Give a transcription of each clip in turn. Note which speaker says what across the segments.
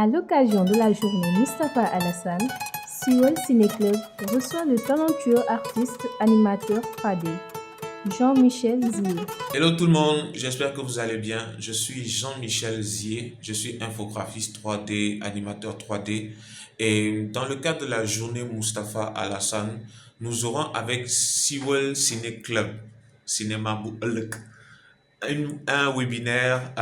Speaker 1: l'occasion de la journée Mustapha Alassane, Siwel Ciné-Club reçoit le talentueux artiste animateur 3D, Jean-Michel Zier.
Speaker 2: Hello tout le monde, j'espère que vous allez bien. Je suis Jean-Michel Zier, je suis infographiste 3D, animateur 3D. Et dans le cadre de la journée Mustapha Alassane, nous aurons avec Siwel Ciné-Club, Cinéma bu ëllëg, un webinaire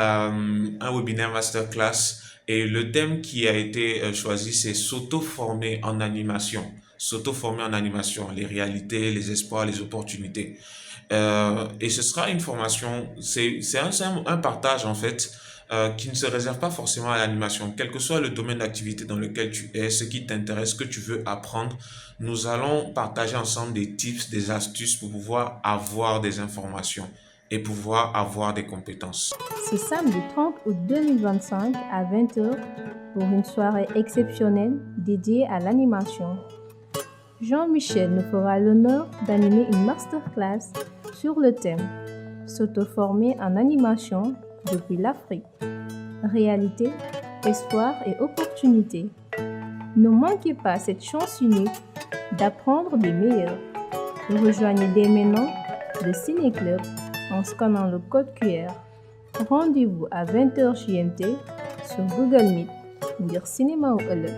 Speaker 2: masterclass. Et le thème qui a été choisi, c'est s'auto-former en animation. S'auto-former en animation, les réalités, les espoirs, les opportunités. Et ce sera une formation, c'est un partage en fait, qui ne se réserve pas forcément à l'animation. Quel que soit le domaine d'activité dans lequel tu es, ce qui t'intéresse, ce que tu veux apprendre, nous allons partager ensemble des tips, des astuces pour pouvoir avoir des informations et pouvoir avoir des compétences.
Speaker 1: Ce samedi 30 août 2025 à 20h pour une soirée exceptionnelle dédiée à l'animation. Jean-Michel nous fera l'honneur d'animer une masterclass sur le thème « S'auto-former en animation depuis l'Afrique. Réalité, espoir et opportunités ». Ne manquez pas cette chance unique d'apprendre des meilleurs. Rejoignez dès maintenant le Ciné-Club en scannant le code QR. Rendez-vous à 20h GMT sur Google Meet ngir cinéma wu ëllëg.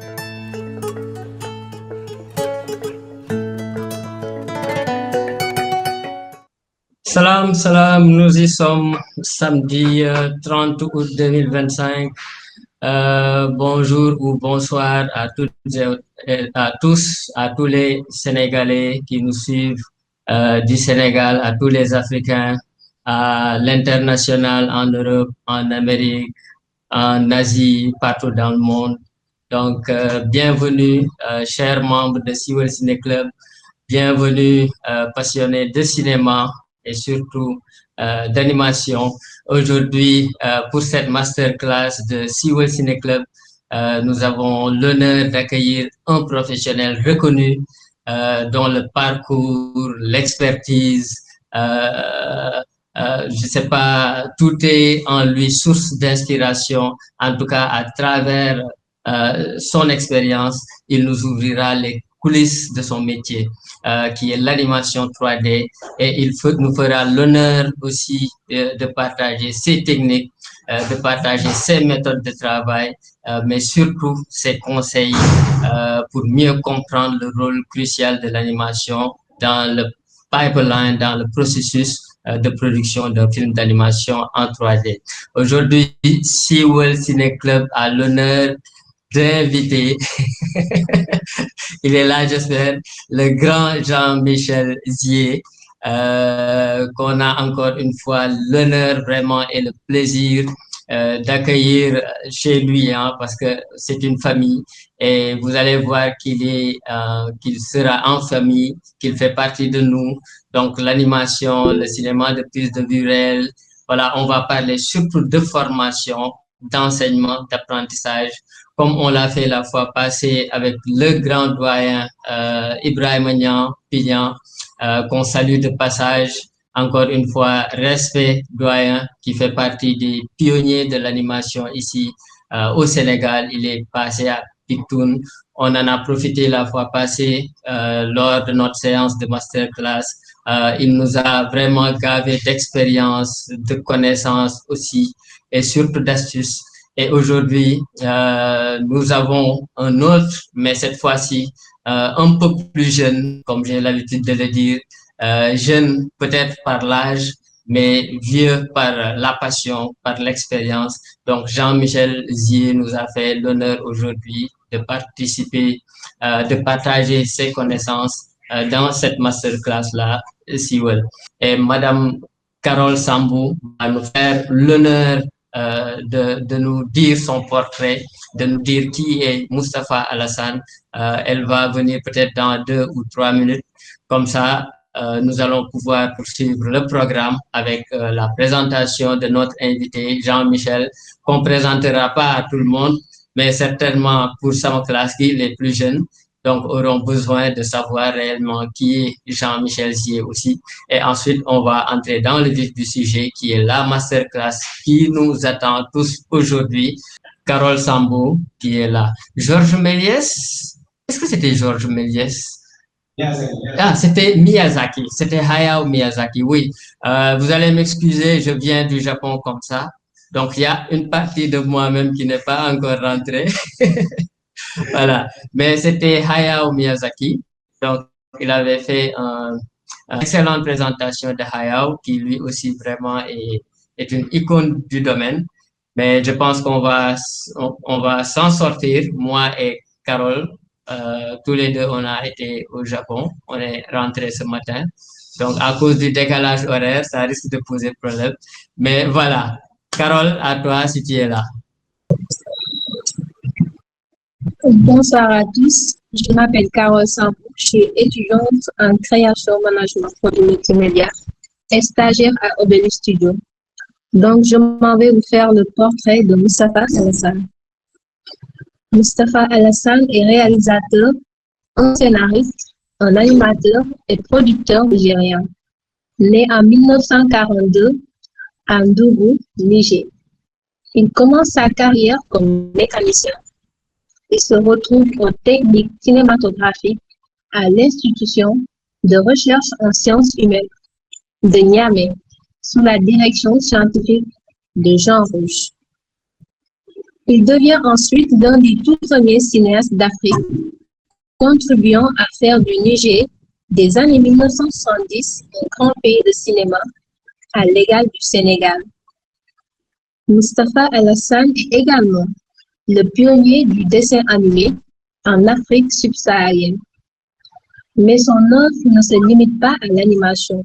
Speaker 3: Salam, nous y sommes samedi 30 août 2025. Bonjour ou bonsoir à toutes et à tous, à tous les Sénégalais qui nous suivent du Sénégal, à tous les Africains, à l'international, en Europe, en Amérique, en Asie, partout dans le monde. Donc, bienvenue, chers membres de Siwel Ciné-Club, bienvenue, passionnés de cinéma et surtout d'animation. Aujourd'hui, pour cette masterclass de Siwel Ciné-Club, nous avons l'honneur d'accueillir un professionnel reconnu dont le parcours, l'expertise, je sais pas, tout est en lui source d'inspiration. En tout cas, à travers son expérience, il nous ouvrira les coulisses de son métier, qui est l'animation 3D, et nous fera l'honneur aussi de partager ses techniques, de partager ses méthodes de travail, mais surtout ses conseils pour mieux comprendre le rôle crucial de l'animation dans le pipeline, dans le processus de production d'un film d'animation en 3D. Aujourd'hui, Siwel Ciné-Club a l'honneur d'inviter, il est là, j'espère, le grand Jean-Michel Zier, qu'on a encore une fois l'honneur vraiment et le plaisir d'accueillir chez lui, hein, parce que c'est une famille et vous allez voir qu'il sera en famille, qu'il fait partie de nous. Donc l'animation, le cinéma de prise de vue réelle, voilà, on va parler surtout de formation, d'enseignement, d'apprentissage, comme on l'a fait la fois passée avec le grand doyen Ibrahima Niang Pignan, qu'on salue de passage. Encore une fois, respect doyen qui fait partie des pionniers de l'animation ici au Sénégal. Il est passé à Pictoun. On en a profité la fois passée lors de notre séance de masterclass. Il nous a vraiment gavé d'expérience, de connaissances aussi et surtout d'astuces. Et aujourd'hui, nous avons un autre, mais cette fois-ci un peu plus jeune, comme j'ai l'habitude de le dire, jeune peut-être par l'âge, mais vieux par la passion, par l'expérience. Donc Jean-Michel Zier nous a fait l'honneur aujourd'hui de participer, de partager ses connaissances dans cette masterclass-là, Siwel. Et Madame Carole Sambou va nous faire l'honneur de nous dire son portrait, de nous dire qui est Mustapha Alassane. Elle va venir peut-être dans 2 ou 3 minutes. Comme ça, nous allons pouvoir poursuivre le programme avec la présentation de notre invité Jean-Michel, qu'on ne présentera pas à tout le monde, mais certainement pour sa classe, les plus jeunes, donc auront besoin de savoir réellement qui est Jean-Michel Zier aussi. Et ensuite, on va entrer dans le vif du sujet qui est la masterclass qui nous attend tous aujourd'hui. Carole Sambo qui est là. Georges Méliès, est-ce que c'était Georges Méliès? Ah, c'était Miyazaki, c'était Hayao Miyazaki, oui. Vous allez m'excuser, je viens du Japon comme ça. Donc, il y a une partie de moi-même qui n'est pas encore rentrée. Voilà. Mais c'était Hayao Miyazaki. Donc, il avait fait une excellente présentation de Hayao, qui lui aussi vraiment est une icône du domaine. Mais je pense on va s'en sortir, moi et Carole. Tous les deux, on a été au Japon. On est rentrés ce matin. Donc, à cause du décalage horaire, ça risque de poser problème. Mais voilà. Carole, à toi si tu es là.
Speaker 4: Bonsoir à tous, je m'appelle Carole Sambo, je suis étudiante en création management pour le multimédia et stagiaire à Obelus Studio. Donc, je m'en vais vous faire le portrait de Moustapha Alassane. Moustapha Alassane est réalisateur, un scénariste, un animateur et producteur nigérian. Né en 1942 à Ndougou, Niger. Il commence sa carrière comme mécanicien. Il se retrouve aux techniques cinématographiques à l'Institution de recherche en sciences humaines de Niamey, sous la direction scientifique de Jean Rouge. Il devient ensuite l'un des tout premiers cinéastes d'Afrique, contribuant à faire du Niger, des années 1970, un grand pays de cinéma, à l'égal du Sénégal. Moustapha Alassane est également le pionnier du dessin animé en Afrique subsaharienne. Mais son œuvre ne se limite pas à l'animation.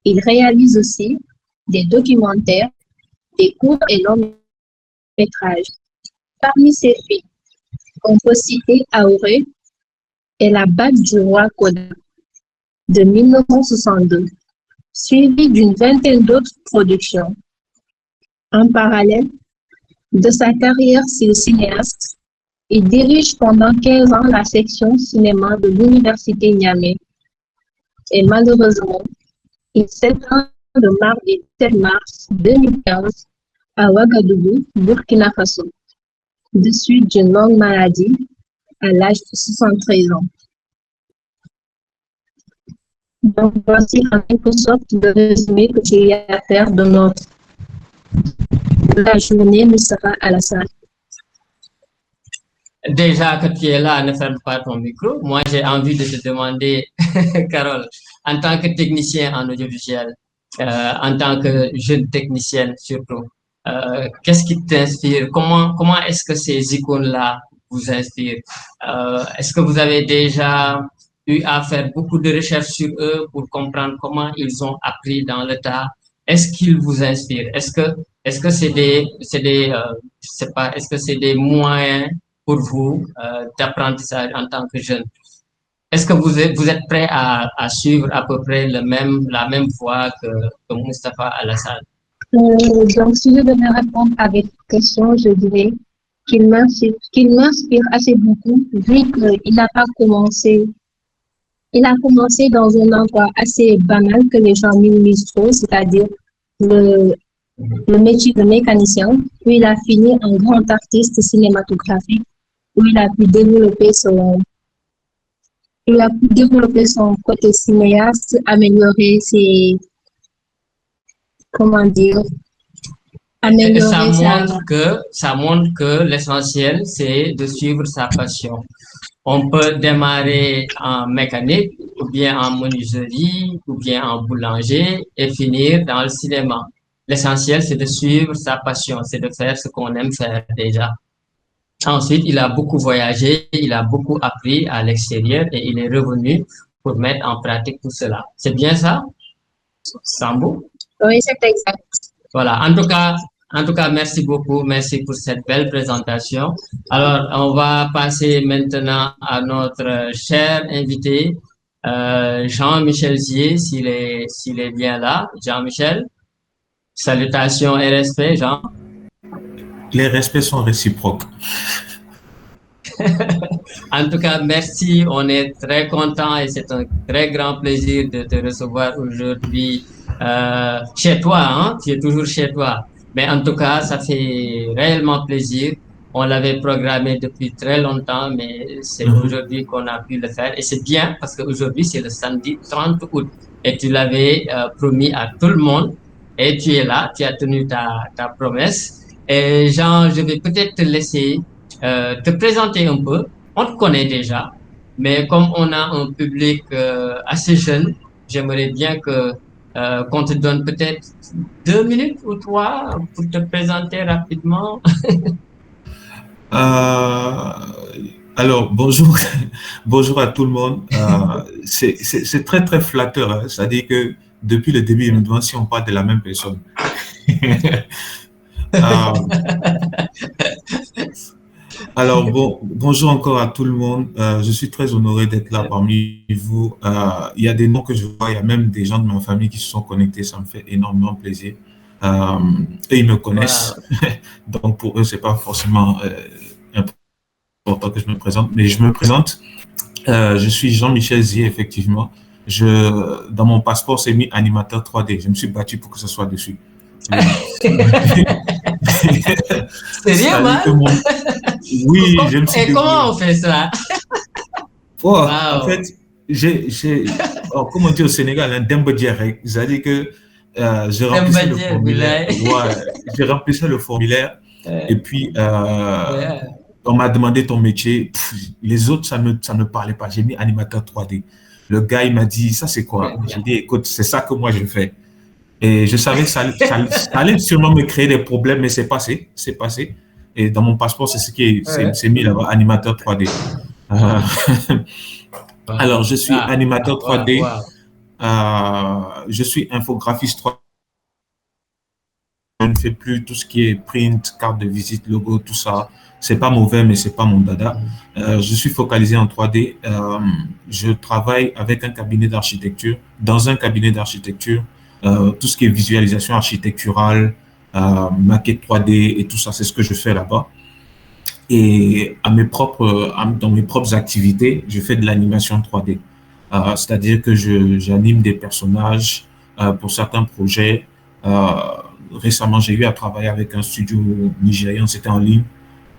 Speaker 4: Il réalise aussi des documentaires, des courts et longs métrages. Parmi ses films, on peut citer Aoré et La bague du roi Koda de 1962, suivi d'une vingtaine d'autres productions. En parallèle de sa carrière de cinéaste, il dirige pendant 15 ans la section cinéma de l'Université Niamey. Et malheureusement, il s'éteint le mardi 7 mars 2015 à Ouagadougou, Burkina Faso, de suite d'une longue maladie à l'âge de 73 ans. Donc, voici en quelque sorte le résumé que j'ai eu à faire de la journée Moustapha Alassane.
Speaker 3: Déjà que tu es là, ne ferme pas ton micro. Moi, j'ai envie de te demander, Carole, en tant que technicien en audiovisuel, en tant que jeune technicienne surtout, qu'est-ce qui t'inspire? Comment est-ce que ces icônes-là vous inspirent? Est-ce que vous avez déjà eu à faire beaucoup de recherches sur eux pour comprendre comment ils ont appris dans le tas? Est-ce qu'ils vous inspirent? Est-ce que je sais pas, est-ce que c'est des moyens pour vous d'apprentissage en tant que jeune? Est-ce que vous êtes prêt à suivre à peu près la même voie que Moustapha Alassane?
Speaker 4: Donc, si je devais répondre à votre question, je dirais qu'il m'inspire assez beaucoup, vu qu'il n'a pas commencé. Il a commencé dans un endroit assez banal que les gens minimisent trop, c'est-à-dire le métier de mécanicien, puis il a fini en grand artiste cinématographique, où il a pu développer son côté cinéaste, améliorer ses, comment dire,
Speaker 3: Et ça montre que l'essentiel, c'est de suivre sa passion. On peut démarrer en mécanique, ou bien en menuiserie, ou bien en boulanger, et finir dans le cinéma. L'essentiel, c'est de suivre sa passion, c'est de faire ce qu'on aime faire déjà. Ensuite, il a beaucoup voyagé, il a beaucoup appris à l'extérieur et il est revenu pour mettre en pratique tout cela. C'est bien ça, Sambo?
Speaker 4: Oui, c'est exact.
Speaker 3: Voilà. En tout cas, merci beaucoup. Merci pour cette belle présentation. Alors, on va passer maintenant à notre cher invité, Jean-Michel Zier, s'il est bien là. Jean-Michel, salutations et respect, Jean.
Speaker 2: Les respects sont réciproques.
Speaker 3: En tout cas, merci. On est très content et c'est un très grand plaisir de te recevoir aujourd'hui chez toi. Hein? Tu es toujours chez toi. Mais en tout cas, ça fait réellement plaisir. On l'avait programmé depuis très longtemps, mais c'est
Speaker 2: Mhm.
Speaker 3: aujourd'hui qu'on a pu le faire. Et c'est bien parce qu'aujourd'hui, c'est le samedi 30 août. Et tu l'avais promis à tout le monde. Et tu es là, tu as tenu ta promesse. Et Jean, je vais peut-être te laisser te présenter un peu. On te connaît déjà, mais comme on a un public assez jeune, j'aimerais bien que qu'on te donne peut-être 2 minutes ou trois pour te présenter rapidement.
Speaker 2: Euh, alors, bonjour, bonjour à tout le monde. C'est très, très flatteur, hein. C'est-à-dire que depuis le début, je me demande si on parle de la même personne. Euh, alors, bon, bonjour encore à tout le monde. Je suis très honoré d'être là parmi vous. Il y a des noms que je vois, il y a même des gens de ma famille qui se sont connectés. Ça me fait énormément plaisir. Euh, et ils me connaissent.
Speaker 3: Wow.
Speaker 2: Donc, pour eux, c'est pas forcément important que je me présente, mais je me présente. Je suis Jean-Michel Zier, effectivement. Dans mon passeport, c'est mis animateur 3D. Je me suis battu pour que ce soit dessus. Oui.
Speaker 3: Sérieux,
Speaker 2: C'est-à-dire que
Speaker 3: man?
Speaker 2: oui, je me suis
Speaker 3: Et comment on
Speaker 2: débrouillé.
Speaker 3: fait ça?
Speaker 2: Oh, en fait,
Speaker 3: Wow.
Speaker 2: comme on dit au Sénégal, un dembe direct. C'est-à-dire que je remplissais le
Speaker 3: Dembadje,
Speaker 2: formulaire.
Speaker 3: Boulaye.
Speaker 2: Ouais, je remplissais le formulaire et puis
Speaker 3: Yeah.
Speaker 2: on m'a demandé ton métier. Pff, les autres, ça me parlait pas. J'ai mis animateur 3D. Le gars, il m'a dit, ça c'est quoi?
Speaker 3: Très
Speaker 2: J'ai
Speaker 3: bien.
Speaker 2: dit, écoute, c'est ça que moi je fais. Et je savais que ça allait sûrement me créer des problèmes, mais c'est passé, c'est passé. Et dans mon passeport, c'est ce qui
Speaker 3: Ouais.
Speaker 2: c'est mis là-bas, animateur 3D. Euh,
Speaker 3: Wow.
Speaker 2: alors, je suis
Speaker 3: Ah,
Speaker 2: animateur
Speaker 3: wow,
Speaker 2: 3D,
Speaker 3: wow.
Speaker 2: je suis infographiste 3D. Je ne fais plus tout ce qui est print, carte de visite, logo, tout ça. C'est pas mauvais, mais c'est pas mon dada.
Speaker 3: Mhm.
Speaker 2: Je suis focalisé en 3D. Je travaille avec un cabinet d'architecture. Dans un cabinet d'architecture, tout ce qui est visualisation architecturale, maquette 3D et tout ça, c'est ce que je fais là-bas. Et dans mes propres activités, je fais de l'animation 3D. C'est-à-dire que j'anime des personnages pour certains projets. Euh, Récemment, j'ai eu à travailler avec un studio nigérian, c'était en ligne.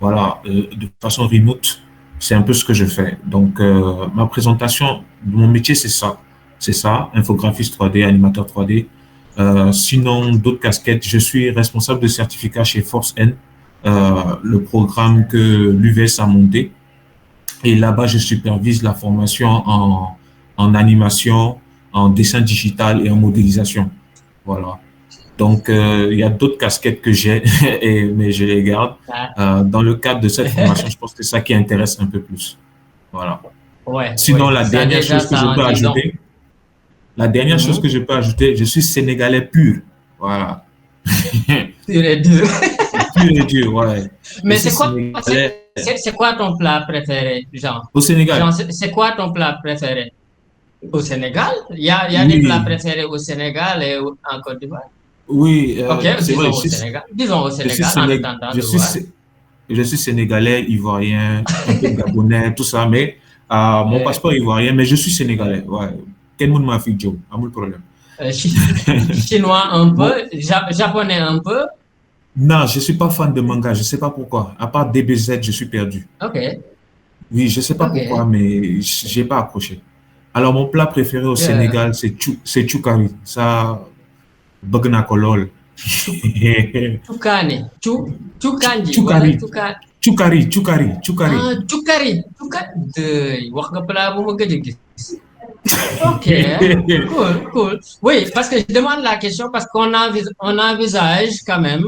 Speaker 2: Voilà, de façon remote, c'est un peu ce que je fais. Donc, ma présentation de mon métier, c'est ça, infographiste 3D, animateur 3D. Sinon, d'autres casquettes, je suis responsable de certificat chez Force N, le programme que l'UVS a monté. Et là-bas, je supervise la formation en animation, en dessin digital et en modélisation. Voilà. Donc, il y a d'autres casquettes que j'ai, mais je les garde.
Speaker 3: Ah.
Speaker 2: Dans le cadre de cette formation, je pense que c'est ça qui intéresse un peu plus. Voilà.
Speaker 3: Ouais,
Speaker 2: Sinon,
Speaker 3: ouais. Ça déjà, ça en dit long.
Speaker 2: la dernière chose que
Speaker 3: Mhm.
Speaker 2: je peux ajouter, je suis sénégalais pur. Voilà.
Speaker 3: Pur et dur.
Speaker 2: Pur et dur, ouais. Je
Speaker 3: Mais
Speaker 2: suis
Speaker 3: c'est quoi,
Speaker 2: sénégalais
Speaker 3: c'est quoi ton plat préféré, Jean?
Speaker 2: au
Speaker 3: Jean,
Speaker 2: Sénégal.
Speaker 3: c'est quoi ton plat préféré? Au Sénégal? Il y a des plats
Speaker 2: Oui,
Speaker 3: préférés au Sénégal et en Côte d'Ivoire.
Speaker 2: oui,
Speaker 3: Ok,
Speaker 2: c'est vrai,
Speaker 3: disons au Sénégal. Disons au
Speaker 2: je suis
Speaker 3: Sénégal en
Speaker 2: séné-
Speaker 3: attendant de voir.
Speaker 2: je suis sénégalais, ivoirien, un peu gabonais, tout ça, mais mon
Speaker 3: Euh,
Speaker 2: passeport est ivoirien, mais je suis
Speaker 3: euh,
Speaker 2: sénégalais. Ouais. Quel monde m'a fait Joe? Pas de problème.
Speaker 3: Chinois un
Speaker 2: Bon,
Speaker 3: peu, japonais un peu.
Speaker 2: non, je suis pas fan de manga, je sais pas pourquoi. À part DBZ, je suis perdu.
Speaker 3: Ok,
Speaker 2: Oui, je sais pas pourquoi,
Speaker 3: ok.
Speaker 2: mais j'ai pas accroché. Alors, mon plat préféré au
Speaker 3: Euh,
Speaker 2: Sénégal, c'est choukari. Ça, bagna kolol.
Speaker 3: Chukane, Chukanji, wala
Speaker 2: Choukari,
Speaker 3: Chukan.
Speaker 2: choukari.
Speaker 3: Ah, Chukari, Chukan. Wax nga plat bu ma gëj a gis. Ok, cool, cool. Oui, parce que je demande la question parce on envisage quand même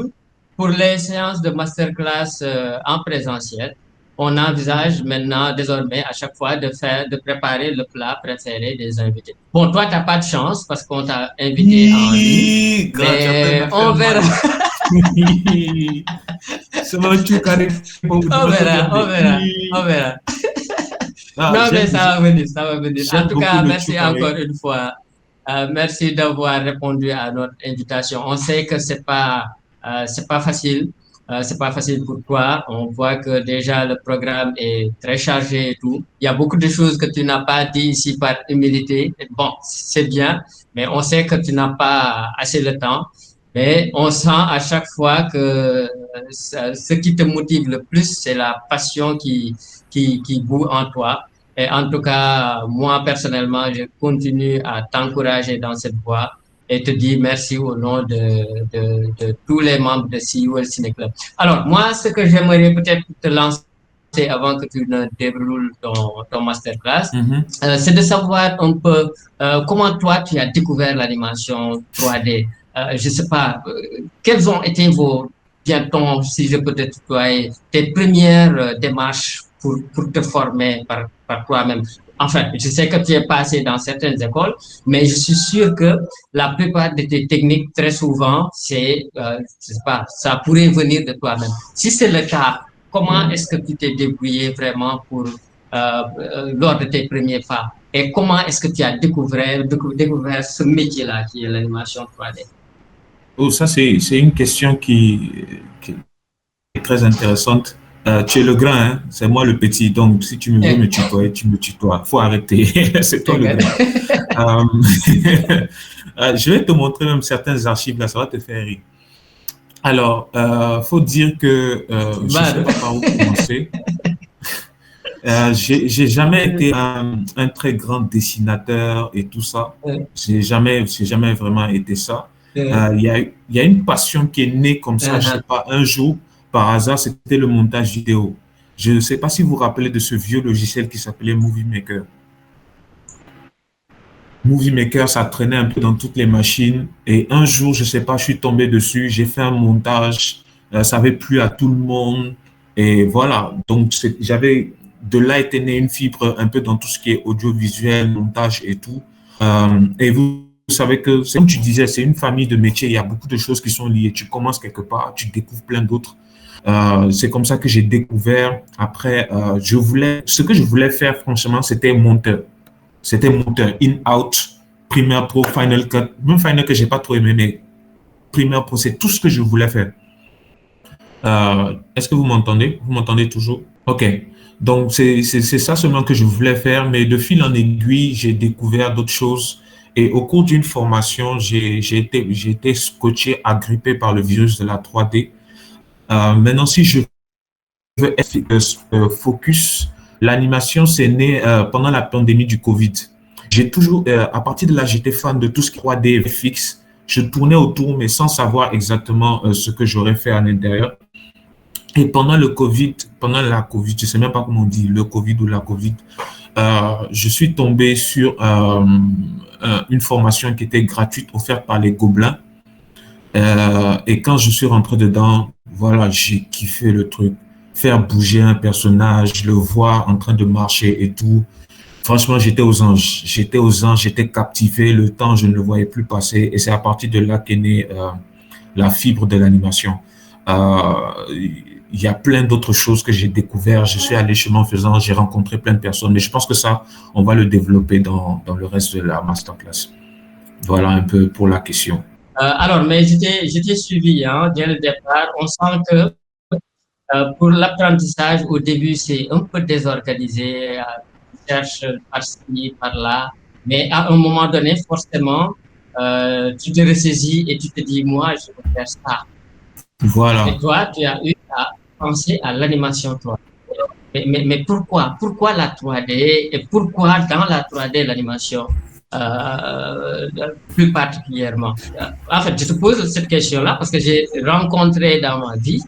Speaker 3: pour les séances de masterclass en présentiel, on envisage maintenant désormais à chaque fois de préparer le plat préféré des invités. Bon, toi, tu n'as pas de chance parce qu'on t'a invité en ligne,
Speaker 2: Hi, grand, tu es en train de
Speaker 3: mais
Speaker 2: me
Speaker 3: on
Speaker 2: faire
Speaker 3: verra,
Speaker 2: mal. C'est mon choukari.
Speaker 3: on verra, on verra, on
Speaker 2: Hi.
Speaker 3: verra.
Speaker 2: Ah,
Speaker 3: Non, mais ça va venir, ça va venir. En
Speaker 2: j'aime
Speaker 3: tout
Speaker 2: beaucoup
Speaker 3: cas,
Speaker 2: le
Speaker 3: merci encore
Speaker 2: choukari.
Speaker 3: une fois. Merci d'avoir répondu à notre invitation. On sait que c'est pas facile. C'est pas facile pour toi. On voit que déjà le programme est très chargé et tout. Il y a beaucoup de choses que tu n'as pas dit ici par humilité. Bon, c'est bien, mais on sait que tu n'as pas assez de temps. Mais on sent à chaque fois que ce qui te motive le plus, c'est la passion qui bout en toi. Et en tout cas, moi, personnellement, je continue à t'encourager dans cette voie et te dire merci au nom de tous les membres de CUL Ciné Club. Alors, moi, ce que j'aimerais peut-être te lancer avant que tu ne déroules ton masterclass, c'est de savoir un peu comment toi, tu as découvert l'animation 3D. Je ne sais pas, quelles ont été si je peux te tutoyer, tes premières démarches pour te former par toi-même. Enfin, je sais que tu es passé dans certaines écoles, mais je suis sûr que la plupart de tes techniques, très souvent, je sais pas, ça pourrait venir de toi-même. Si c'est le cas, comment est-ce que tu t'es débrouillé vraiment lors de tes premiers pas? Et comment est-ce que tu as découvert ce métier-là qui est l'animation 3D?
Speaker 2: Oh, ça, c'est une question qui est très intéressante. Tu es le grand, hein? C'est moi le petit. Donc, si tu veux me tutoyer, tu me tutoies. Faut arrêter. C'est toi le grand. Je vais te montrer même certains archives là, ça va te faire rire. Alors, faut dire que je ne sais pas par où commencer. J'ai jamais été un très grand dessinateur et tout ça. J'ai jamais vraiment été ça. Il y a une passion qui est née comme ça, je sais pas, un jour, par hasard, c'était le montage vidéo. Je ne sais pas si vous vous rappelez de ce vieux logiciel qui s'appelait Movie Maker. Movie Maker, ça traînait un peu dans toutes les machines. Et un jour, je ne sais pas, je suis tombé dessus, j'ai fait un montage, ça avait plu à tout le monde. Et voilà, donc de là était née une fibre un peu dans tout ce qui est audiovisuel, montage et tout. Et vous savez que, comme tu disais, c'est une famille de métiers, il y a beaucoup de choses qui sont liées. Tu commences quelque part, tu découvres plein d'autres. C'est comme ça que j'ai découvert. Après, ce que je voulais faire, franchement, c'était monteur. C'était monteur, in-out, Premiere Pro, Final Cut. Même Final Cut, je n'ai pas trop aimé, mais Premiere Pro, c'est tout ce que je voulais faire. Est-ce que vous m'entendez? Vous m'entendez toujours? OK. Donc, c'est ça seulement que je voulais faire, mais de fil en aiguille, j'ai découvert d'autres choses. Et au cours d'une formation, j'ai été scotché, agrippé par le virus de la 3D. Maintenant, si je veux être focus, l'animation, c'est né pendant la pandémie du Covid. J'ai toujours, à partir de là, j'étais fan de tout ce qui est 3D fixe. Je tournais autour, mais sans savoir exactement ce que j'aurais fait à l'intérieur. Et pendant la Covid, je ne sais même pas comment on dit, le Covid ou la Covid, je suis tombé sur une formation qui était gratuite, offerte par les Gobelins. Et quand je suis rentré dedans, voilà, j'ai kiffé le truc. Faire bouger un personnage, le voir en train de marcher et tout. Franchement, j'étais aux anges. J'étais captivé. Le temps, je ne le voyais plus passer. Et c'est à partir de là qu'est née la fibre de l'animation. Il y a plein d'autres choses que j'ai découvert. Je suis allé chemin faisant, j'ai rencontré plein de personnes. Mais je pense que ça, on va le développer dans le reste de la masterclass. Voilà un peu pour la question.
Speaker 3: Alors, mais j'étais suivi dès le départ. On sent que pour l'apprentissage, au début, c'est un peu désorganisé. Tu cherches par-ci, par-là. Mais à un moment donné, forcément, tu te ressaisis et tu te dis, moi, je veux faire ça.
Speaker 2: Voilà.
Speaker 3: Et toi, tu as eu à penser à l'animation 3D. Mais pourquoi la 3D et pourquoi dans la 3D l'animation plus particulièrement? En fait, je te pose cette question-là parce que j'ai rencontré dans ma vie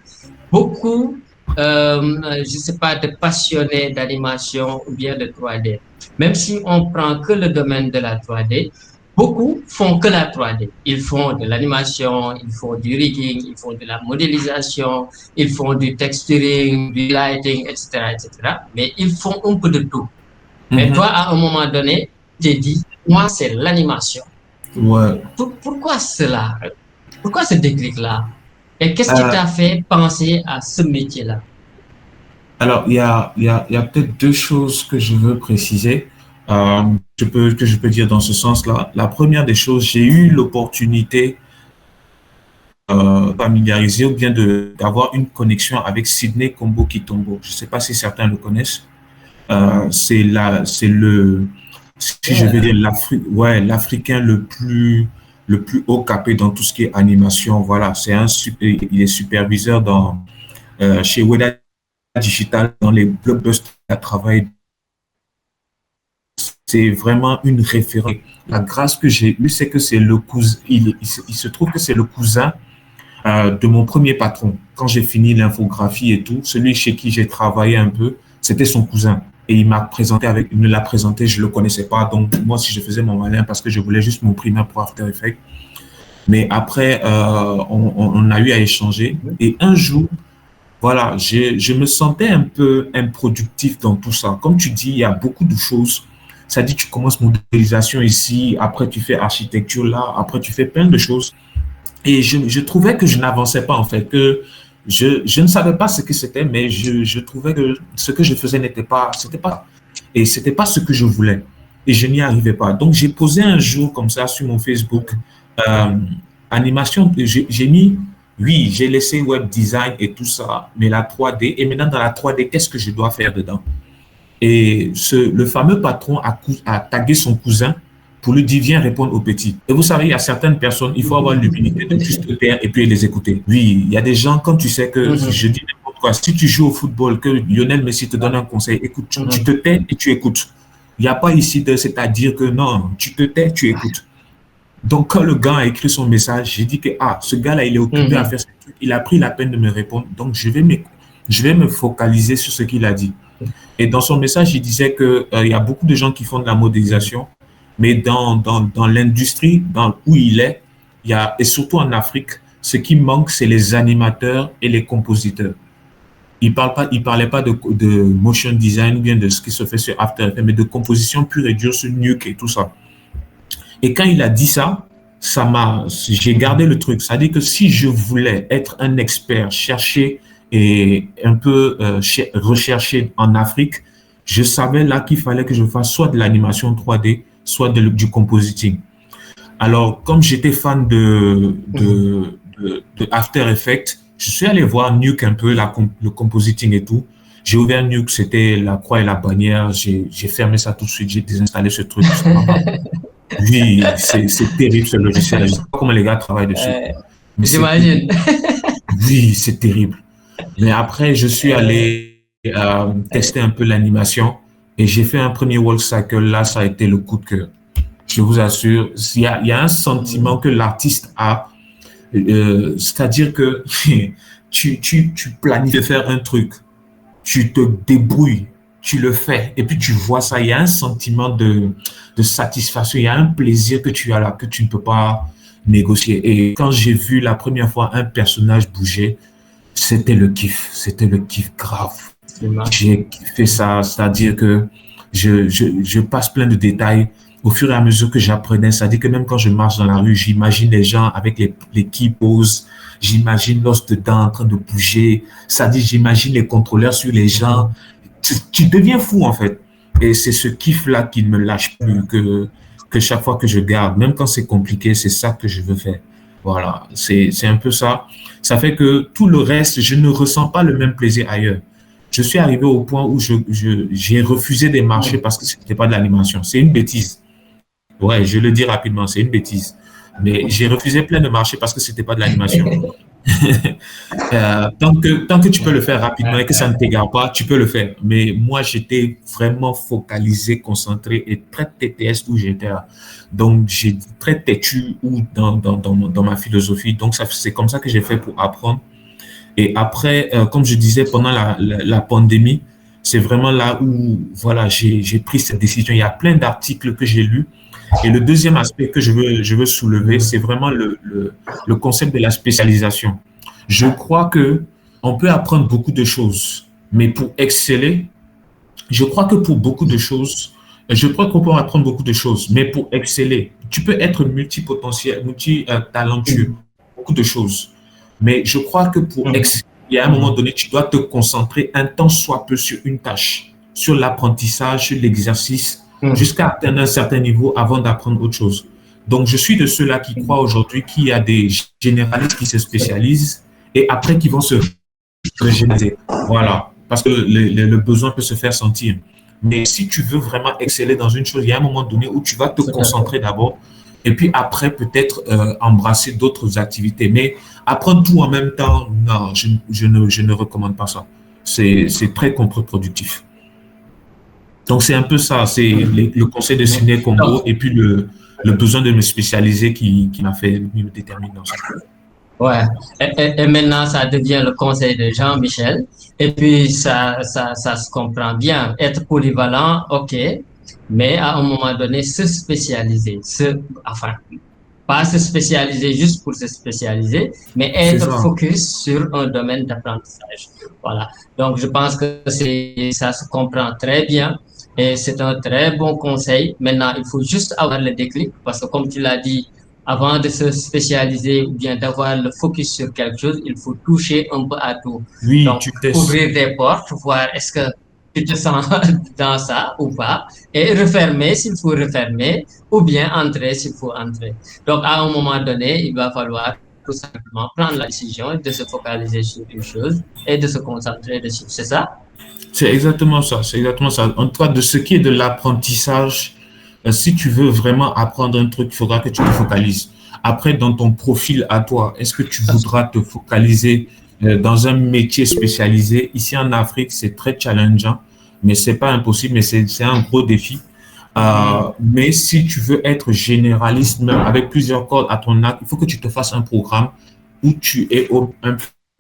Speaker 3: beaucoup, je ne sais pas, de passionnés d'animation ou bien de 3D. Même si on prend que le domaine de la 3D, beaucoup font que la 3D. Ils font de l'animation, ils font du rigging, ils font de la modélisation, ils font du texturing, du lighting, etc., etc. Mais ils font un peu de tout. Mais toi, à un moment donné, tu t'es dit, moi, c'est l'animation.
Speaker 2: Ouais.
Speaker 3: Pourquoi cela? Pourquoi ce déclic-là? Et qu'est-ce qui t'a fait penser à ce métier-là?
Speaker 2: Alors, il y a peut-être deux choses que je veux préciser. Que je peux dire dans ce sens-là. La première des choses, j'ai eu l'opportunité familiariser ou bien d'avoir une connexion avec Sidney Kombo Kitombo. Je ne sais pas si certains le connaissent. C'est je veux dire, l'Africain le plus le plus haut capé dans tout ce qui est animation. Voilà, il est superviseur chez Weda Digital dans les blockbusters à travail. C'est vraiment une référence. La grâce que j'ai eue, c'est que c'est le cousin. Il se trouve que c'est le cousin de mon premier patron. Quand j'ai fini l'infographie et tout, celui chez qui j'ai travaillé un peu, c'était son cousin. Et il me l'a présenté, je le connaissais pas. Donc, moi, si je faisais mon malin parce que je voulais juste mon primaire pour After Effects. Mais après, on a eu à échanger. Et un jour, voilà, je me sentais un peu improductif dans tout ça. Comme tu dis, il y a beaucoup de choses. Ça dit, tu commences modélisation ici, après tu fais architecture là, après tu fais plein de choses. Et je trouvais que je n'avançais pas, en fait, que je ne savais pas ce que c'était, mais je trouvais que ce que je faisais et c'était pas ce que je voulais. Et je n'y arrivais pas. Donc, j'ai posé un jour comme ça sur mon Facebook, euh, animation, j'ai mis, oui, j'ai laissé web design et tout ça, mais la 3D, et maintenant dans la 3D, qu'est-ce que je dois faire dedans? Et le fameux patron a tagué son cousin pour lui dire, viens répondre aux petits. Et vous savez, il y a certaines personnes, il faut avoir l'humilité de juste te taire et puis les écouter. Oui, il y a des gens, quand tu sais que, je dis n'importe quoi, si tu joues au football, que Lionel Messi te donne un conseil, écoute, tu te tais et tu écoutes. Il n'y a pas ici c'est-à-dire que non, tu te tais, tu écoutes. Donc, quand le gars a écrit son message, j'ai dit que, ce gars-là, il est occupé à faire ce truc. Il a pris la peine de me répondre. Donc, je vais me focaliser sur ce qu'il a dit. Et dans son message, il disait que il y a beaucoup de gens qui font de la modélisation, mais dans l'industrie où il est, et surtout en Afrique, ce qui manque, c'est les animateurs et les compositeurs. Il parlait pas de motion design ou bien de ce qui se fait sur After Effects, mais de composition pure et dure sur Nuke et tout ça. Et quand il a dit ça, j'ai gardé le truc. Ça dit que si je voulais être un expert, chercher et un peu rechercher en Afrique, je savais là qu'il fallait que je fasse soit de l'animation 3D, soit du compositing. Alors, comme j'étais fan de After Effects, je suis allé voir Nuke un peu, le compositing et tout. J'ai ouvert Nuke, c'était la croix et la bannière. J'ai fermé ça tout de suite, j'ai désinstallé ce truc. Oui, c'est terrible ce logiciel. Je ne sais pas comment les gars travaillent dessus.
Speaker 3: J'imagine.
Speaker 2: Oui, c'est terrible. Mais après, je suis allé tester un peu l'animation et j'ai fait un premier Walk Cycle. Là, ça a été le coup de cœur. Je vous assure, il y a un sentiment que l'artiste a, c'est-à-dire que tu planifies de faire un truc, tu te débrouilles, tu le fais et puis tu vois ça. Il y a un sentiment de satisfaction, il y a un plaisir que tu as là, que tu ne peux pas négocier. Et quand j'ai vu la première fois un personnage bouger, c'était le kiff grave. J'ai kiffé ça, c'est-à-dire que je passe plein de détails au fur et à mesure que j'apprenais. C'est-à-dire que même quand je marche dans la rue, j'imagine les gens avec les key poses, j'imagine l'os dedans en train de bouger, c'est-à-dire j'imagine les contrôleurs sur les gens. Tu deviens fou en fait. Et c'est ce kiff-là qui ne me lâche plus, que chaque fois que je garde, même quand c'est compliqué, c'est ça que je veux faire. Voilà, c'est un peu ça. Ça fait que tout le reste, je ne ressens pas le même plaisir ailleurs. Je suis arrivé au point où j'ai refusé des marchés parce que ce n'était pas de l'animation. C'est une bêtise. Ouais, je le dis rapidement, c'est une bêtise. Mais j'ai refusé plein de marchés parce que ce n'était pas de l'animation. Tant que tu peux le faire rapidement et que ça ne t'égare pas, tu peux le faire. Mais moi, j'étais vraiment focalisé, concentré et très TTS où j'étais là. Donc, j'ai très têtu dans ma philosophie. Donc, c'est comme ça que j'ai fait pour apprendre. Et après, comme je disais, pendant la pandémie, c'est vraiment là où voilà, j'ai pris cette décision. Il y a plein d'articles que j'ai lus. Et le deuxième aspect que je veux soulever, c'est vraiment le concept de la spécialisation. Je crois que on peut apprendre beaucoup de choses, mais pour exceller, je crois que pour beaucoup de choses, je crois qu'on peut apprendre beaucoup de choses, mais pour exceller, tu peux être multipotentiel, multi-talentueux, beaucoup de choses. Mais je crois que pour exceller, il y a un moment donné, tu dois te concentrer un temps soit peu sur une tâche, sur l'apprentissage, sur l'exercice, jusqu'à atteindre un certain niveau avant d'apprendre autre chose. Donc, je suis de ceux-là qui croient aujourd'hui qu'il y a des généralistes qui se spécialisent et après qui vont se régénérer. Voilà, parce que le besoin peut se faire sentir. Mais si tu veux vraiment exceller dans une chose, il y a un moment donné où tu vas te concentrer d'abord et puis après peut-être embrasser d'autres activités. Mais apprendre tout en même temps, non, je ne recommande pas ça. C'est très contre-productif. Donc c'est un peu ça, c'est le conseil de Ciné Congo et puis le besoin de me spécialiser qui m'a fait me déterminer dans ça.
Speaker 3: Ouais. Et maintenant, ça devient le conseil de Jean-Michel. Et puis, ça se comprend bien. Être polyvalent, OK. Mais à un moment donné, se spécialiser. Enfin, pas se spécialiser juste pour se spécialiser, mais
Speaker 2: C'est
Speaker 3: être
Speaker 2: ça.
Speaker 3: focus sur un domaine d'apprentissage. Voilà. Donc, je pense que ça se comprend très bien et c'est un très bon conseil. Maintenant, il faut juste avoir le déclic parce que comme tu l'as dit, avant de se spécialiser ou bien d'avoir le focus sur quelque chose, il faut toucher un peu à tout.
Speaker 2: Oui,
Speaker 3: Donc,
Speaker 2: tu testes.
Speaker 3: ouvrir des portes, voir est-ce que tu te sens dans ça ou pas, et refermer s'il faut refermer, ou bien entrer s'il faut entrer. Donc, à un moment donné, il va falloir tout simplement prendre la décision de se focaliser sur une chose et de se concentrer dessus. C'est ça?
Speaker 2: C'est exactement ça, c'est exactement ça. En tout cas, de ce qui est de l'apprentissage, si tu veux vraiment apprendre un truc, il faudra que tu te focalises. Après, dans ton profil à toi, est-ce que tu voudras te focaliser dans un métier spécialisé? Ici en Afrique, c'est très challengeant, mais c'est pas impossible, mais c'est un gros défi. Mais si tu veux être généraliste, même avec plusieurs cordes à ton arc, il faut que tu te fasses un programme où tu es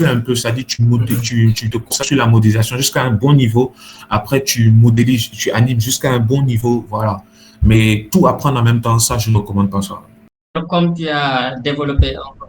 Speaker 2: un peu, ça dit, tu te concentres sur la modélisation jusqu'à un bon niveau. Après, tu modélises, tu animes jusqu'à un bon niveau. Voilà. Mais tout apprendre en même temps, ça, je ne recommande pas ça.
Speaker 3: Comme tu as développé un peu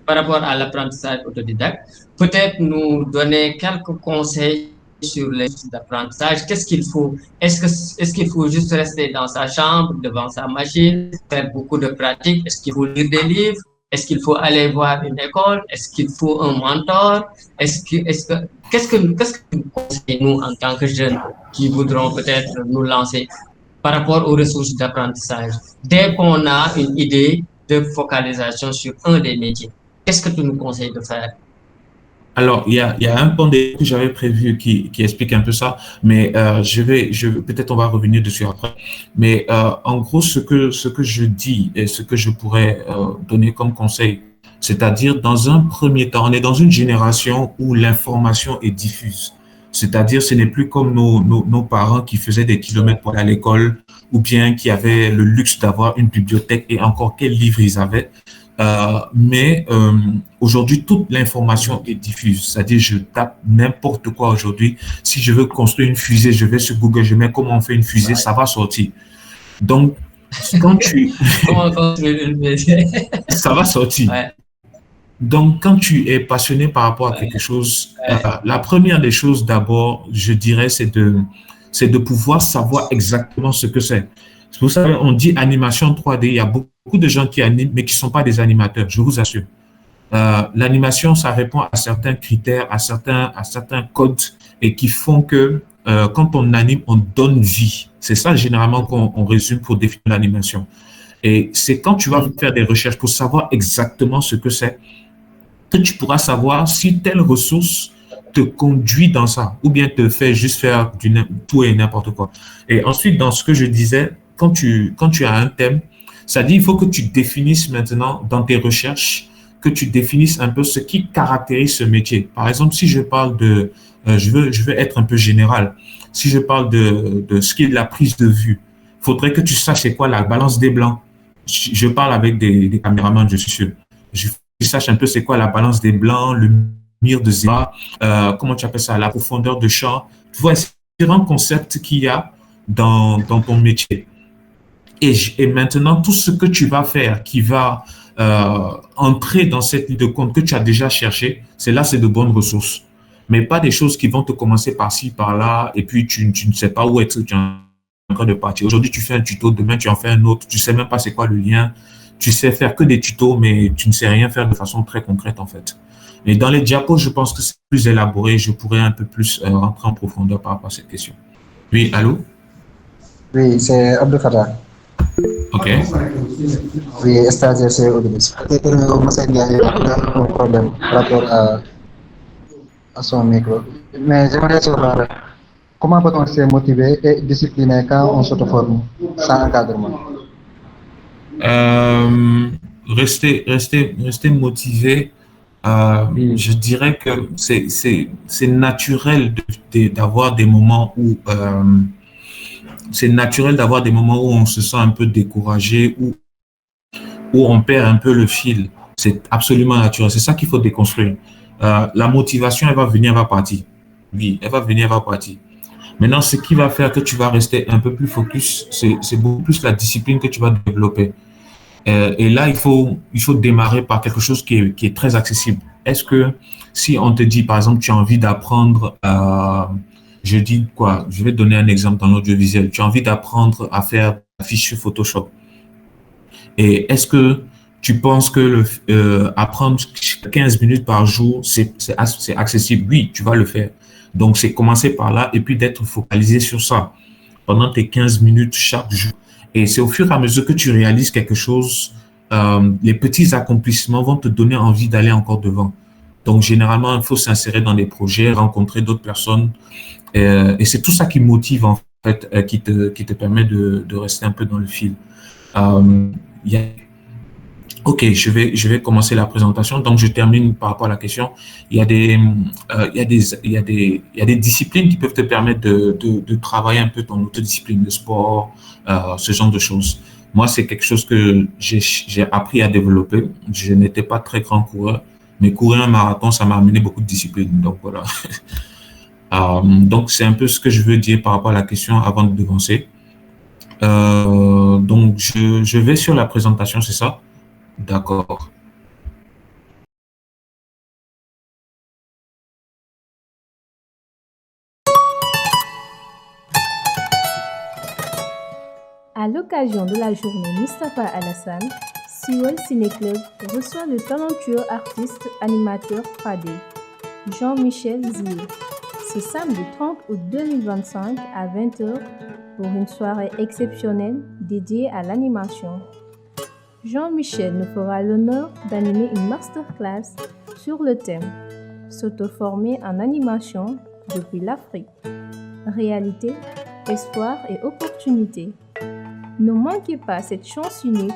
Speaker 3: par rapport à l'apprentissage autodidacte, peut-être nous donner quelques conseils sur les outils d'apprentissage. Qu'est-ce qu'il faut? Est-ce qu'il faut juste rester dans sa chambre, devant sa machine, faire beaucoup de pratiques? Est-ce qu'il faut lire des livres? Est-ce qu'il faut aller voir une école? Est-ce qu'il faut un mentor? Qu'est-ce que nous conseillez, nous, en tant que jeunes qui voudront peut-être nous lancer par rapport aux ressources d'apprentissage? Dès qu'on a une idée de focalisation sur un des métiers, qu'est-ce que tu nous conseilles de faire?
Speaker 2: Alors, il y a un point que j'avais prévu qui explique un peu ça, mais peut-être on va revenir dessus après. Mais en gros, ce que je dis et ce que je pourrais donner comme conseil, c'est-à-dire dans un premier temps, on est dans une génération où l'information est diffuse. C'est-à-dire, ce n'est plus comme nos parents qui faisaient des kilomètres pour aller à l'école ou bien qui avaient le luxe d'avoir une bibliothèque et encore quels livres ils avaient. Aujourd'hui, toute l'information est diffuse. C'est-à-dire, je tape n'importe quoi aujourd'hui. Si je veux construire une fusée, je vais sur Google, je mets comment on fait une fusée, ça va sortir. Donc, quand tu... ça va sortir.
Speaker 3: Ouais.
Speaker 2: Donc, quand tu es passionné par rapport à quelque chose, la première des choses d'abord, je dirais, c'est de pouvoir savoir exactement ce que c'est. Vous savez, on dit animation 3D, il y a beaucoup de gens qui animent, mais qui ne sont pas des animateurs, je vous assure. L'animation, ça répond à certains critères, à certains codes, et qui font que quand on anime, on donne vie. C'est ça, généralement, qu'on résume pour définir l'animation. Et c'est quand tu vas faire des recherches pour savoir exactement ce que c'est, que tu pourras savoir si telle ressource te conduit dans ça, ou bien te fait juste faire tout et n'importe quoi. Et ensuite, dans ce que je disais, quand tu as un thème, ça dit il faut que tu définisses maintenant dans tes recherches, que tu définisses un peu ce qui caractérise ce métier. Par exemple, si je parle de, je veux être un peu général, si je parle de ce qui est de la prise de vue, il faudrait que tu saches c'est quoi la balance des blancs. Je parle avec des caméramans, je suis sûr. Tu saches un peu c'est quoi la balance des blancs, le mire de zéro, comment tu appelles ça, la profondeur de champ. Tu vois, c'est différents concepts qu'il y a dans ton métier. Et maintenant, tout ce que tu vas faire qui va entrer dans cette ligne de compte que tu as déjà cherché, c'est de bonnes ressources. Mais pas des choses qui vont te commencer par-ci, par-là, et puis tu ne sais pas où est-ce que tu es en train de partir. Aujourd'hui, tu fais un tuto, demain, tu en fais un autre, tu ne sais même pas c'est quoi le lien. Tu sais faire que des tutos, mais tu ne sais rien faire de façon très concrète, en fait. Et dans les diapos, je pense que c'est plus élaboré. Je pourrais un peu plus rentrer en profondeur par rapport à cette question. Oui, allô?
Speaker 5: Oui, c'est Abdou Fattah.
Speaker 2: OK.
Speaker 5: Oui, stagiaire chez Odebis. Peut-être il y a un problème par rapport à son micro. Mais j'aimerais savoir comment peut-on se motiver et discipliner quand on s'auto-forme sans encadrement?
Speaker 2: Euh, rester motivé.
Speaker 3: Oui,
Speaker 2: Je dirais que c'est naturel d'avoir des moments où c'est naturel d'avoir des moments où on se sent un peu découragé, où on perd un peu le fil. C'est absolument naturel. C'est ça qu'il faut déconstruire. La motivation, elle va venir, elle va partir. Oui, elle va venir, elle va partir. Maintenant, ce qui va faire que tu vas rester un peu plus focus, c'est beaucoup plus la discipline que tu vas développer. Et là, il faut démarrer par quelque chose qui est très accessible. Est-ce que si on te dit, par exemple, tu as envie d'apprendre, je dis quoi, je vais te donner un exemple dans l'audiovisuel, tu as envie d'apprendre à faire un fichier Photoshop. Et est-ce que tu penses que apprendre 15 minutes par jour, c'est accessible? Oui, tu vas le faire. Donc, c'est commencer par là et puis d'être focalisé sur ça pendant tes 15 minutes chaque jour. Et c'est au fur et à mesure que tu réalises quelque chose, les petits accomplissements vont te donner envie d'aller encore devant. Donc, généralement, il faut s'insérer dans des projets, rencontrer d'autres personnes. Et c'est tout ça qui motive, en fait, qui te permet de rester un peu dans le fil. Euh, il y a Ok, je vais commencer la présentation. Donc, je termine par rapport à la question. Il y a des disciplines qui peuvent te permettre de travailler un peu ton autodiscipline, le sport, ce genre de choses. Moi, c'est quelque chose que j'ai appris à développer. Je n'étais pas très grand coureur, mais courir un marathon, ça m'a amené beaucoup de discipline. Donc, voilà. Donc, c'est un peu ce que je veux dire par rapport à la question avant de devancer. Donc, je vais sur la présentation, c'est ça? D'accord.
Speaker 1: À l'occasion de la journée Mustapha Alassane, Siwel Ciné Club reçoit le talentueux artiste animateur 3D, Jean-Michel Zille, ce samedi 30 août 2025 à 20 heures pour une soirée exceptionnelle dédiée à l'animation. Jean-Michel nous fera l'honneur d'animer une masterclass sur le thème S'auto-former en animation depuis l'Afrique. Réalité, espoir et opportunité. Ne manquez pas cette chance unique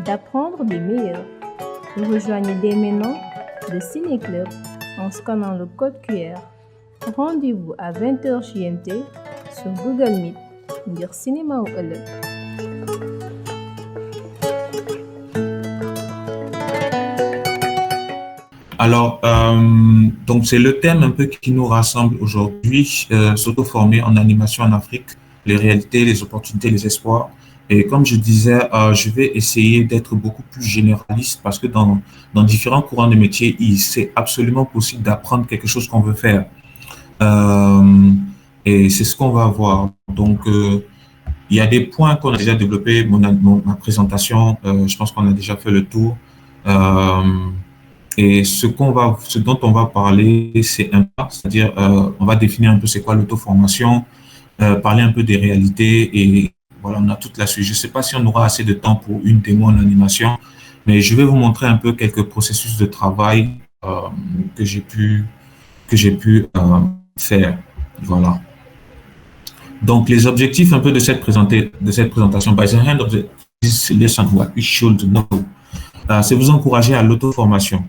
Speaker 1: d'apprendre des meilleurs. Rejoignez dès maintenant le Ciné Club en scannant le code QR. Rendez-vous à 20 h GMT sur Google Meet ngir cinéma wu ëllëg.
Speaker 2: Alors, donc c'est le thème un peu qui nous rassemble aujourd'hui, s'auto-former en animation en Afrique, les réalités, les opportunités, les espoirs. Et comme je disais, je vais essayer d'être beaucoup plus généraliste parce que dans différents courants de métier, c'est absolument possible d'apprendre quelque chose qu'on veut faire. Euh, et c'est ce qu'on va voir. Donc, il y a des points qu'on a déjà développés, ma présentation, je pense qu'on a déjà fait le tour. Et ce dont on va parler, c'est impact, c'est-à-dire on va définir un peu c'est quoi l'auto-formation, parler un peu des réalités et voilà, on a toute la suite. Je ne sais pas si on aura assez de temps pour une démo en animation, mais je vais vous montrer un peu quelques processus de travail que j'ai pu faire. Voilà. Donc les objectifs un peu de cette présentation, by the end of this lesson, what you should know, c'est vous encourager à l'auto-formation.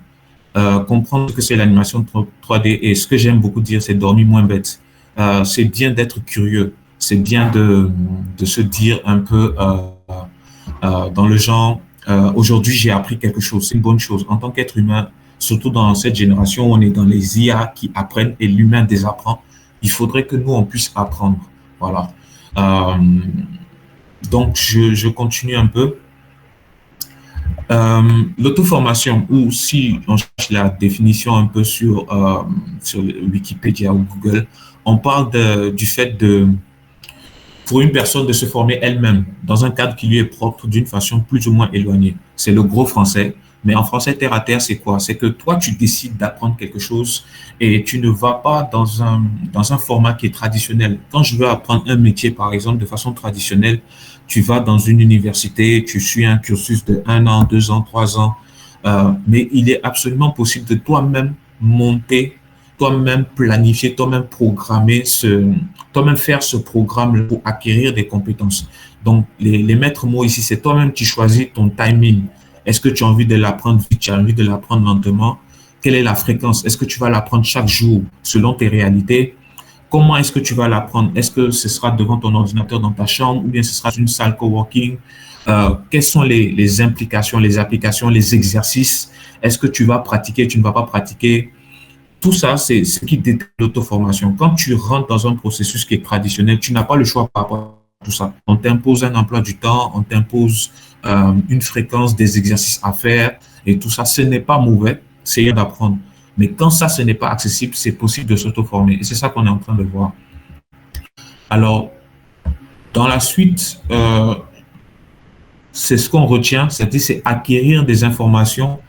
Speaker 2: Comprendre ce que c'est l'animation 3D et ce que j'aime beaucoup dire, c'est dormir moins bête. C'est bien d'être curieux, c'est bien de se dire un peu dans le genre, aujourd'hui j'ai appris quelque chose, c'est une bonne chose. En tant qu'être humain, surtout dans cette génération où on est dans les IA qui apprennent et l'humain désapprend, il faudrait que nous on puisse apprendre. Voilà. Euh, donc je continue un peu. L'auto-formation, ou si on cherche la définition un peu sur Wikipédia ou Google, on parle du fait pour une personne de se former elle-même dans un cadre qui lui est propre d'une façon plus ou moins éloignée. C'est le gros français. Mais en français terre à terre, c'est quoi? C'est que toi, tu décides d'apprendre quelque chose et tu ne vas pas dans un format qui est traditionnel. Quand je veux apprendre un métier, par exemple, de façon traditionnelle, tu vas dans une université, tu suis un cursus de 1 an, 2 ans, 3 ans, mais il est absolument possible de toi-même monter, toi-même planifier, toi-même programmer toi-même faire ce programme pour acquérir des compétences. Donc, les maîtres mots ici, c'est toi-même qui choisis ton timing. Est-ce que tu as envie de l'apprendre vite, tu as envie de l'apprendre lentement? Quelle est la fréquence? Est-ce que tu vas l'apprendre chaque jour selon tes réalités? Comment est-ce que tu vas l'apprendre? Est-ce que ce sera devant ton ordinateur dans ta chambre ou bien ce sera une salle coworking? Quelles sont les implications, les applications, les exercices? Est-ce que tu vas pratiquer, tu ne vas pas pratiquer? Tout ça, c'est ce qui détermine l'auto-formation. Quand tu rentres dans un processus qui est traditionnel, tu n'as pas le choix par rapport à tout ça. On t'impose un emploi du temps, on t'impose une fréquence des exercices à faire et tout ça. Ce n'est pas mauvais, c'est rien d'apprendre. Mais quand ça, ce n'est pas accessible, c'est possible de s'auto-former. Et c'est ça qu'on est en train de voir. Alors, dans la suite, c'est ce qu'on retient, c'est-à-dire c'est acquérir des informations,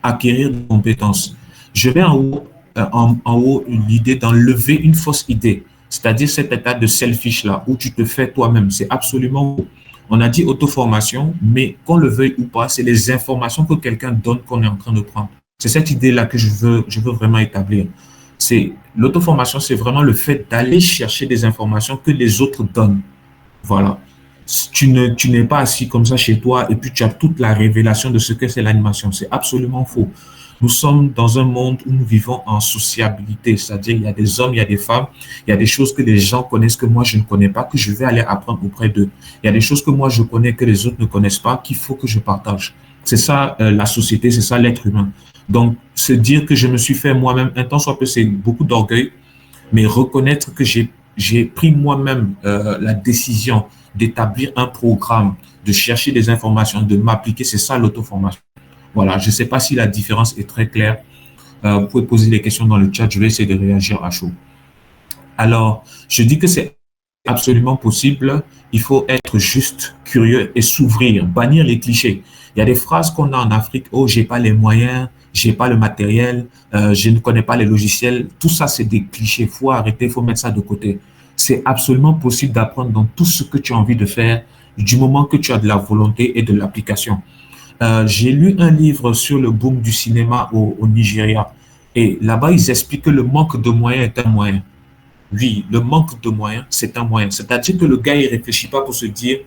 Speaker 2: acquérir des compétences. Je vais en haut l'idée d'enlever une fausse idée, c'est-à-dire cet état de selfish là, où tu te fais toi-même. C'est absolument faux. On a dit auto-formation, mais qu'on le veuille ou pas, c'est les informations que quelqu'un donne qu'on est en train de prendre. C'est cette idée-là que je veux vraiment établir. C'est l'auto-formation, c'est vraiment le fait d'aller chercher des informations que les autres donnent. Voilà. Tu n'es pas assis comme ça chez toi et puis tu as toute la révélation de ce que c'est l'animation. C'est absolument faux. Nous sommes dans un monde où nous vivons en sociabilité, c'est-à-dire il y a des hommes, il y a des femmes, il y a des choses que les gens connaissent que moi je ne connais pas, que je vais aller apprendre auprès d'eux. Il y a des choses que moi je connais que les autres ne connaissent pas, qu'il faut que je partage. C'est ça la société, c'est ça l'être humain. Donc, se dire que je me suis fait moi-même, un temps soit peu, c'est beaucoup d'orgueil, mais reconnaître que j'ai pris moi-même la décision d'établir un programme, de chercher des informations, de m'appliquer, c'est ça l'auto-formation. Voilà, je ne sais pas si la différence est très claire. Vous pouvez poser des questions dans le chat, je vais essayer de réagir à chaud. Alors, je dis que c'est absolument possible. Il faut être juste, curieux et s'ouvrir, bannir les clichés. Il y a des phrases qu'on a en Afrique, oh, j'ai pas les moyens, j'ai pas le matériel, je ne connais pas les logiciels. Tout ça, c'est des clichés. Il faut arrêter, il faut mettre ça de côté. C'est absolument possible d'apprendre dans tout ce que tu as envie de faire du moment que tu as de la volonté et de l'application. J'ai lu un livre sur le boom du cinéma au Nigeria et là-bas, ils expliquent que le manque de moyens est un moyen. Oui, le manque de moyens, c'est un moyen. C'est-à-dire que le gars, il ne réfléchit pas pour se dire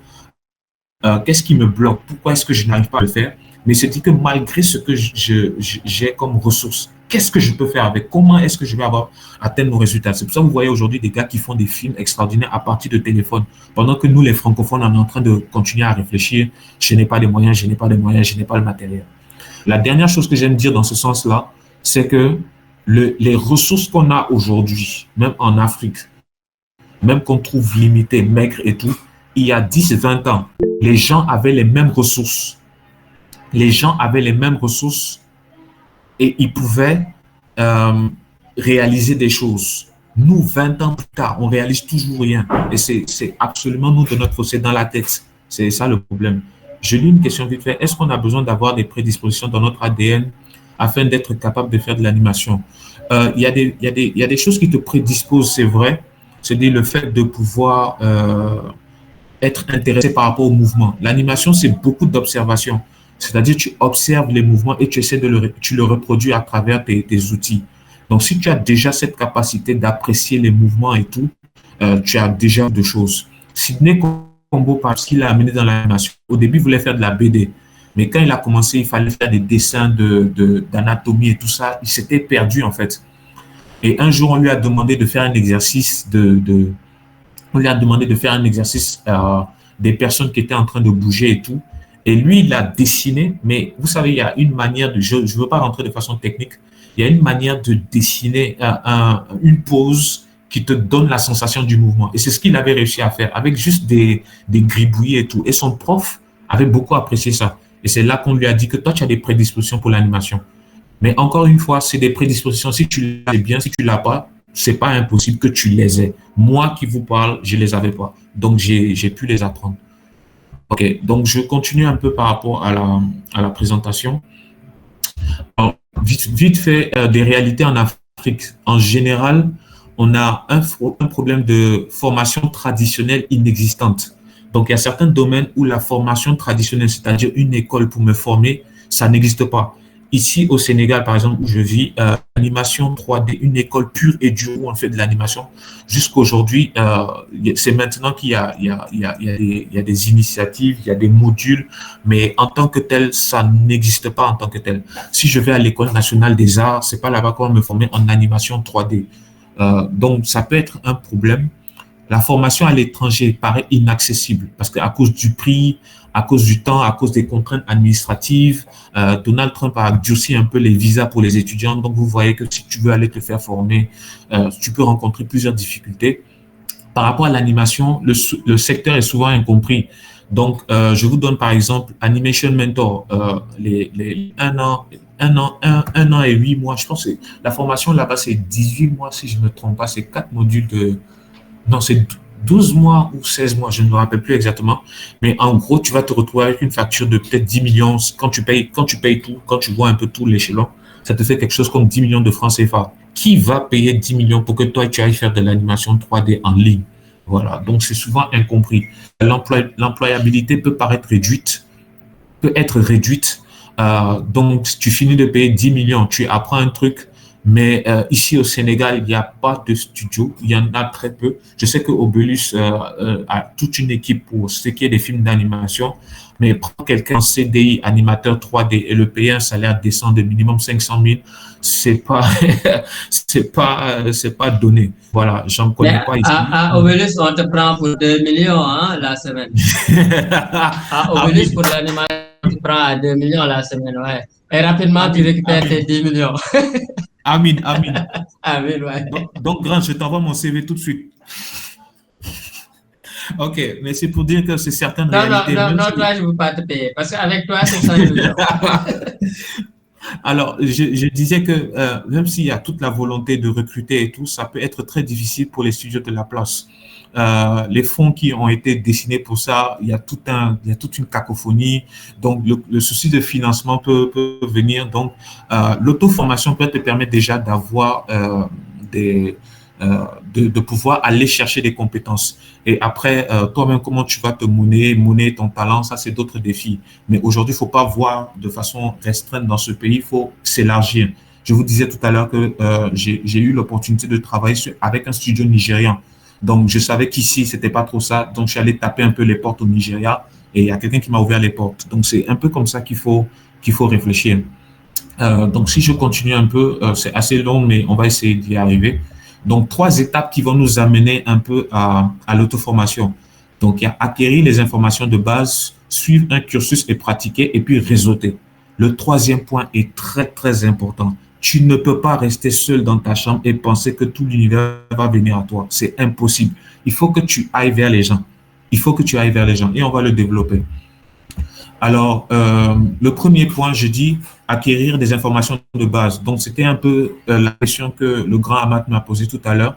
Speaker 2: qu'est-ce qui me bloque, pourquoi est-ce que je n'arrive pas à le faire, mais il se dit que malgré ce que j'ai comme ressources, qu'est-ce que je peux faire avec, comment est-ce que je vais atteindre mon résultat. C'est pour ça que vous voyez aujourd'hui des gars qui font des films extraordinaires à partir de téléphone, pendant que nous, les francophones, on est en train de continuer à réfléchir, je n'ai pas les moyens, je n'ai pas les moyens, je n'ai pas le matériel. La dernière chose que j'aime dire dans ce sens-là, c'est que les ressources qu'on a aujourd'hui, même en Afrique, même qu'on trouve limitées, maigres et tout, il y a 10-20 ans, les gens avaient les mêmes ressources. Les gens avaient les mêmes ressources et ils pouvaient réaliser des choses. Nous, 20 ans plus tard, on réalise toujours rien. Et c'est absolument nous de notre c'est dans la tête. C'est ça le problème. Je lis une question vite fait. Est-ce qu'on a besoin d'avoir des prédispositions dans notre ADN afin d'être capable de faire de l'animation? Il y a des choses qui te prédisposent, c'est vrai. C'est-à-dire le fait de pouvoir être intéressé par rapport au mouvement. L'animation, c'est beaucoup d'observation. C'est-à-dire tu observes les mouvements et tu essaies tu le reproduis à travers tes outils. Donc, si tu as déjà cette capacité d'apprécier les mouvements et tout, tu as déjà deux choses. Sidney Combo, parce qu'il a amené dans l'animation, au début, il voulait faire de la BD. Mais quand il a commencé, il fallait faire des dessins d'anatomie et tout ça. Il s'était perdu, en fait. Et un jour, on lui a demandé de faire un exercice on lui a demandé de faire un exercice des personnes qui étaient en train de bouger et tout. Et lui, il a dessiné, mais vous savez, il y a une manière je ne veux pas rentrer de façon technique, il y a une manière de dessiner une pose qui te donne la sensation du mouvement. Et c'est ce qu'il avait réussi à faire avec juste des gribouillis et tout. Et son prof avait beaucoup apprécié ça. Et c'est là qu'on lui a dit que toi, tu as des prédispositions pour l'animation. Mais encore une fois, c'est des prédispositions. Si tu l'as bien, si tu ne l'as pas, c'est pas impossible que tu les aies. Moi qui vous parle, je les avais pas. Donc, j'ai pu les apprendre. OK. Donc, je continue un peu par rapport à la présentation. Alors, vite fait, des réalités en Afrique. En général, on a un problème de formation traditionnelle inexistante. Donc, il y a certains domaines où la formation traditionnelle, c'est-à-dire une école pour me former, ça n'existe pas. Ici, au Sénégal, par exemple, où je vis, animation 3D, une école pure et dure où on fait de l'animation, jusqu'aujourd'hui, c'est maintenant qu'il y a, il y a des initiatives, il y a des modules, mais en tant que tel, ça n'existe pas en tant que tel. Si je vais à l'École nationale des arts, c'est pas là-bas qu'on va me former en animation 3D. Donc, ça peut être un problème. La formation à l'étranger paraît inaccessible parce qu'à cause du prix, à cause du temps, à cause des contraintes administratives, Donald Trump a durci un peu les visas pour les étudiants. Donc, vous voyez que si tu veux aller te faire former, tu peux rencontrer plusieurs difficultés. Par rapport à l'animation, le secteur est souvent incompris. Donc, je vous donne par exemple Animation Mentor, un an et 8 mois. Je pense que la formation là-bas, c'est 18 mois, si je ne me trompe pas. C'est 4 modules de, non, c'est 12 mois ou 16 mois, je ne me rappelle plus exactement. Mais en gros, tu vas te retrouver avec une facture de peut-être 10 millions. Quand tu payes tout, quand tu vois un peu tout l'échelon, ça te fait quelque chose comme 10 millions de francs CFA. Qui va payer 10 millions pour que toi, tu ailles faire de l'animation 3D en ligne? Voilà. Donc, c'est souvent incompris. L'employabilité peut paraître réduite, peut être réduite. Donc, tu finis de payer 10 millions, tu apprends un truc, mais ici au Sénégal, il n'y a pas de studio, il y en a très peu. Je sais que Obelus a toute une équipe pour ce qui est des films d'animation, mais prendre quelqu'un en CDI, animateur 3D, et le payer un salaire décent de minimum 500 000, c'est pas, c'est pas donné. Voilà, j'en
Speaker 3: Mais
Speaker 2: connais pas ici.
Speaker 3: à Obelus, on te prend pour 2 millions hein, la semaine. À Obelus,
Speaker 2: Amin,
Speaker 3: pour l'animation, tu prends à 2 millions la semaine, ouais. Et rapidement, tu
Speaker 2: Amin,
Speaker 3: récupères tes
Speaker 2: Amin,
Speaker 3: 10 millions.
Speaker 2: Amin, Amin.
Speaker 3: Ah oui, ouais.
Speaker 2: Donc, grand, je t'envoie mon CV tout de suite. OK, mais c'est pour dire que c'est certaines
Speaker 3: Non, non,
Speaker 2: réalités,
Speaker 3: non,
Speaker 2: même
Speaker 3: non,
Speaker 2: si...
Speaker 3: toi, je ne veux pas te payer. Parce qu'avec toi, c'est sans illusion.
Speaker 2: Alors, je disais que même s'il y a toute la volonté de recruter et tout, ça peut être très difficile pour les studios de la place. Les fonds qui ont été dessinés pour ça, il y a toute une cacophonie. Donc, le souci de financement peut venir. Donc, l'auto-formation peut te permettre déjà d'avoir des, de pouvoir aller chercher des compétences. Et après, toi-même, comment tu vas te monnaie ton talent, ça, c'est d'autres défis. Mais aujourd'hui, il ne faut pas voir de façon restreinte dans ce pays, il faut s'élargir. Je vous disais tout à l'heure que j'ai eu l'opportunité de travailler avec un studio nigérian. Donc, je savais qu'ici, c'était pas trop ça. Donc, je suis allé taper un peu les portes au Nigeria et il y a quelqu'un qui m'a ouvert les portes. Donc, c'est un peu comme ça qu'il faut réfléchir. Donc, si je continue un peu, c'est assez long, mais on va essayer d'y arriver. Donc, 3 étapes qui vont nous amener un peu à l'auto-formation. Donc, il y a acquérir les informations de base, suivre un cursus et pratiquer, et puis réseauter. Le 3e point est très, très important. Tu ne peux pas rester seul dans ta chambre et penser que tout l'univers va venir à toi. C'est impossible. Il faut que tu ailles vers les gens. Il faut que tu ailles vers les gens et on va le développer. Alors, le premier point, je dis acquérir des informations de base. Donc, c'était un peu la question que le grand Amat m'a posée tout à l'heure.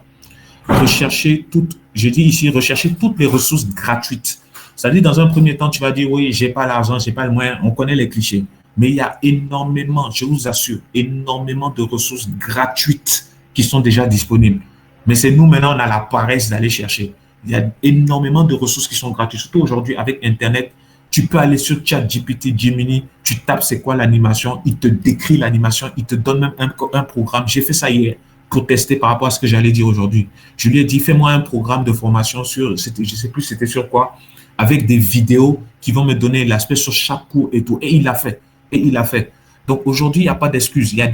Speaker 2: Je dis ici, rechercher toutes les ressources gratuites. C'est-à-dire, dans un premier temps, tu vas dire, oui, j'ai pas l'argent, j'ai pas le moyen. On connaît les clichés. Mais il y a énormément, je vous assure, énormément de ressources gratuites qui sont déjà disponibles. Mais c'est nous, maintenant, on a la paresse d'aller chercher. Il y a énormément de ressources qui sont gratuites. Surtout aujourd'hui, avec Internet, tu peux aller sur ChatGPT, Gemini, tu tapes c'est quoi l'animation, il te décrit l'animation, il te donne même un programme. J'ai fait ça hier pour tester par rapport à ce que j'allais dire aujourd'hui. Je lui ai dit, fais-moi un programme de formation sur, je ne sais plus c'était sur quoi, avec des vidéos qui vont me donner l'aspect sur chaque cours et tout. Et il l'a fait. Et il l'a fait. Donc aujourd'hui, il n'y a pas d'excuses. Il y a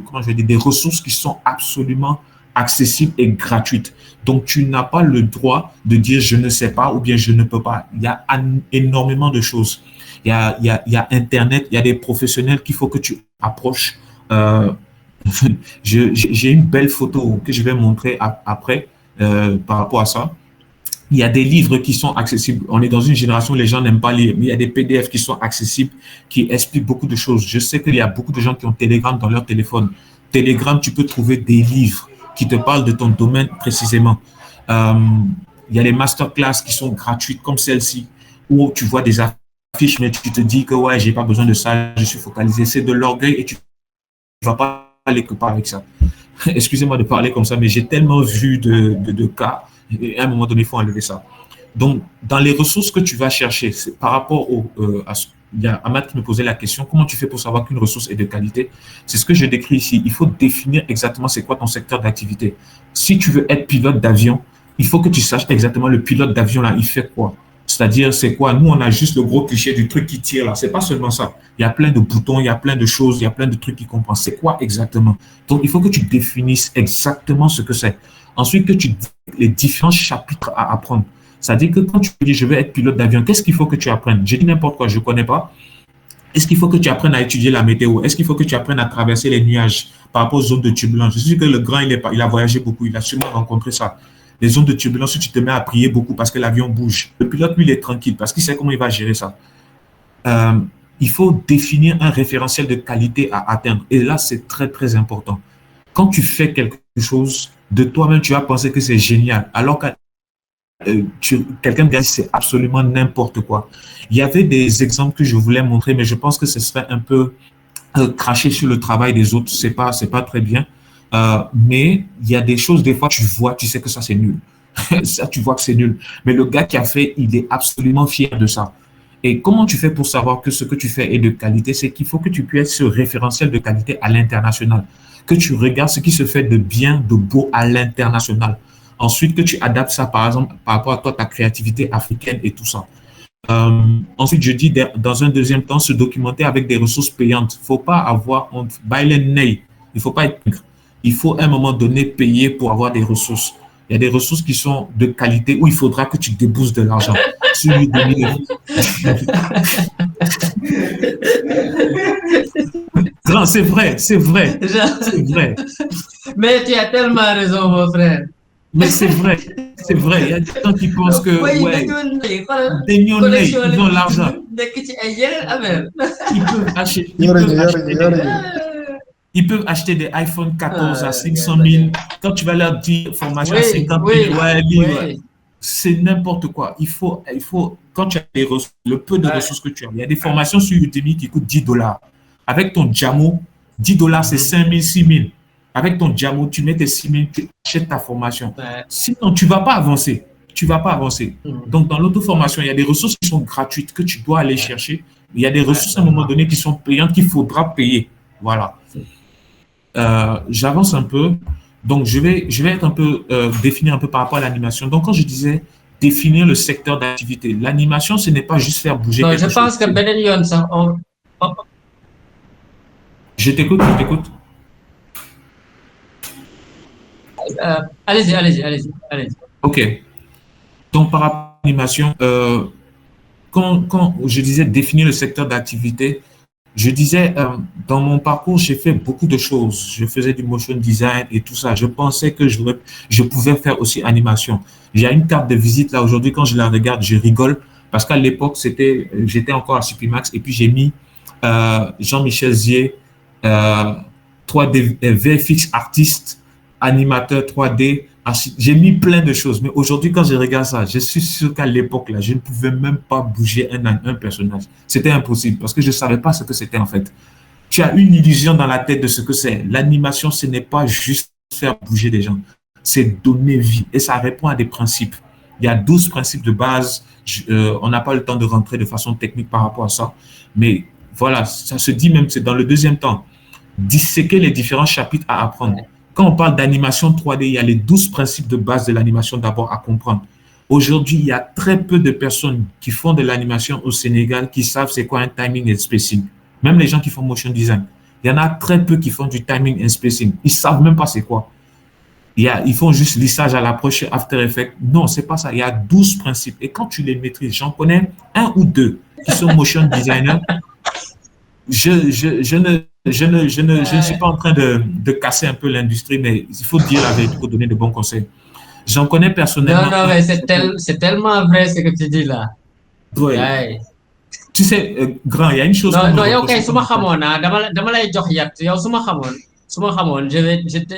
Speaker 2: comment je vais dire, des ressources qui sont absolument accessibles et gratuites. Donc, tu n'as pas le droit de dire je ne sais pas ou bien je ne peux pas. Il y a énormément de choses. Il y a Internet, il y a des professionnels qu'il faut que tu approches. J'ai une belle photo que je vais montrer après par rapport à ça. Il y a des livres qui sont accessibles. On est dans une génération où les gens n'aiment pas lire, mais il y a des PDF qui sont accessibles, qui expliquent beaucoup de choses. Je sais qu'il y a beaucoup de gens qui ont Telegram dans leur téléphone. Telegram, tu peux trouver des livres qui te parlent de ton domaine précisément. Il y a les masterclass qui sont gratuites comme celle-ci, où tu vois des affiches, mais tu te dis que ouais, j'ai pas besoin de ça, je suis focalisé. C'est de l'orgueil et tu ne vas pas aller quelque part avec ça. Excusez-moi de parler comme ça, mais j'ai tellement vu de cas, et à un moment donné, il faut enlever ça. Donc, dans les ressources que tu vas chercher, c'est par rapport il y a Ahmad qui me posait la question, comment tu fais pour savoir qu'une ressource est de qualité? C'est ce que je décris ici. Il faut définir exactement c'est quoi ton secteur d'activité. Si tu veux être pilote d'avion, il faut que tu saches exactement le pilote d'avion là, il fait quoi. C'est-à-dire, c'est quoi? Nous, on a juste le gros cliché du truc qui tire là. C'est pas seulement ça. Il y a plein de boutons, il y a plein de choses, il y a plein de trucs qui compensent. C'est quoi exactement? Donc, il faut que tu définisses exactement ce que c'est. Ensuite, que tu dis les différents chapitres à apprendre. C'est-à-dire que quand tu dis je vais être pilote d'avion, qu'est-ce qu'il faut que tu apprennes? J'ai dit n'importe quoi, je ne connais pas. Est-ce qu'il faut que tu apprennes à étudier la météo? Est-ce qu'il faut que tu apprennes à traverser les nuages par rapport aux zones de turbulence? Je suis sûr que le grand, il a voyagé beaucoup, il a sûrement rencontré ça. Les zones de turbulence où tu te mets à prier beaucoup parce que l'avion bouge. Le pilote, lui, il est tranquille parce qu'il sait comment il va gérer ça. Il faut définir un référentiel de qualité à atteindre. Et là, c'est très, très important. Quand tu fais quelque chose, de toi-même, tu vas penser que c'est génial. Alors que quelqu'un me dit c'est absolument n'importe quoi. Il y avait des exemples que je voulais montrer, mais je pense que ce serait un peu cracher sur le travail des autres. C'est pas très bien. Mais il y a des choses, des fois, tu vois, tu sais que ça, c'est nul. Ça, tu vois que c'est nul. Mais le gars qui a fait, il est absolument fier de ça. Et comment tu fais pour savoir que ce que tu fais est de qualité? C'est qu'il faut que tu puisses ce référentiel de qualité à l'international. Que tu regardes ce qui se fait de bien, de beau à l'international. Ensuite, que tu adaptes ça, par exemple, par rapport à toi, ta créativité africaine et tout ça. Ensuite, je dis, dans un deuxième temps, se documenter avec des ressources payantes. Il ne faut pas avoir honte. Il ne faut pas être pingre. Il faut à un moment donné payer pour avoir des ressources. Il y a des ressources qui sont de qualité où il faudra que tu débourses de l'argent. Non, c'est vrai, c'est vrai, c'est vrai.
Speaker 3: Mais tu as tellement raison, mon frère.
Speaker 2: Mais c'est vrai, c'est vrai. Il y a des gens qui pensent que, ouais, ils ont l'argent. Ils peuvent acheter des iPhone 14 à 500 000. Quand tu vas leur dire formation à 50 000, c'est n'importe quoi. Il faut, quand tu as le peu de ressources que tu as, il y a des formations sur Udemy qui coûtent $10. Avec ton Jamo, $10, c'est 5 000, 6 000. Avec ton Jamo, tu mets tes 6 000, tu achètes ta formation. Sinon, tu ne vas pas avancer. Tu ne vas pas avancer. Donc, dans l'auto-formation, il y a des ressources qui sont gratuites que tu dois aller chercher. Il y a des ressources à un moment donné qui sont payantes qu'il faudra payer. Voilà. J'avance un peu. Donc, je vais être un peu, définir un peu par rapport à l'animation. Donc, quand je disais définir le secteur d'activité, l'animation, ce n'est pas juste faire bouger quelque chose.
Speaker 3: Je pense que Benelion, ça...
Speaker 2: Je t'écoute.
Speaker 3: Allez-y.
Speaker 2: OK. Donc, par rapport à l'animation, quand je disais définir le secteur d'activité, je disais, dans mon parcours, j'ai fait beaucoup de choses. Je faisais du motion design et tout ça. Je pensais que je pouvais faire aussi animation. J'ai une carte de visite là aujourd'hui. Quand je la regarde, je rigole parce qu'à l'époque, j'étais encore à Supimax et puis j'ai mis Jean-Michel Zier, 3D, VFX artiste, animateur 3D. J'ai mis plein de choses, mais aujourd'hui, quand je regarde ça, je suis sûr qu'à l'époque, là, je ne pouvais même pas bouger un personnage. C'était impossible parce que je ne savais pas ce que c'était en fait. Tu as une illusion dans la tête de ce que c'est. L'animation, ce n'est pas juste faire bouger des gens, c'est donner vie et ça répond à des principes. Il y a 12 principes de base. On n'a pas le temps de rentrer de façon technique par rapport à ça, mais voilà, ça se dit même, c'est dans le deuxième temps. Disséquer les différents chapitres à apprendre. Quand on parle d'animation 3D, il y a les 12 principes de base de l'animation d'abord à comprendre. Aujourd'hui, il y a très peu de personnes qui font de l'animation au Sénégal qui savent c'est quoi un timing and spacing. Même les gens qui font motion design. Il y en a très peu qui font du timing and spacing. Ils ne savent même pas c'est quoi. Ils font juste lissage à l'approche After Effects. Non, ce n'est pas ça. Il y a 12 principes. Et quand tu les maîtrises, j'en connais un ou deux qui sont motion designers. Je ne suis pas en train de casser un peu l'industrie, mais il faut dire la vérité pour donner de bons conseils. J'en connais personnellement.
Speaker 3: Non, mais c'est tellement vrai ce que tu dis là.
Speaker 2: Oui. Ouais. Tu sais, grand, il y a une chose.
Speaker 3: Non, ok,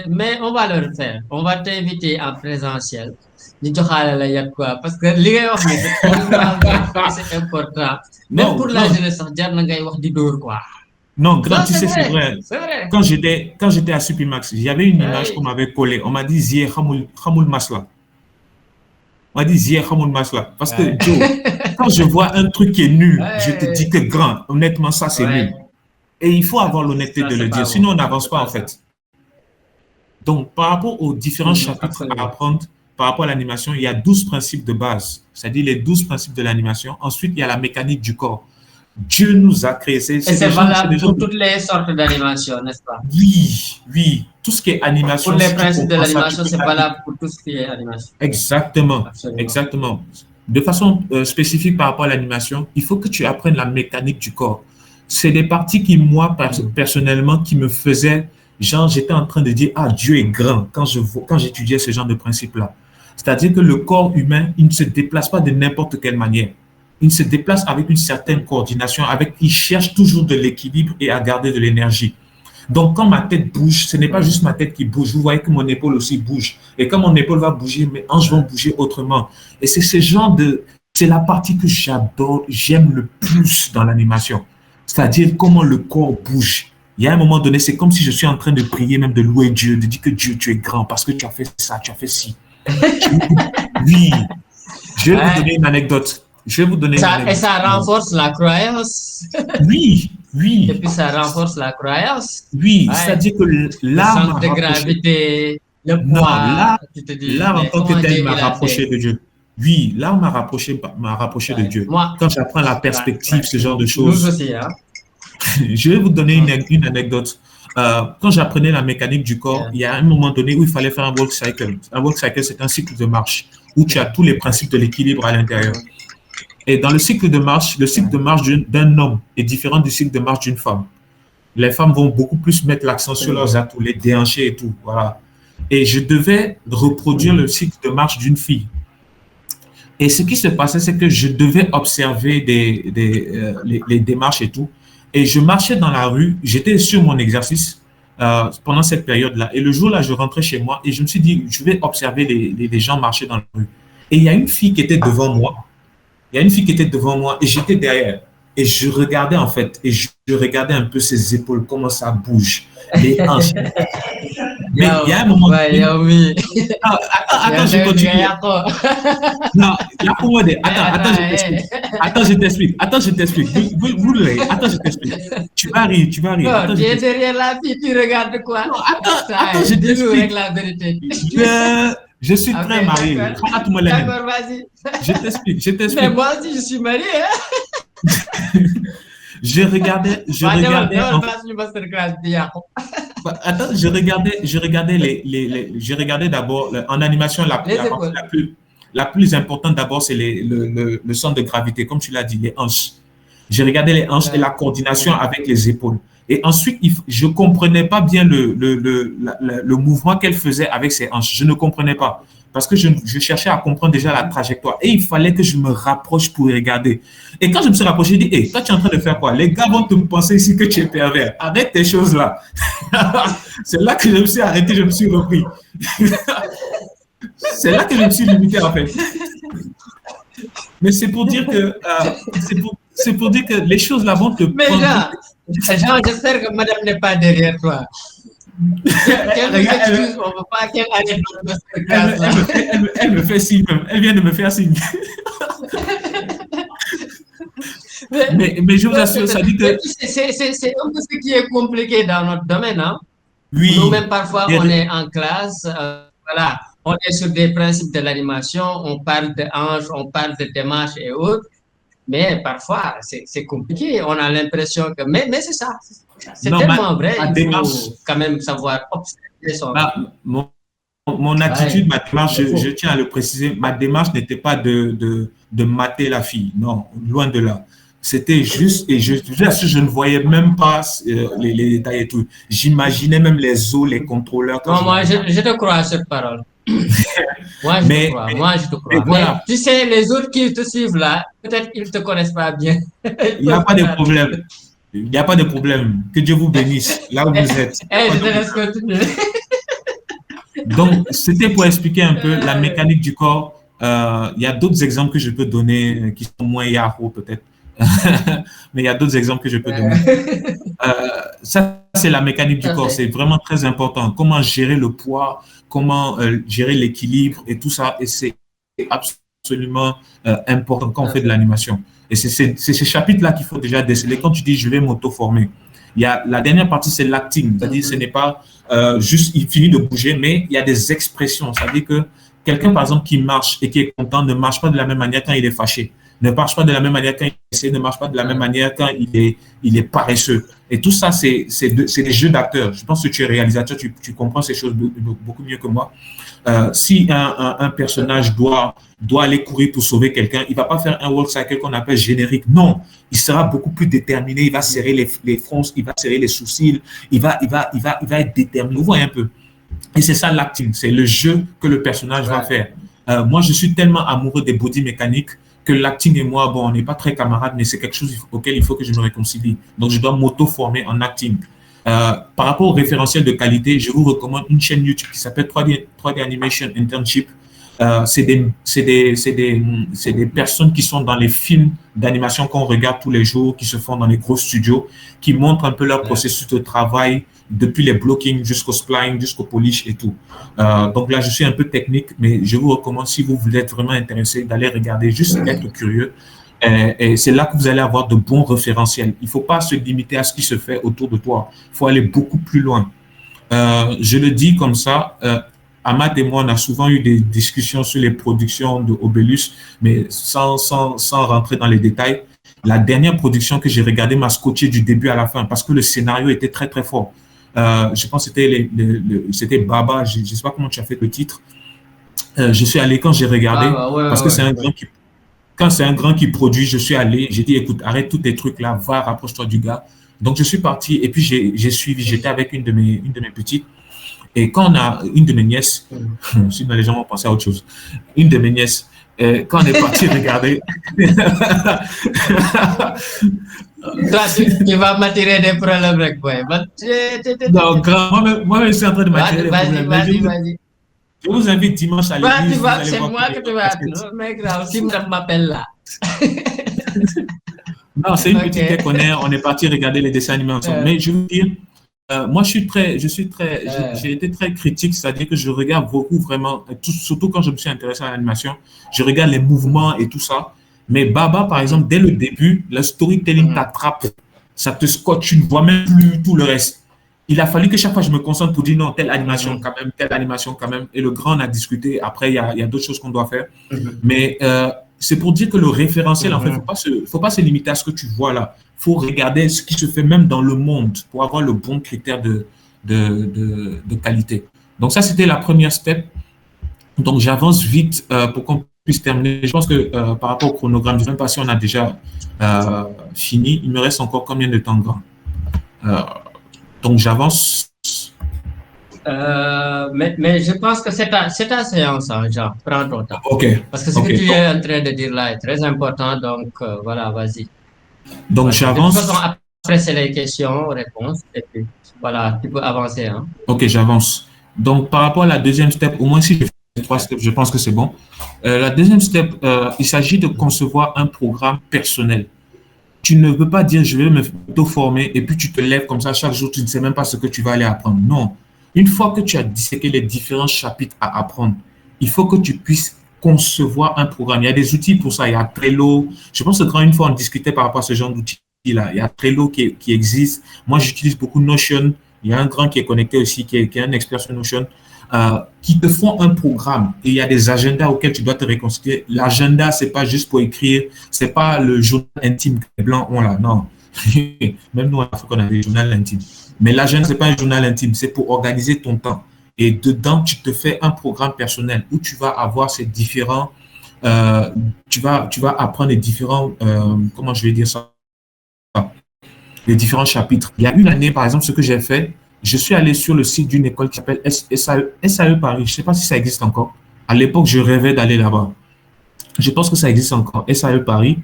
Speaker 3: mais on va le refaire. On va t'inviter en présentiel. Parce que c'est important. Même pour la jeunesse, quoi.
Speaker 2: Non, grand, tu sais, c'est vrai. Quand j'étais à Supimax, il y avait une image qu'on m'avait collée. On m'a dit Zier Khamoul Masla.
Speaker 6: On dit, Zia, Hamoun Masla. Parce que,
Speaker 3: Ouais.
Speaker 6: Joe, quand je vois un truc qui est nul, je te dis
Speaker 3: Ouais.
Speaker 6: que grand, honnêtement, ça, c'est
Speaker 3: Ouais.
Speaker 6: nul. Et il faut avoir l'honnêteté
Speaker 3: Ça,
Speaker 6: de le
Speaker 3: c'est
Speaker 6: dire,
Speaker 3: pas
Speaker 6: sinon
Speaker 3: bon.
Speaker 6: on n'avance
Speaker 3: C'est
Speaker 6: pas, en
Speaker 3: pas ça.
Speaker 6: fait. Donc, par rapport aux différents chapitres à
Speaker 3: Absolument.
Speaker 6: apprendre, par rapport à l'animation, il y a 12 principes de base, c'est-à-dire les 12 principes de l'animation. Ensuite, il y a la mécanique du corps. Dieu nous a créés.
Speaker 3: Et
Speaker 6: C'est
Speaker 3: c'est
Speaker 6: des
Speaker 3: valable
Speaker 6: gens.
Speaker 3: pour toutes les sortes d'animation, n'est-ce pas?
Speaker 6: Oui, oui. Tout ce qui est
Speaker 3: Pour
Speaker 6: animation,
Speaker 3: les
Speaker 6: si tu
Speaker 3: principes de
Speaker 6: comprends ça, tu
Speaker 3: l'animation,
Speaker 6: peux
Speaker 3: c'est
Speaker 6: appliquer.
Speaker 3: valable pour tout ce qui est animation.
Speaker 6: Exactement,
Speaker 3: Absolument.
Speaker 6: exactement. De façon spécifique par rapport à l'animation, il faut que tu apprennes la mécanique du corps. C'est des parties qui, moi, personnellement, qui me faisaient, genre, j'étais en train de dire, ah, Dieu est grand quand j'étudiais ce genre de principe-là. C'est-à-dire que le corps humain, il ne se déplace pas de n'importe quelle manière. Il se déplace avec une certaine coordination, il cherche toujours de l'équilibre et à garder de l'énergie. Donc, quand ma tête bouge, ce n'est pas juste ma tête qui bouge. Vous voyez que mon épaule aussi bouge. Et quand mon épaule va bouger, mes hanches vont bouger autrement. Et c'est ce genre de... C'est la partie que j'adore, j'aime le plus dans l'animation. C'est-à-dire comment le corps bouge. Il y a un moment donné, c'est comme si je suis en train de prier, même de louer Dieu, de dire que Dieu, tu es grand parce que tu as fait ça, tu as fait ci. Oui, je vais vous donner
Speaker 3: Ouais.
Speaker 6: une anecdote. Je vais vous donner une
Speaker 3: Et ça
Speaker 6: anecdote.
Speaker 3: renforce la croyance.
Speaker 6: Oui,
Speaker 3: Et
Speaker 6: oui,
Speaker 3: puis ça renforce la croyance.
Speaker 6: oui.
Speaker 3: Ouais.
Speaker 6: C'est-à-dire que
Speaker 3: Le
Speaker 6: l'art m'a
Speaker 3: centre de
Speaker 6: rapproché.
Speaker 3: gravité, le
Speaker 6: Non,
Speaker 3: poids, tu te dis,
Speaker 6: l'art en
Speaker 3: mais
Speaker 6: tant que
Speaker 3: comment
Speaker 6: tel
Speaker 3: Dieu
Speaker 6: m'a
Speaker 3: il a
Speaker 6: rapproché
Speaker 3: fait?
Speaker 6: de Dieu. Oui, l'art m'a rapproché de
Speaker 3: Ouais.
Speaker 6: Dieu.
Speaker 3: Moi,
Speaker 6: Quand j'apprends la
Speaker 3: ouais,
Speaker 6: perspective,
Speaker 3: ouais.
Speaker 6: ce genre de
Speaker 3: Nous
Speaker 6: choses,
Speaker 3: aussi, hein.
Speaker 6: je vais vous donner une anecdote. Quand j'apprenais la mécanique du corps,
Speaker 3: Yeah.
Speaker 6: il y a un moment donné où il fallait faire un walk cycle. Un walk cycle, c'est un cycle de marche où tu as tous les principes de l'équilibre à l'intérieur. Et dans le cycle de marche d'un homme est différent du cycle de marche d'une femme. Les femmes vont beaucoup plus mettre l'accent sur leurs atouts, les déhanchés et tout. Voilà. Et je devais reproduire le cycle de marche d'une fille. Et ce qui se passait, c'est que je devais observer les démarches et tout. Et je marchais dans la rue, j'étais sur mon exercice pendant cette période-là. Et le jour-là, je rentrais chez moi et je me suis dit, je vais observer les gens marcher dans la rue. Et il y a une fille qui était devant moi. Il y a une fille qui était devant moi et j'étais derrière. Et je regardais en fait, et je regardais un peu ses épaules, comment ça bouge, les hanches. Mais il y a un moment donné.
Speaker 3: Oui.
Speaker 6: Attends, je continue. Non, attends, je t'explique. Attends, je t'explique. Attends, je t'explique. Tu vas rire.
Speaker 3: Non, tu es derrière la fille, tu regardes quoi?
Speaker 6: Non, attends, je
Speaker 3: dis-nous
Speaker 6: t'explique.
Speaker 3: la vérité.
Speaker 6: Je suis très marié.
Speaker 3: D'accord, vas-y.
Speaker 6: Je t'explique.
Speaker 3: Mais moi aussi, je suis marié.
Speaker 6: Je regardais. Attends, je regardais d'abord en animation la plus importante d'abord, c'est le centre de gravité, comme tu l'as dit, les hanches. Je regardais les hanches et la coordination avec les épaules. Et ensuite, je ne comprenais pas bien le mouvement qu'elle faisait avec ses hanches. Je ne comprenais pas. Parce que je cherchais à comprendre déjà la trajectoire. Et il fallait que je me rapproche pour regarder. Et quand je me suis rapproché, je dis, hey, toi, tu es en train de faire quoi? Les gars vont te penser ici que tu es pervers. Arrête tes choses-là. C'est là que je me suis arrêté, je me suis repris. C'est là que je me suis limité, en fait. Mais c'est pour dire que, c'est pour dire que les choses là vont te
Speaker 3: Mais Jean, j'espère que madame n'est pas derrière toi.
Speaker 6: Elle me fait signe même. Elle vient de me faire signe. mais je vous assure, ça dit que...
Speaker 3: C'est un peu ce qui est compliqué dans notre domaine. Hein?
Speaker 6: Oui.
Speaker 3: Nous-mêmes, parfois, on est en classe. Voilà, on est sur des principes de l'animation. On parle de hanches, on parle de démarches et autres. Mais parfois, c'est compliqué. On a l'impression que... Mais c'est ça. C'est tellement vrai. Il faut quand même savoir observer son...
Speaker 6: Mon attitude, ma démarche, je tiens à le préciser, ma démarche n'était pas de mater la fille. Non, loin de là. C'était juste, et je ne voyais même pas les détails et tout. J'imaginais même les os, les contrôleurs.
Speaker 3: Non, moi, je te crois à cette parole. Moi, je te crois. Voilà. Mais tu sais, les autres qui te suivent là, peut-être qu'ils ne te connaissent pas bien.
Speaker 6: Il n'y a pas de problème. Il n'y a pas de problème. Que Dieu vous bénisse là où vous êtes.
Speaker 3: Je te laisse continuer.
Speaker 6: Donc, c'était pour expliquer un peu la mécanique du corps. Il y a d'autres exemples que je peux donner qui sont moins Yahoo peut-être. Mais il y a d'autres exemples que je peux donner. Ça, c'est la mécanique du corps. C'est vraiment très important. Comment gérer le poids, comment gérer l'équilibre et tout ça. Et c'est absolument important quand on fait de l'animation. Et c'est ces chapitres-là qu'il faut déjà déceler. Quand tu dis je vais m'auto-former, il y a la dernière partie, c'est l'acting, c'est-à-dire ce n'est pas juste il finit de bouger, mais il y a des expressions. C'est-à-dire que quelqu'un, par exemple, qui marche et qui est content ne marche pas de la même manière quand il est fâché, ne marche pas de la même manière quand il essaie, ne marche pas de la même manière quand il est paresseux. Et tout ça, c'est des jeux d'acteurs. Je pense que tu es réalisateur, tu comprends ces choses beaucoup mieux que moi. Si un personnage doit aller courir pour sauver quelqu'un, il ne va pas faire un walk cycle qu'on appelle générique. Non, il sera beaucoup plus déterminé, il va serrer les fronces, il va serrer les sourcils, il va être déterminé. Vous voyez un peu. Et c'est ça l'acting, c'est le jeu que le personnage va faire. Moi, je suis tellement amoureux des body mécaniques que l'acting et moi, bon, on n'est pas très camarades, mais c'est quelque chose auquel il faut que je me réconcilie. Donc, je dois m'auto-former en acting. Par rapport au référentiel de qualité, je vous recommande une chaîne YouTube qui s'appelle 3D Animation Internship. C'est des personnes qui sont dans les films d'animation qu'on regarde tous les jours, qui se font dans les gros studios, qui montrent un peu leur processus de travail depuis les blockings jusqu'au spline, jusqu'au polish et tout. Donc là, je suis un peu technique, mais je vous recommande, si vous voulez être vraiment intéressé, d'aller regarder, juste être curieux. Et c'est là que vous allez avoir de bons référentiels. Il ne faut pas se limiter à ce qui se fait autour de toi. Il faut aller beaucoup plus loin. Je le dis comme ça, Amat et moi, on a souvent eu des discussions sur les productions de Obelus, mais sans rentrer dans les détails. La dernière production que j'ai regardée m'a scotché du début à la fin parce que le scénario était très, très fort. Je pense que c'était Baba, je ne sais pas comment tu as fait le titre. Je suis allé quand j'ai regardé, parce que c'est un grand qui... Quand c'est un grand qui produit, je suis allé, j'ai dit, écoute, arrête tous tes trucs là, va, rapproche-toi du gars. Donc, je suis parti et puis j'ai suivi, j'étais avec une de mes petites. Et quand on a une de mes nièces, sinon les gens vont penser à autre chose, une de mes nièces, quand on est parti regarder.
Speaker 3: Toi, tu vas m'attirer des problèmes avec moi.
Speaker 6: Non, moi, je suis en train de m'attirer des problèmes.
Speaker 3: Vas-y.
Speaker 6: Je vous invite dimanche à l'église.
Speaker 3: C'est moi que tu vas. Non, mais grave, si je m'appelle là.
Speaker 6: Non, c'est une petite qu'on est. On est parti regarder les dessins animés ensemble. Mais je veux dire, moi, j'ai été très critique, c'est-à-dire que je regarde beaucoup vraiment, surtout quand je me suis intéressé à l'animation, je regarde les mouvements et tout ça. Mais Baba, par exemple, dès le début, le storytelling t'attrape, ça te scotche, tu ne vois même plus tout le reste. Il a fallu que chaque fois je me concentre pour dire non, telle animation quand même, telle animation quand même. Et le grand, on a discuté. Après, il y a d'autres choses qu'on doit faire. Mais c'est pour dire que le référentiel, en fait, faut pas se limiter à ce que tu vois là. Il faut regarder ce qui se fait même dans le monde pour avoir le bon critère de qualité. Donc ça, c'était la première step. Donc j'avance vite pour qu'on puisse terminer. Je pense que par rapport au chronogramme, je ne sais même pas si on a déjà fini. Il me reste encore combien de temps grand donc, j'avance.
Speaker 3: Mais je pense que c'est ta séance, hein, Jean. Prends ton temps.
Speaker 6: OK.
Speaker 3: Parce que ce que tu es en train de dire là est très important. Donc, voilà, vas-y.
Speaker 6: Donc, j'avance.
Speaker 3: De toute façon, après, c'est les questions, réponses. Et puis, voilà, tu peux avancer. Hein.
Speaker 6: OK, j'avance. Donc, par rapport à la deuxième step, au moins si je fais les 3 steps, je pense que c'est bon. La deuxième step, il s'agit de concevoir un programme personnel. Tu ne peux pas dire je vais me former et puis tu te lèves comme ça chaque jour, tu ne sais même pas ce que tu vas aller apprendre. Non. Une fois que tu as disséqué les différents chapitres à apprendre, il faut que tu puisses concevoir un programme. Il y a des outils pour ça. Il y a Trello. Je pense que quand une fois on discutait par rapport à ce genre d'outils-là, il y a Trello qui existe. Moi, j'utilise beaucoup Notion. Il y a un grand qui est connecté aussi, qui est un expert sur Notion, qui te font un programme. Et il y a des agendas auxquels tu dois te réconcilier. L'agenda, c'est pas juste pour écrire, c'est pas le journal intime que les Blancs ont là, non. Même nous, en Afrique, on a des journaux intimes. Mais l'agenda, c'est pas un journal intime, c'est pour organiser ton temps. Et dedans, tu te fais un programme personnel où tu vas avoir ces différents, tu vas apprendre les différents, comment je vais dire ça, les différents chapitres. Il y a une année, par exemple, ce que j'ai fait, je suis allé sur le site d'une école qui s'appelle SAE Paris. Je ne sais pas si ça existe encore. À l'époque, je rêvais d'aller là-bas. Je pense que ça existe encore, SAE Paris.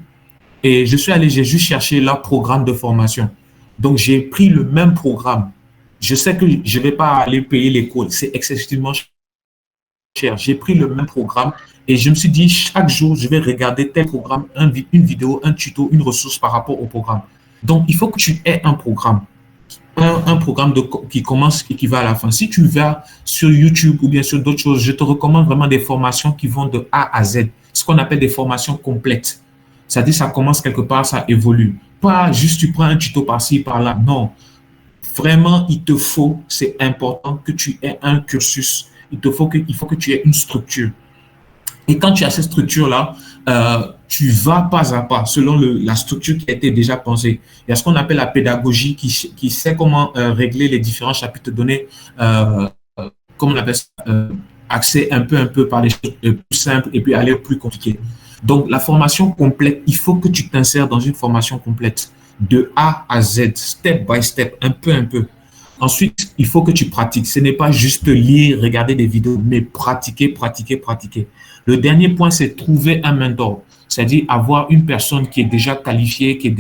Speaker 6: Et je suis allé, j'ai juste cherché leur programme de formation. Donc, j'ai pris le même programme. Je sais que je ne vais pas aller payer les cours. C'est excessivement cher. J'ai pris le même programme et je me suis dit, chaque jour, je vais regarder tel programme, une vidéo, un tuto, une ressource par rapport au programme. Donc, il faut que tu aies un programme. un programme qui commence et qui va à la fin. Si tu vas sur YouTube ou bien sur d'autres choses, je te recommande vraiment des formations qui vont de A à Z, ce qu'on appelle des formations complètes. C'est-à-dire ça commence quelque part, ça évolue. Pas juste tu prends un tuto par-ci, par-là. Non. Vraiment, il te faut, c'est important que tu aies un cursus. Il faut que tu aies une structure. Et quand tu as cette structure-là, tu vas pas à pas, selon la structure qui a été déjà pensée. Il y a ce qu'on appelle la pédagogie qui sait comment régler les différents chapitres, donner, comment on appelle ça, accès un peu par les choses plus simples et puis aller au plus compliqué. Donc, la formation complète, il faut que tu t'insères dans une formation complète, de A à Z, step by step, un peu. Ensuite, il faut que tu pratiques. Ce n'est pas juste lire, regarder des vidéos, mais pratiquer. Le dernier point, c'est trouver un mentor, c'est-à-dire avoir une personne qui est déjà qualifiée, qui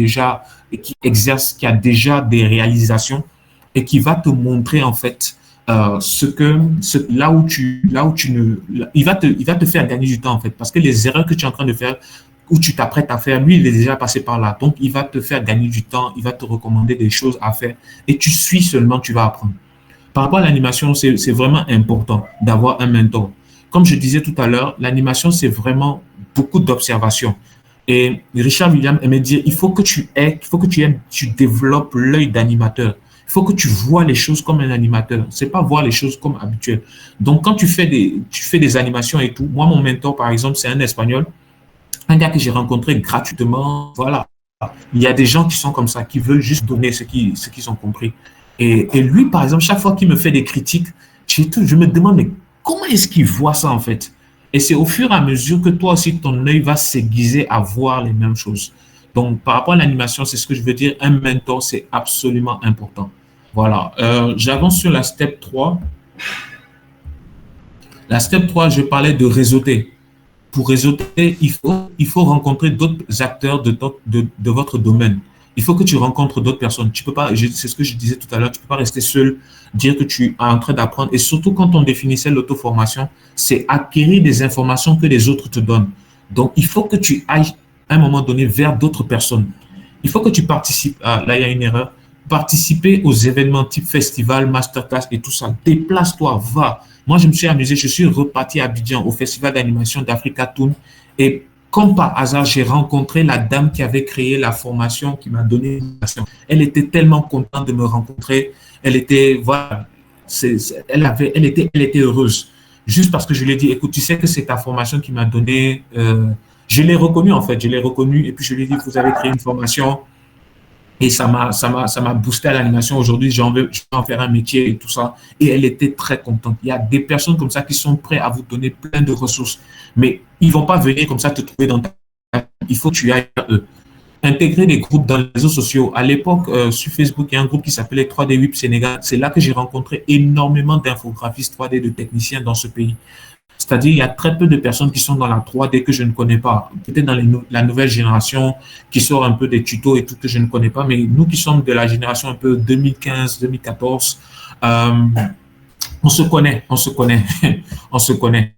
Speaker 6: exerce, qui a déjà des réalisations et qui va te montrer en fait là où tu ne, il va te faire gagner du temps en fait, parce que les erreurs que tu es en train de faire ou tu t'apprêtes à faire, lui, il est déjà passé par là. Donc, il va te faire gagner du temps, il va te recommander des choses à faire et tu suis seulement, tu vas apprendre. Par rapport à l'animation, c'est vraiment important d'avoir un mentor. Comme je disais tout à l'heure, l'animation, c'est vraiment beaucoup d'observation. Et Richard Williams aimait dire, il faut que tu développes l'œil d'animateur. Il faut que tu vois les choses comme un animateur. C'est pas voir les choses comme habituel. Donc, quand tu fais des animations et tout, moi, mon mentor, par exemple, c'est un Espagnol, un gars que j'ai rencontré gratuitement. Voilà. Il y a des gens qui sont comme ça, qui veulent juste donner ce qu'ils ont compris. Et lui, par exemple, chaque fois qu'il me fait des critiques, je me demande, mais comment est-ce qu'il voit ça, en fait? Et c'est au fur et à mesure que toi aussi, ton œil va s'aiguiser à voir les mêmes choses. Donc, par rapport à l'animation, c'est ce que je veux dire. Un mentor, c'est absolument important. Voilà. J'avance sur la step 3. La step 3, je parlais de réseauter. Pour réseauter, il faut rencontrer d'autres acteurs de votre domaine. Il faut que tu rencontres d'autres personnes. Tu peux pas, c'est ce que je disais tout à l'heure, tu peux pas rester seul, dire que tu es en train d'apprendre. Et surtout, quand on définissait l'auto-formation, c'est acquérir des informations que les autres te donnent. Donc, il faut que tu ailles à un moment donné vers d'autres personnes. Il faut que tu participes. Ah, là, il y a une erreur. Participer aux événements type festival, masterclass et tout ça. Déplace-toi, va. Moi, je me suis amusé. Je suis reparti à Abidjan au festival d'animation d'Africa Toon. Et comme par hasard, j'ai rencontré la dame qui avait créé la formation, qui m'a donné une formation. Elle était tellement contente de me rencontrer. Elle était, voilà, elle était heureuse. Juste parce que je lui ai dit, écoute, tu sais que c'est ta formation qui m'a donné. Je l'ai reconnue en fait, je l'ai reconnue et puis je lui ai dit, vous avez créé une formation et ça m'a boosté à l'animation. Aujourd'hui, je vais en faire un métier et tout ça. Et elle était très contente. Il y a des personnes comme ça qui sont prêtes à vous donner plein de ressources, mais ils vont pas venir comme ça te trouver dans ta... Il faut que tu ailles à eux. Intégrer des groupes dans les réseaux sociaux. À l'époque, sur Facebook, il y a un groupe qui s'appelait 3D Whip Sénégal. C'est là que j'ai rencontré énormément d'infographistes 3D, de techniciens dans ce pays. C'est-à-dire, il y a très peu de personnes qui sont dans la 3D que je ne connais pas. Peut-être dans la nouvelle génération qui sort un peu des tutos et tout que je ne connais pas, mais nous qui sommes de la génération un peu 2015, 2014, on se connaît. On se connaît.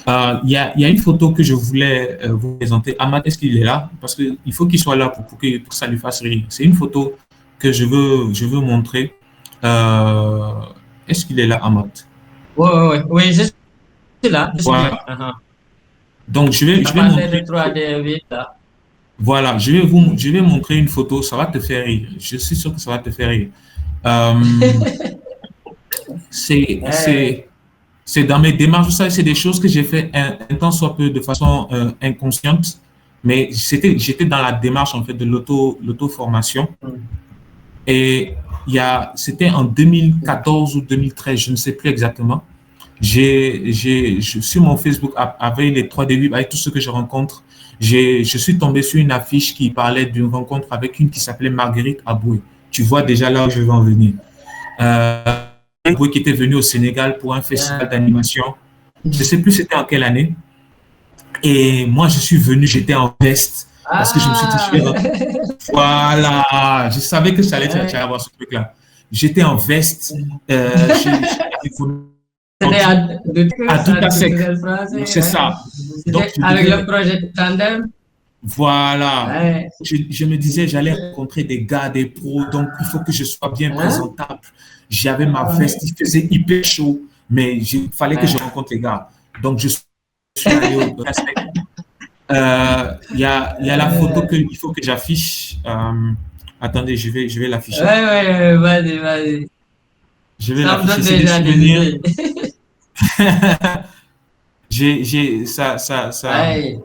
Speaker 6: Il y a une photo que je voulais vous présenter. Ahmad, est-ce qu'il est là? Parce qu'il faut qu'il soit là pour que ça lui fasse rire. C'est une photo que je veux montrer. Est-ce qu'il est là, Ahmad?
Speaker 3: Oui, je suis là.
Speaker 6: Voilà. Donc, je vais montrer.
Speaker 3: 3D, là.
Speaker 6: Voilà, je vais montrer une photo. Ça va te faire rire. Je suis sûr que ça va te faire rire. C'est dans mes démarches, ça, c'est des choses que j'ai fait un temps soit peu de façon inconsciente, mais j'étais dans la démarche en fait de l'auto-formation. Et c'était en 2014 ou 2013, je ne sais plus exactement. Sur mon Facebook, avec les 3D Whip, avec tout ce que je rencontre, je suis tombé sur une affiche qui parlait d'une rencontre avec une qui s'appelait Marguerite Aboué. Tu vois déjà là où je vais en venir. Qui était venu au Sénégal pour un festival d'animation. Je ne sais plus c'était en quelle année. Et moi, je suis venu, j'étais en veste parce que je me suis dit, voilà, je savais que ça allait avoir ce truc-là. J'étais en veste. À tout à sec. C'est ça.
Speaker 3: Donc, avec le projet Tandem.
Speaker 6: Voilà.
Speaker 3: Ouais.
Speaker 6: Je me disais, j'allais rencontrer des gars, des pros, donc il faut que je sois bien présentable. J'avais ma veste, il faisait hyper chaud, mais il fallait que je rencontre les gars. Donc, je suis allé au respect. Il y a la photo qu'il faut que j'affiche. Attendez, je vais l'afficher.
Speaker 3: Ouais, vas-y, vas-y.
Speaker 6: Je vais
Speaker 3: Ça me
Speaker 6: l'afficher.
Speaker 3: donne
Speaker 6: C'est des
Speaker 3: déjà des
Speaker 6: souvenirs.
Speaker 3: idées. Ouais.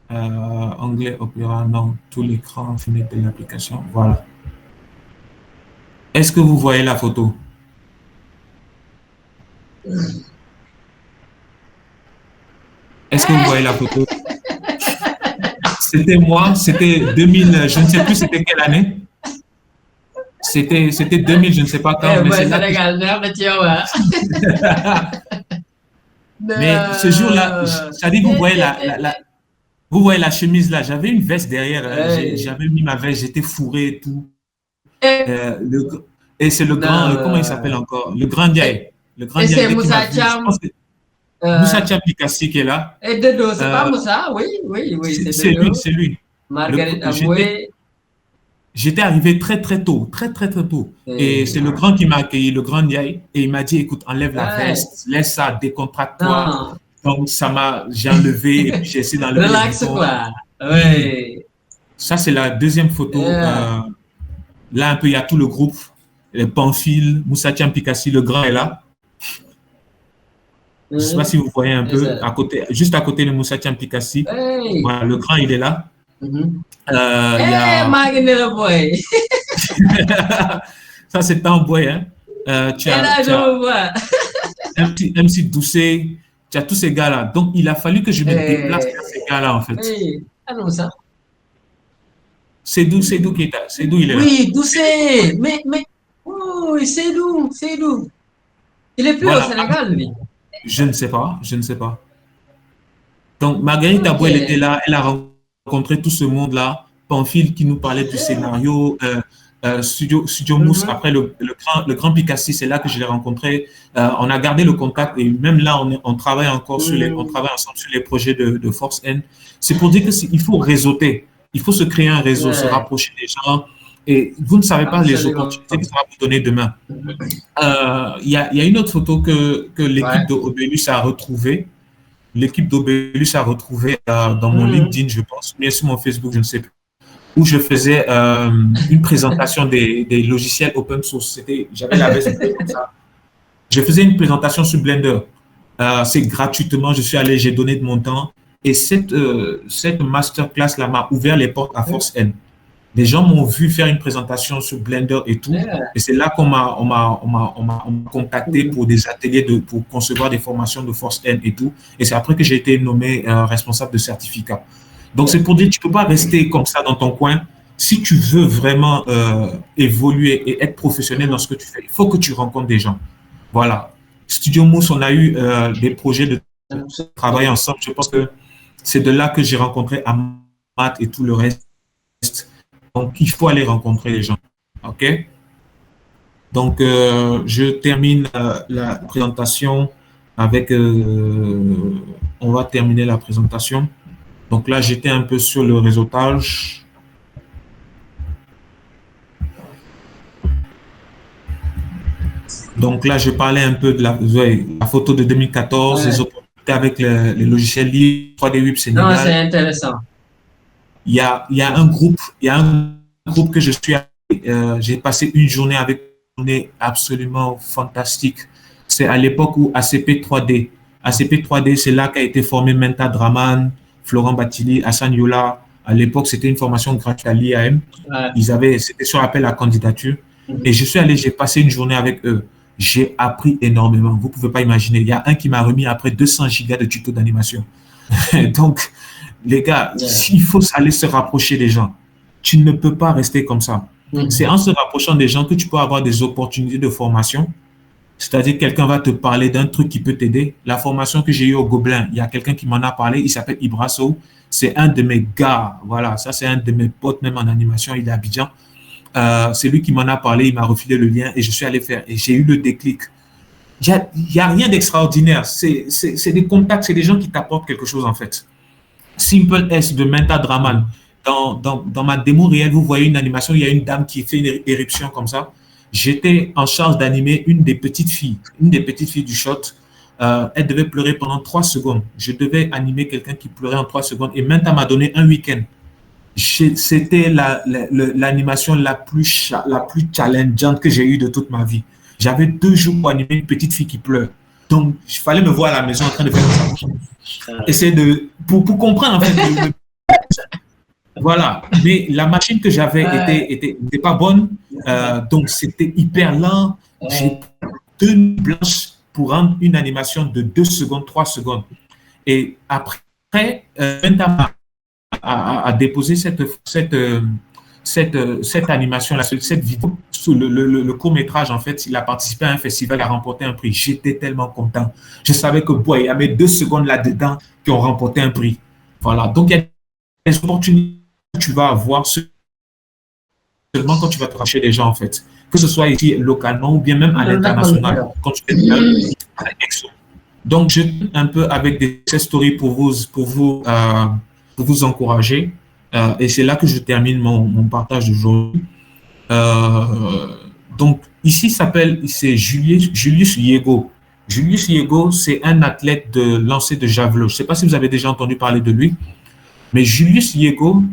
Speaker 6: Anglais, Opéra, non, tout l'écran, fenêtre de l'application. Voilà. Est-ce que vous voyez la photo? Est-ce que vous voyez la photo? C'était moi, c'était 2000, je ne sais plus c'était quelle année. C'était 2000, je ne sais pas quand, mais c'est là Mais ce jour-là, ça dit, vous voyez vous voyez la chemise là, j'avais une veste derrière, j'avais mis ma veste, j'étais fourré et tout. Et c'est le grand, comment il s'appelle encore? Le grand Ndiaye. Le grand
Speaker 3: Et c'est
Speaker 6: Ndiaye qui m'a
Speaker 3: Moussa
Speaker 6: vu, je
Speaker 3: Cham.
Speaker 6: pense que Moussa Cham Pikassi qui est là.
Speaker 3: Et Dedo, c'est pas Moussa? Oui, c'est
Speaker 6: C'est
Speaker 3: Dedo.
Speaker 6: lui, c'est lui.
Speaker 3: Margaret Amoué.
Speaker 6: J'étais arrivé très tôt. Et c'est le grand qui m'a accueilli, le grand Ndiaye, et il m'a dit, écoute, enlève la veste, laisse ça, décontracte-toi. Donc, j'ai enlevé, et puis j'ai essayé d'enlever.
Speaker 3: Relax, quoi. Oui.
Speaker 6: Ça, c'est la deuxième photo. Là, un peu, il y a tout le groupe. Pamphile, Moussa Cham Pikassi, le grand est là. Je ne sais pas si vous voyez un peu, juste à côté de Moussa Cham Pikassi. Voilà, le grand, il est là.
Speaker 3: Boy.
Speaker 6: Ça, c'est un boy. Hein. Tu as MC Doucet, tu as tous ces gars-là. Donc, il a fallu que je me déplace vers ces gars-là, en fait.
Speaker 3: Ça.
Speaker 6: C'est d'où qui est là. C'est d'où il est là.
Speaker 3: Oui, Doucet. Mais, oui, c'est d'où. Il est plus au Sénégal, lui.
Speaker 6: Je ne sais pas. Donc, Marguerite Abou, elle était là. Elle a rencontré tout ce monde-là. Pamphile qui nous parlait du scénario. Studio Mousse, après le grand Pikassi, c'est là que je l'ai rencontré. On a gardé le contact et même là, on travaille encore on travaille ensemble sur les projets de Force N. C'est pour dire qu'il faut réseauter. Il faut se créer un réseau, se rapprocher des gens. Et vous ne savez pas les opportunités que ça va vous donner demain. Il y a une autre photo que l'équipe d'Obélus a retrouvée. L'équipe d'Obélus a retrouvé dans mon LinkedIn, je pense, mais sur mon Facebook, je ne sais plus, où je faisais une présentation des logiciels open source. J'avais la veste comme ça. Je faisais une présentation sur Blender. C'est gratuitement, je suis allé, j'ai donné de mon temps. Et cette masterclass-là m'a ouvert les portes à Force N. Des gens m'ont vu faire une présentation sur Blender et tout. Et c'est là qu'on m'a contacté pour des ateliers, pour concevoir des formations de Force N et tout. Et c'est après que j'ai été nommé responsable de certificat. Donc, c'est pour dire que tu ne peux pas rester comme ça dans ton coin. Si tu veux vraiment évoluer et être professionnel dans ce que tu fais, il faut que tu rencontres des gens. Voilà. Studio Mousse, on a eu des projets de travailler ensemble. Je pense que c'est de là que j'ai rencontré Amat et tout le reste. Donc, il faut aller rencontrer les gens. OK? Donc, je termine la présentation avec... on va terminer la présentation. Donc là, j'étais un peu sur le réseautage. Donc là, je parlais un peu de la photo de 2014, les opportunités avec les logiciels libres, 3D Web Sénégal.
Speaker 3: Non, c'est intéressant.
Speaker 6: Il y a un groupe que je suis allé, j'ai passé une journée avec, une journée absolument fantastique. C'est à l'époque où ACP 3D. ACP 3D, c'est là qu'a été formé Menta Draman, Florent Batili, Hassan Yola. À l'époque, c'était une formation gratuite à l'IAM. C'était sur appel à candidature. Et je suis allé, j'ai passé une journée avec eux. J'ai appris énormément. Vous ne pouvez pas imaginer. Il y a un qui m'a remis après 200 gigas de tutos d'animation. Donc, les gars, il faut aller se rapprocher des gens. Tu ne peux pas rester comme ça. C'est en se rapprochant des gens que tu peux avoir des opportunités de formation. C'est-à-dire, quelqu'un va te parler d'un truc qui peut t'aider. La formation que j'ai eue au Gobelin, il y a quelqu'un qui m'en a parlé, il s'appelle Ibrasso. C'est un de mes gars. Voilà, ça, c'est un de mes potes, même en animation, il est à Abidjan. C'est lui qui m'en a parlé, il m'a refilé le lien et je suis allé faire. Et j'ai eu le déclic. Il n'y a rien d'extraordinaire. C'est des contacts, c'est des gens qui t'apportent quelque chose, en fait. Simple S de Menta Draman. Dans ma démo réelle, vous voyez une animation, il y a une dame qui fait une éruption comme ça. J'étais en charge d'animer une des petites filles du shot. Elle devait pleurer pendant 3 secondes. Je devais animer quelqu'un qui pleurait en 3 secondes. Et Menta m'a donné un week-end. C'était l'animation la plus challengeante que j'ai eue de toute ma vie. J'avais 2 jours pour animer une petite fille qui pleure. Donc, il fallait me voir à la maison en train de faire ça. Essayer pour comprendre, en fait, voilà. Mais la machine que j'avais était pas bonne. Donc, c'était hyper lent. J'ai 2 nuits blanches pour rendre une animation de 2 secondes, 3 secondes. Et après, Menta a déposé cette animation-là, cette vidéo, sous le court-métrage, en fait, il a participé à un festival, il a remporté un prix. J'étais tellement content. Je savais que, il y avait 2 secondes là-dedans qui ont remporté un prix. Voilà. Donc, il y a des opportunités que tu vas avoir seulement quand tu vas tracher des gens, en fait. Que ce soit ici, localement, ou bien même à l'international, quand tu fais à l'exo. Donc, je vais un peu avec des success stories pour vous encourager. Et c'est là que je termine mon partage d'aujourd'hui. Donc, ici, c'est Julius Yego. Julius Yego, c'est un athlète de lancer de javelot. Je ne sais pas si vous avez déjà entendu parler de lui, mais Julius Yego,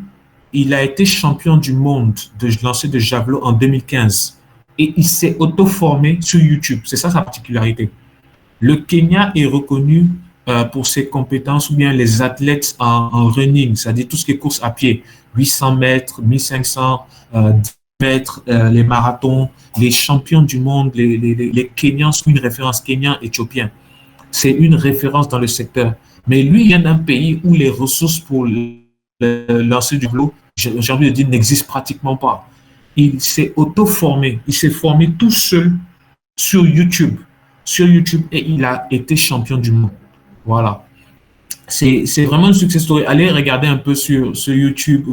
Speaker 6: il a été champion du monde de lancer de javelot en 2015. Et il s'est auto-formé sur YouTube. C'est ça sa particularité. Le Kenya est reconnu pour ses compétences, ou bien les athlètes en running, c'est-à-dire tout ce qui est course à pied, 800 mètres, 1500, 10 mètres, les marathons, les champions du monde, les Kenyans sont une référence, Kenyans, Éthiopiens. C'est une référence dans le secteur. Mais lui, il vient d'un pays où les ressources pour le lancer du javelot, j'ai envie de dire, n'existent pratiquement pas. Il s'est auto-formé, il s'est formé tout seul sur YouTube. Et il a été champion du monde. Voilà. C'est vraiment une success story. Allez regarder un peu sur YouTube.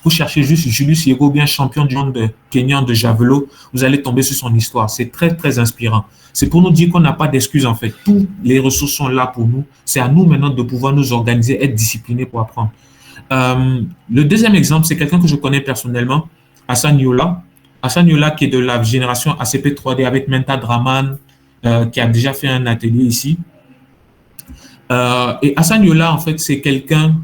Speaker 6: Vous cherchez juste Julius Yego, bien champion du monde de Kenyan de javelot. Vous allez tomber sur son histoire. C'est très, très inspirant. C'est pour nous dire qu'on n'a pas d'excuses, en fait. Toutes les ressources sont là pour nous. C'est à nous maintenant de pouvoir nous organiser, être disciplinés pour apprendre. Le deuxième exemple, c'est quelqu'un que je connais personnellement, Hassan Yola. Hassan Yola, qui est de la génération ACP 3D avec Menta Draman, qui a déjà fait un atelier ici. Et Hassan Yola, en fait, c'est quelqu'un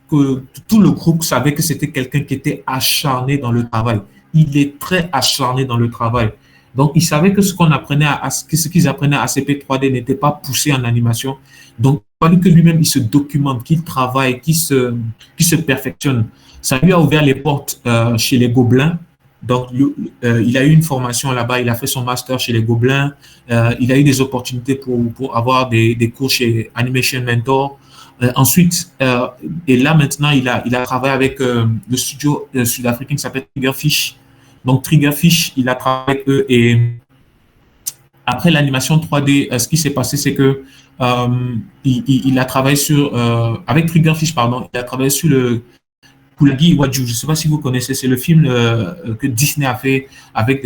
Speaker 6: que tout le groupe savait que c'était quelqu'un qui était acharné dans le travail. Il est très acharné dans le travail. Donc, il savait que ce qu'ils apprenaient à ACP 3D n'était pas poussé en animation. Donc, il fallait que lui-même, il se documente, qu'il travaille, qu'il se perfectionne. Ça lui a ouvert les portes chez les Gobelins. Donc, il a eu une formation là-bas, il a fait son master chez les Gobelins, il a eu des opportunités pour avoir des cours chez Animation Mentor. Ensuite, et là maintenant, il a travaillé avec le studio sud-africain qui s'appelle Triggerfish. Donc, Triggerfish, il a travaillé avec eux et après l'animation 3D, ce qui s'est passé, c'est que il a travaillé avec Triggerfish, pardon, il a travaillé sur le Kulagi Iwaju, je ne sais pas si vous connaissez, c'est le film que Disney a fait avec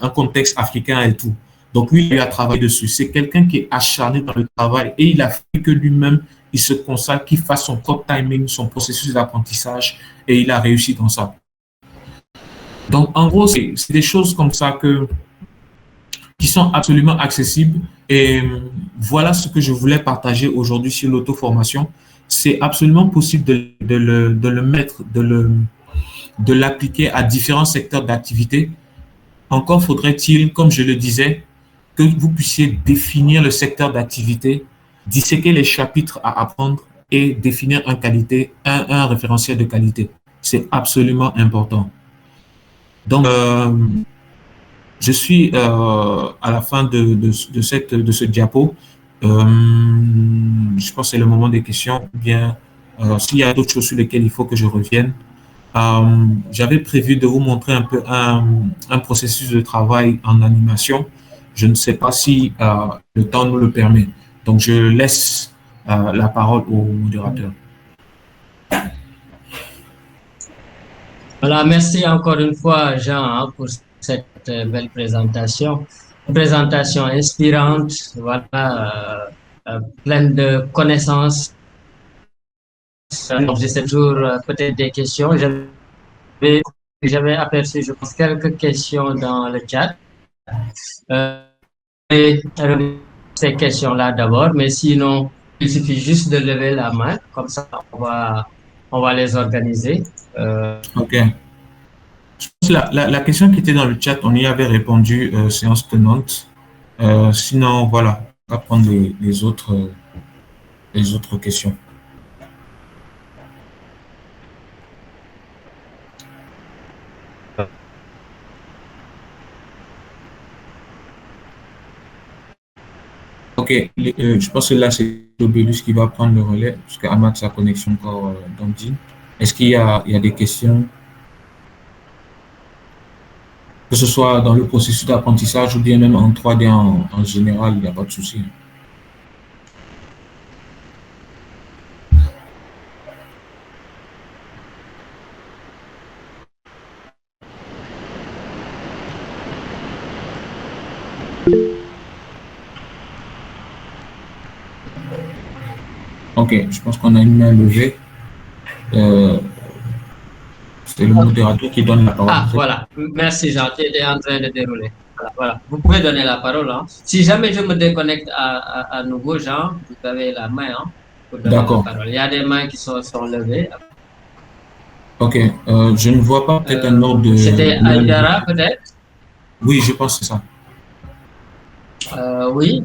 Speaker 6: un contexte africain et tout. Donc lui, il a travaillé dessus. C'est quelqu'un qui est acharné dans le travail et il a fait que lui-même, il se consacre, qu'il fasse son propre timing, son processus d'apprentissage et il a réussi dans ça. Donc en gros, c'est des choses comme ça qui sont absolument accessibles et voilà ce que je voulais partager aujourd'hui sur l'auto-formation. C'est absolument possible de le mettre, de l'appliquer à différents secteurs d'activité. Encore faudrait-il, comme je le disais, que vous puissiez définir le secteur d'activité, disséquer les chapitres à apprendre et définir un référentiel de qualité. C'est absolument important. Donc, je suis à la fin de ce diapo. Je pense que c'est le moment des questions. Bien, s'il y a d'autres choses sur lesquelles il faut que je revienne. J'avais prévu de vous montrer un peu un processus de travail en animation. Je ne sais pas si le temps nous le permet. Donc, je laisse la parole au modérateur.
Speaker 3: Voilà, merci encore une fois, Jean, pour cette belle présentation. Une présentation inspirante, voilà, pleine de connaissances Donc, j'essaie toujours peut-être des questions. J'avais aperçu, je pense, quelques questions dans le chat. Et ces questions-là d'abord, mais sinon, il suffit juste de lever la main, comme ça, on va les organiser.
Speaker 6: Ok. Je pense que la question qui était dans le chat, on y avait répondu séance tenante. Sinon, voilà, on va prendre les autres questions. Ok, je pense que là, c'est Obélus qui va prendre le relais, parce qu'Ahmad, sa connexion encore dandine. Est-ce qu'il y a des questions? Que ce soit dans le processus d'apprentissage ou bien même en 3D en général, il n'y a pas de souci. Ok, je pense qu'on a une main levée. C'est le modérateur qui donne la parole.
Speaker 3: Ah, voilà. Merci, Jean. Tu étais en train de dérouler. Voilà. Vous pouvez donner la parole. Hein. Si jamais je me déconnecte à nouveau, Jean, vous avez la main pour donner la parole. Il y a des mains qui sont levées.
Speaker 6: Ok. Je ne vois pas peut-être un ordre de...
Speaker 3: C'était Aïdara, peut-être?
Speaker 6: Oui, je pense que c'est
Speaker 3: ça. Oui.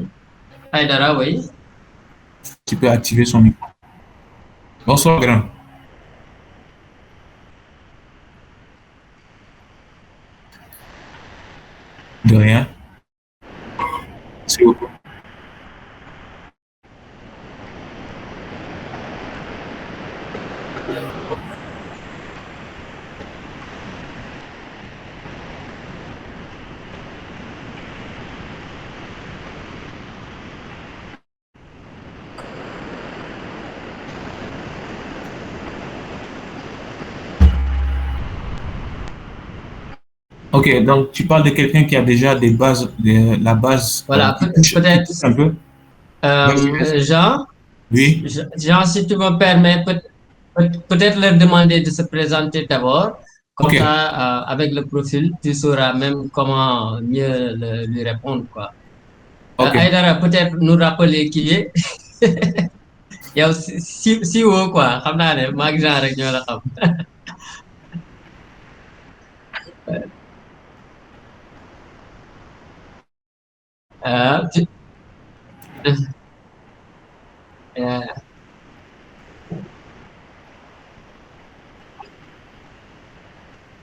Speaker 3: Aïdara, oui.
Speaker 6: Tu peux activer son micro. Bonsoir, grand. De rien. C'est beaucoup. Ok, donc tu parles de quelqu'un qui a déjà des bases, la base.
Speaker 3: Voilà, peut-être
Speaker 6: un peu.
Speaker 3: Jean.
Speaker 6: Oui.
Speaker 3: Jean, si tu me permets, peut-être leur demander de se présenter d'abord. Comme ça, avec le profil, tu sauras même comment mieux lui répondre, quoi. Aïdara, peut-être nous rappeler qui est. yow si woo quoi xam naa ne maag Jean rek ñoo la xam.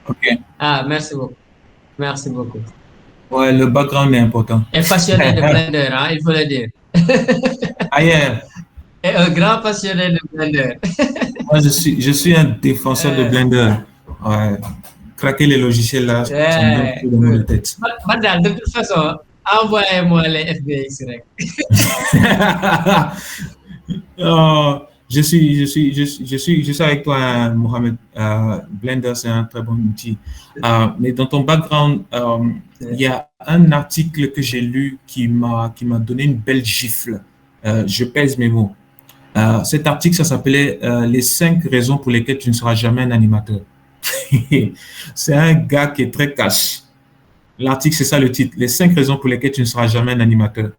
Speaker 6: Ok.
Speaker 3: Ah, merci beaucoup. Merci beaucoup.
Speaker 6: Ouais, le background est important.
Speaker 3: Et passionné de Blender, hein, il faut le dire.
Speaker 6: Ailleurs.
Speaker 3: Et un grand passionné de Blender.
Speaker 6: Moi, je suis un défenseur de Blender. Ouais. Craquer les logiciels là, ça me donne plus de maux de tête.
Speaker 3: Madame, de toute façon, envoyez-moi les FBX.
Speaker 6: Oh, je suis avec toi, hein, Mohamed. Blender, c'est un très bon outil. Mais dans ton background, il y a un article que j'ai lu qui m'a donné une belle gifle. Je pèse mes mots. Cet article, ça s'appelait Les 5 raisons pour lesquelles tu ne seras jamais un animateur. C'est un gars qui est très cash. L'article, c'est ça le titre. Les 5 raisons pour lesquelles tu ne seras jamais un animateur.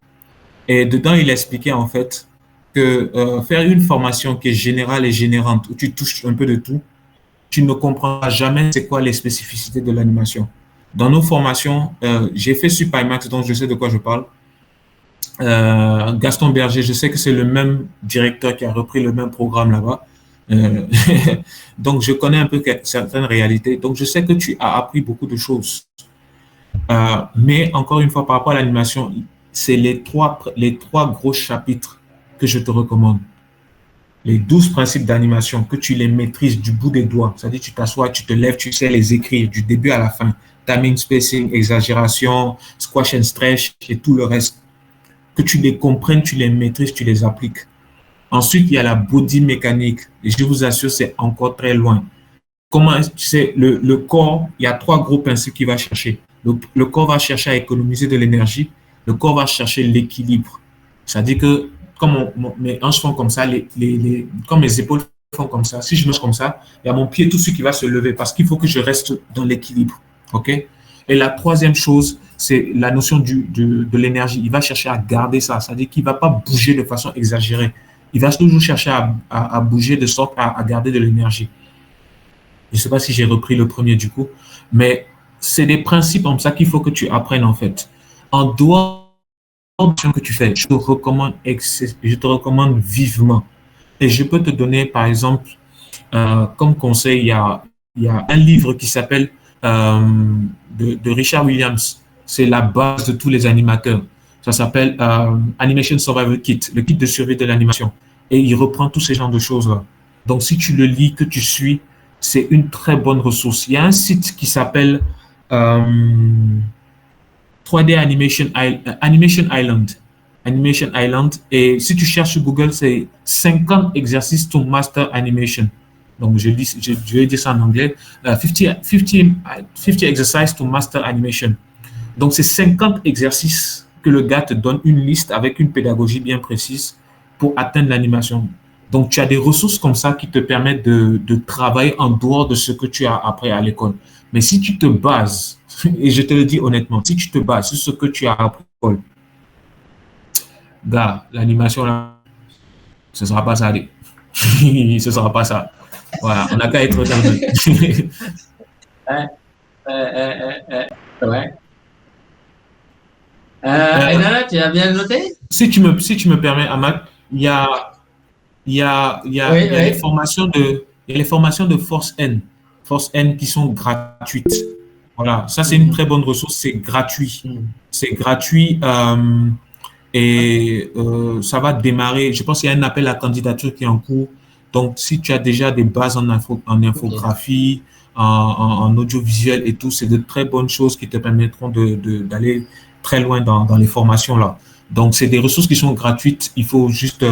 Speaker 6: Et dedans, il expliquait en fait que faire une formation qui est générale et générante, où tu touches un peu de tout, tu ne comprendras jamais c'est quoi les spécificités de l'animation. Dans nos formations, j'ai fait SupImax, donc je sais de quoi je parle. Gaston Berger, je sais que c'est le même directeur qui a repris le même programme là-bas. Donc, je connais un peu certaines réalités. Donc, je sais que tu as appris beaucoup de choses. Mais encore une fois, par rapport à l'animation, c'est les trois gros chapitres que je te recommande. Les 12 principes d'animation, que tu les maîtrises du bout des doigts. C'est-à-dire, tu t'assois, tu te lèves, tu sais les écrire du début à la fin. Timing, spacing, exagération, squash and stretch et tout le reste. Que tu les comprennes, tu les maîtrises, tu les appliques. Ensuite, il y a la body mécanique. Et je vous assure, c'est encore très loin. Comment, tu sais, le corps, il y a 3 gros principes qu'il va chercher. Le corps va chercher à économiser de l'énergie. Le corps va chercher l'équilibre. C'est-à-dire que, comme mes hanches font comme ça, comme mes épaules fond comme ça, si je me mets comme ça, il y a mon pied tout de suite qui va se lever parce qu'il faut que je reste dans l'équilibre. OK? Et la troisième chose, c'est la notion de l'énergie. Il va chercher à garder ça. C'est-à-dire qu'il ne va pas bouger de façon exagérée. Il va toujours chercher à bouger de sorte à garder de l'énergie. Je ne sais pas si j'ai repris le premier du coup, mais c'est des principes comme ça qu'il faut que tu apprennes en fait. En dehors de ce que tu fais, je te recommande vivement. Et je peux te donner par exemple, comme conseil, il y a un livre qui s'appelle de Richard Williams. C'est la base de tous les animateurs. Ça s'appelle Animation Survival Kit, le kit de survie de l'animation. Et il reprend tous ces genres de choses-là. Donc, si tu le lis, que tu suis, c'est une très bonne ressource. Il y a un site qui s'appelle 3D Animation Island. Animation Island. Et si tu cherches sur Google, c'est 50 exercices to master animation. Donc, je vais dire ça en anglais. 50 exercises to master animation. Donc, c'est 50 exercices que le gars te donne une liste avec une pédagogie bien précise pour atteindre l'animation. Donc, tu as des ressources comme ça qui te permettent de travailler en dehors de ce que tu as appris à l'école. Mais si tu te bases, et je te le dis honnêtement, si tu te bases sur ce que tu as appris à l'école, gars, l'animation, là, ce ne sera pas ça. Ce ne sera pas ça. Voilà, on n'a qu'à être honnête.
Speaker 3: Ouais. Aïdara, tu as bien noté?
Speaker 6: Si tu me permets, Ahmad, il y a les formations de Force N qui sont gratuites. Voilà, ça c'est une très bonne ressource, c'est gratuit. C'est gratuit et ça va démarrer. Je pense qu'il y a un appel à candidature qui est en cours. Donc, si tu as déjà des bases en infographie, en audiovisuel et tout, c'est de très bonnes choses qui te permettront d'aller très loin dans les formations là. Donc, c'est des ressources qui sont gratuites. Il faut juste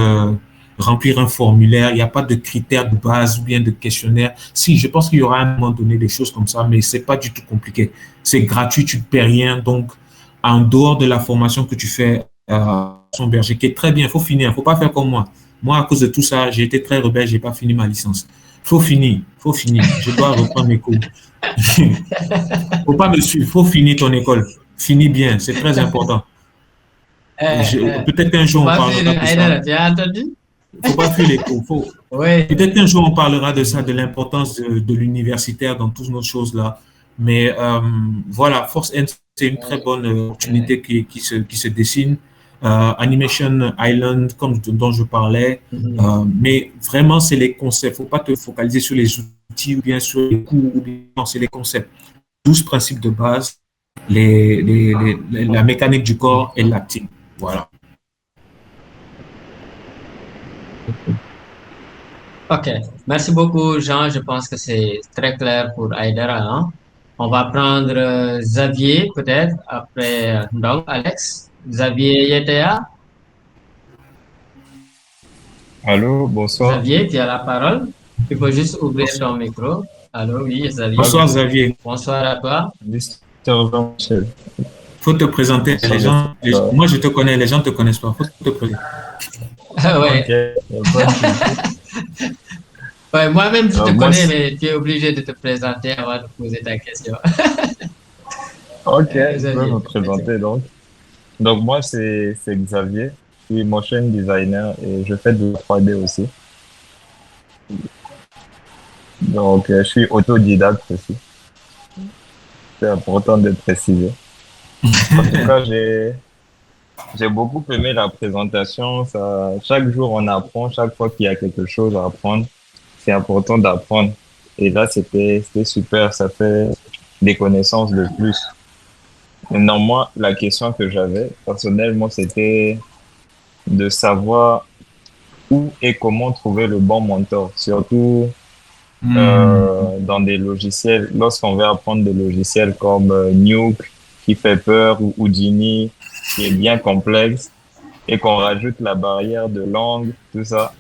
Speaker 6: remplir un formulaire. Il n'y a pas de critères de base ou bien de questionnaire. Si, je pense qu'il y aura à un moment donné des choses comme ça, mais c'est pas du tout compliqué. C'est gratuit, tu ne paies rien. Donc, en dehors de la formation que tu fais son berger, qui est très bien, il faut finir. Il ne faut pas faire comme moi. Moi, à cause de tout ça, j'ai été très rebelle, je n'ai pas fini ma licence. Il faut finir. Je dois reprendre mes cours. Il ne faut pas me suivre. Il faut finir ton école. Finis bien, c'est très important. Peut-être qu'un jour on parlera de ça.
Speaker 3: Tu as entendu?
Speaker 6: Il ne faut pas fuir les cours. Peut-être qu'un jour on parlera de ça, de l'importance de l'universitaire dans toutes nos choses-là. Mais voilà, Force N, c'est une très bonne opportunité qui se dessine. Animation Island, dont je parlais. Mais vraiment, c'est les concepts. Il ne faut pas te focaliser sur les outils ou bien sur les cours. Non, c'est les concepts. 12 principes de base, la mécanique du corps et l'acting. Voilà.
Speaker 3: OK. Merci beaucoup, Jean. Je pense que c'est très clair pour Aïdara. Hein? On va prendre Xavier, peut-être, après donc Alex. Xavier Yetea.
Speaker 7: Allô, bonsoir.
Speaker 3: Xavier, tu as la parole. Il faut juste ouvrir ton micro. Allô, oui, Xavier.
Speaker 6: Bonsoir, Xavier.
Speaker 3: Bonsoir à toi.
Speaker 7: Mr. Jean-Michel.
Speaker 6: Faut te présenter. Moi, je te connais, les gens ne te connaissent pas. Faut te présenter.
Speaker 3: Ouais. Ouais, moi-même, je te connais, mais tu es obligé de te présenter avant de poser ta question.
Speaker 7: Ok, je peux me présenter donc. Donc, moi, c'est Xavier. Je suis motion designer et je fais de 3D aussi. Donc, je suis autodidacte aussi. C'est important de préciser. En tout cas, j'ai beaucoup aimé la présentation. Chaque jour, on apprend. Chaque fois qu'il y a quelque chose à apprendre, c'est important d'apprendre. Et là, c'était super. Ça fait des connaissances de plus. Maintenant, moi, la question que j'avais, personnellement, c'était de savoir où et comment trouver le bon mentor. Surtout dans des logiciels, lorsqu'on veut apprendre des logiciels comme Nuke, qui fait peur, ou Houdini, qui est bien complexe, et qu'on rajoute la barrière de langue, tout ça.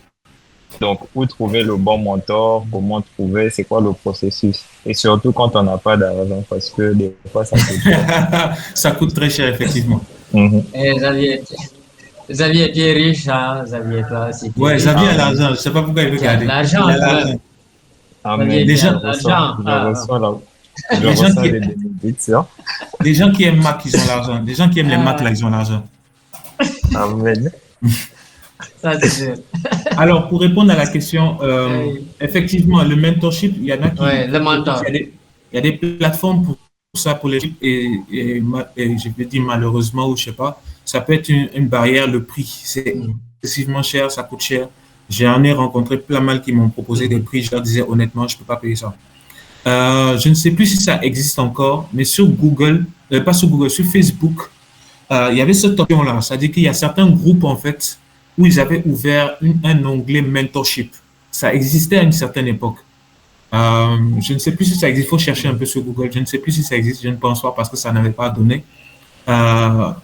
Speaker 7: Donc, où trouver le bon mentor, comment trouver, c'est quoi le processus? Et surtout quand on n'a pas d'argent, parce que des fois, ça coûte cher.
Speaker 6: Ça coûte très cher, effectivement.
Speaker 3: Xavier, Xavier, tu es riche, hein? Xavier, toi aussi, tu es
Speaker 6: Ouais,
Speaker 3: riche.
Speaker 6: Xavier a
Speaker 7: Ah,
Speaker 6: l'argent. Je ne sais pas pourquoi il veut
Speaker 3: Tu as de
Speaker 6: garder.
Speaker 3: l'argent,
Speaker 6: Il a
Speaker 3: toi.
Speaker 6: l'argent.
Speaker 7: mais
Speaker 3: Xavier,
Speaker 6: Les
Speaker 3: tu as
Speaker 6: gens,
Speaker 3: de l'argent.
Speaker 7: je
Speaker 6: les gens
Speaker 7: reçois
Speaker 6: qui,
Speaker 7: les bénédictions.
Speaker 6: les gens qui aiment Mac, ils ont l'argent. Les gens qui aiment les Mac, là, ils ont l'argent.
Speaker 7: Amen.
Speaker 3: Ça, c'est sûr.
Speaker 6: Alors, pour répondre à la question, effectivement, le mentorship, il y en a qui,
Speaker 3: Ouais, le mentor.
Speaker 6: il y a des plateformes pour ça, pour les et je vais dire malheureusement, ou je sais pas, ça peut être une barrière, le prix. C'est excessivement cher, ça coûte cher. J'en ai rencontré plein mal qui m'ont proposé des prix. Je leur disais honnêtement, je ne peux pas payer ça. Je ne sais plus si ça existe encore, mais sur Google, pas sur Google, sur Facebook, il y avait cette option-là. C'est-à-dire qu'il y a certains groupes, en fait, où ils avaient ouvert un onglet mentorship. Ça existait à une certaine époque. Je ne sais plus si ça existe. Il faut chercher un peu sur Google. Je ne sais plus si ça existe. Je ne pense pas parce que ça n'avait pas donné.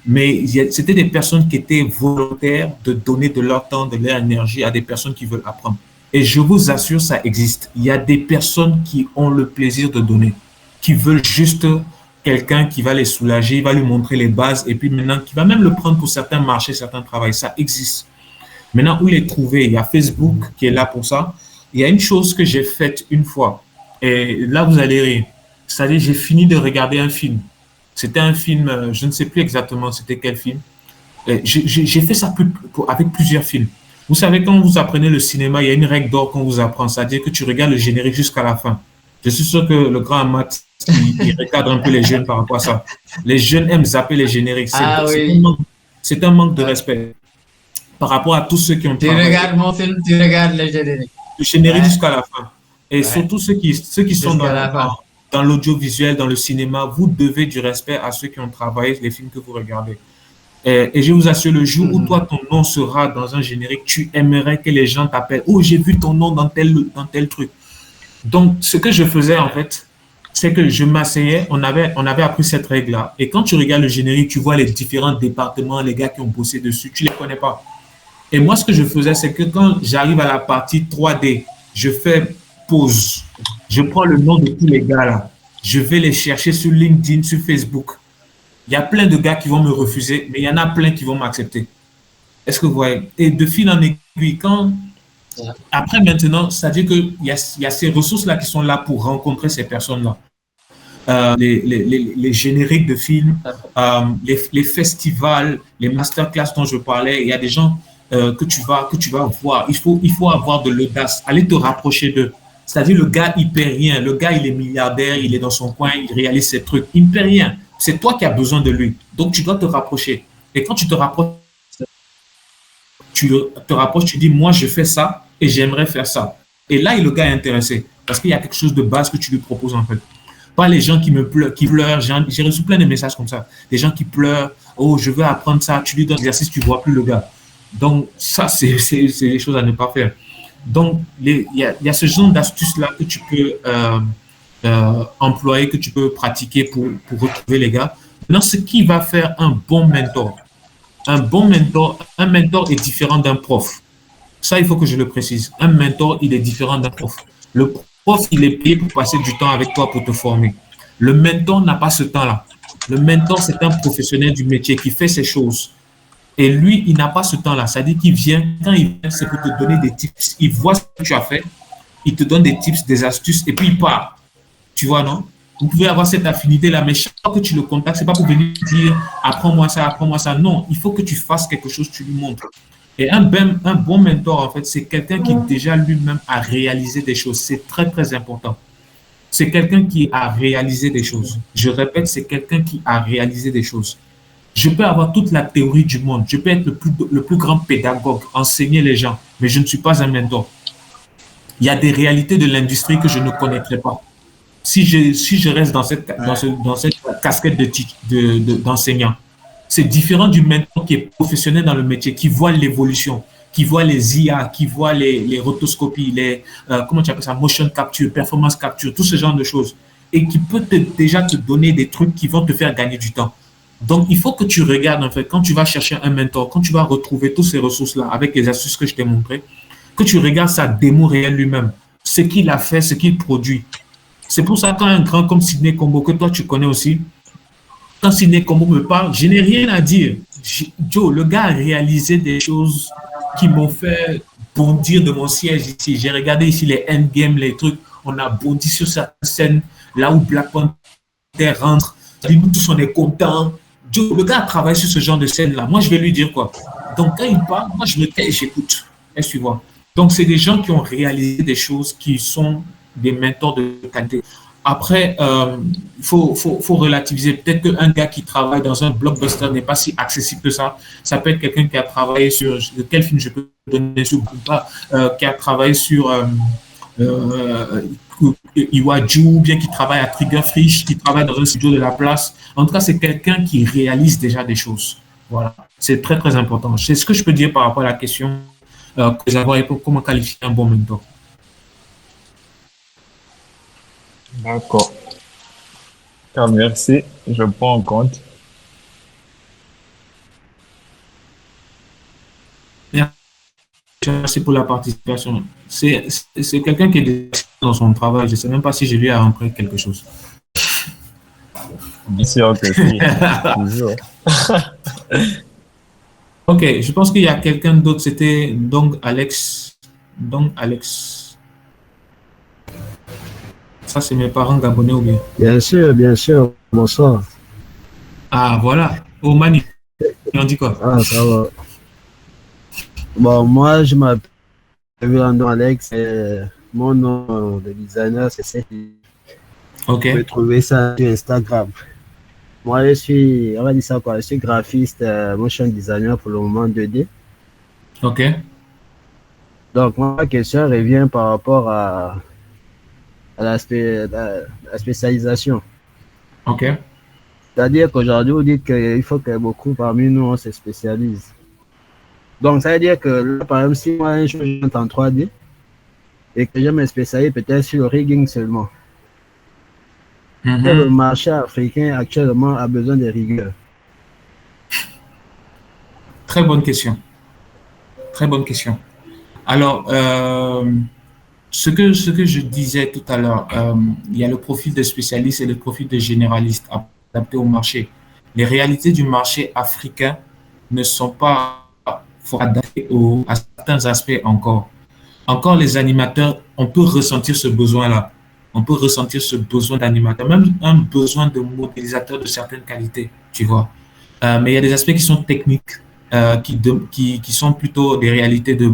Speaker 6: Mais c'était des personnes qui étaient volontaires de donner de leur temps, de leur énergie à des personnes qui veulent apprendre. Et je vous assure, ça existe. Il y a des personnes qui ont le plaisir de donner, qui veulent juste quelqu'un qui va les soulager, il va lui montrer les bases et puis maintenant, qui va même le prendre pour certains marchés, certains travails. Ça existe. Maintenant, où les trouver? Il y a Facebook qui est là pour ça. Il y a une chose que j'ai faite une fois. Et là, vous allez rire. C'est-à-dire, j'ai fini de regarder un film. C'était un film, je ne sais plus exactement c'était quel film. J'ai fait ça avec plusieurs films. Vous savez, quand vous apprenez le cinéma, il y a une règle d'or qu'on vous apprend, c'est-à-dire que tu regardes le générique jusqu'à la fin. Je suis sûr que le grand Amath, il recadre un peu les jeunes par rapport à ça. Les jeunes aiment zapper les génériques. C'est un manque de respect par rapport à tous ceux qui ont
Speaker 3: travaillé. Tu regardes mon film, tu regardes le générique.
Speaker 6: Le générique jusqu'à la fin. Et surtout ceux qui sont dans l'audiovisuel, dans le cinéma, vous devez du respect à ceux qui ont travaillé les films que vous regardez. Et je vous assure, le jour où toi, ton nom sera dans un générique, tu aimerais que les gens t'appellent. Oh, j'ai vu ton nom dans tel truc. Donc, ce que je faisais, en fait, c'est que je m'asseyais, on avait appris cette règle-là. Et quand tu regardes le générique, tu vois les différents départements, les gars qui ont bossé dessus, tu ne les connais pas. Et moi, ce que je faisais, c'est que quand j'arrive à la partie 3D, je fais pause. Je prends le nom de tous les gars là. Je vais les chercher sur LinkedIn, sur Facebook. Il y a plein de gars qui vont me refuser, mais il y en a plein qui vont m'accepter. Est-ce que vous voyez? Et de fil en aiguille, après maintenant, c'est-à-dire qu'il y a ces ressources-là qui sont là pour rencontrer ces personnes-là. Les génériques de films, les festivals, les masterclass dont je parlais, il y a des gens que tu vas voir. Il faut avoir de l'audace, aller te rapprocher d'eux. C'est-à-dire le gars, il ne paie rien. Le gars, il est milliardaire, il est dans son coin, il réalise ses trucs. Il ne paie rien. C'est toi qui as besoin de lui. Donc, tu dois te rapprocher. Et quand tu te rapproches, tu dis, moi, je fais ça et j'aimerais faire ça. Et là, le gars est intéressé parce qu'il y a quelque chose de base que tu lui proposes en fait. Pas les gens qui pleurent. J'ai reçu plein de messages comme ça. Des gens qui pleurent. Oh, je veux apprendre ça. Tu lui donnes l'exercice, tu ne vois plus le gars. Donc, ça, c'est des choses à ne pas faire. Donc, il y a ce genre d'astuces-là que tu peux employer, que tu peux pratiquer pour retrouver les gars. Maintenant, ce qui va faire un bon mentor. Un mentor est différent d'un prof. Ça, il faut que je le précise. Un mentor, il est différent d'un prof. Le prof, il est payé pour passer du temps avec toi pour te former. Le mentor n'a pas ce temps-là. Le mentor, c'est un professionnel du métier qui fait ces choses. Et lui, il n'a pas ce temps-là. C'est-à-dire qu'il vient, quand il vient, c'est pour te donner des tips. Il voit ce que tu as fait, il te donne des tips, des astuces, et puis il part. Tu vois, non? Vous pouvez avoir cette affinité-là, mais chaque fois que tu le contactes, ce n'est pas pour venir dire « apprends-moi ça, apprends-moi ça ». Non, il faut que tu fasses quelque chose, tu lui montres. Et un bon mentor, en fait, c'est quelqu'un qui déjà lui-même a réalisé des choses. C'est très, très important. C'est quelqu'un qui a réalisé des choses. Je répète, c'est quelqu'un qui a réalisé des choses. Je peux avoir toute la théorie du monde. Je peux être le plus grand pédagogue, enseigner les gens, mais je ne suis pas un mentor. Il y a des réalités de l'industrie que je ne connaîtrai pas. Si je reste dans cette casquette d'enseignant, c'est différent du mentor qui est professionnel dans le métier, qui voit l'évolution, qui voit les IA, qui voit les rotoscopies, comment tu appelles ça, motion capture, performance capture, tout ce genre de choses, et qui peut déjà te donner des trucs qui vont te faire gagner du temps. Donc, il faut que tu regardes, en fait, quand tu vas chercher un mentor, quand tu vas retrouver toutes ces ressources-là avec les astuces que je t'ai montrées, que tu regardes sa démo réelle lui-même, ce qu'il a fait, ce qu'il produit. C'est pour ça qu'un grand comme Sidney Kombo, que toi tu connais aussi, quand Sidney Kombo me parle, je n'ai rien à dire. Joe, le gars a réalisé des choses qui m'ont fait bondir de mon siège ici. J'ai regardé ici les endgames, les trucs. On a bondi sur certaines scènes, là où Black Panther rentre. Nous tous, on est contents. Joe, le gars a travaillé sur ce genre de scène-là. Moi, je vais lui dire quoi? Donc, quand il parle, moi, je me tais et j'écoute. Est-ce que tu vois? Donc, c'est des gens qui ont réalisé des choses qui sont des mentors de qualité. Après, il faut relativiser. Peut-être qu'un gars qui travaille dans un blockbuster n'est pas si accessible que ça. Ça peut être quelqu'un qui a travaillé sur quel film je peux donner sur pas, qui a travaillé sur Iwaju, ou bien qui travaille à Triggerfish, qui travaille dans un studio de la place. En tout cas, c'est quelqu'un qui réalise déjà des choses. Voilà, c'est très très important. C'est ce que je peux dire par rapport à la question que j'avais pour comment qualifier un bon mentor.
Speaker 7: D'accord. Ah, merci, je prends en compte.
Speaker 6: Merci pour la participation. C'est quelqu'un qui est dans son travail. Je ne sais même pas si je lui ai appris quelque chose.
Speaker 7: Bien sûr que si. Toujours.
Speaker 6: Ok, je pense qu'il y a quelqu'un d'autre. C'était donc Alex. Donc Alex. Ça, c'est mes parents gabonais ou bien?
Speaker 8: Bien sûr. Bonsoir.
Speaker 6: Ah, voilà. Oh, Mani, on dit quoi?
Speaker 8: Ah, ça va. Bon, moi, je m'appelle Alex. Mon nom de designer, c'est Céline.
Speaker 6: Ok.
Speaker 8: Vous pouvez trouver ça sur Instagram. Moi, je suis, on va dire ça quoi, je suis graphiste, motion designer pour le moment 2D.
Speaker 6: Ok.
Speaker 8: Donc, ma question revient par rapport à la spécialisation.
Speaker 6: Ok.
Speaker 8: C'est-à-dire qu'aujourd'hui, vous dites qu'il faut que beaucoup parmi nous, on se spécialise. Donc, ça veut dire que, là, par exemple, si moi, je suis en 3D et que je me spécialise peut-être sur le rigging seulement, le marché africain actuellement a besoin de rigueur.
Speaker 6: Très bonne question. Très bonne question. Alors, ce que je disais tout à l'heure, il y a le profil de spécialiste et le profil de généraliste adapté au marché. Les réalités du marché africain ne sont pas adaptées à certains aspects encore. Encore les animateurs, on peut ressentir ce besoin-là. On peut ressentir ce besoin d'animateur, même un besoin de modélisateur de certaines qualités, tu vois. Mais il y a des aspects qui sont techniques, qui sont plutôt des réalités de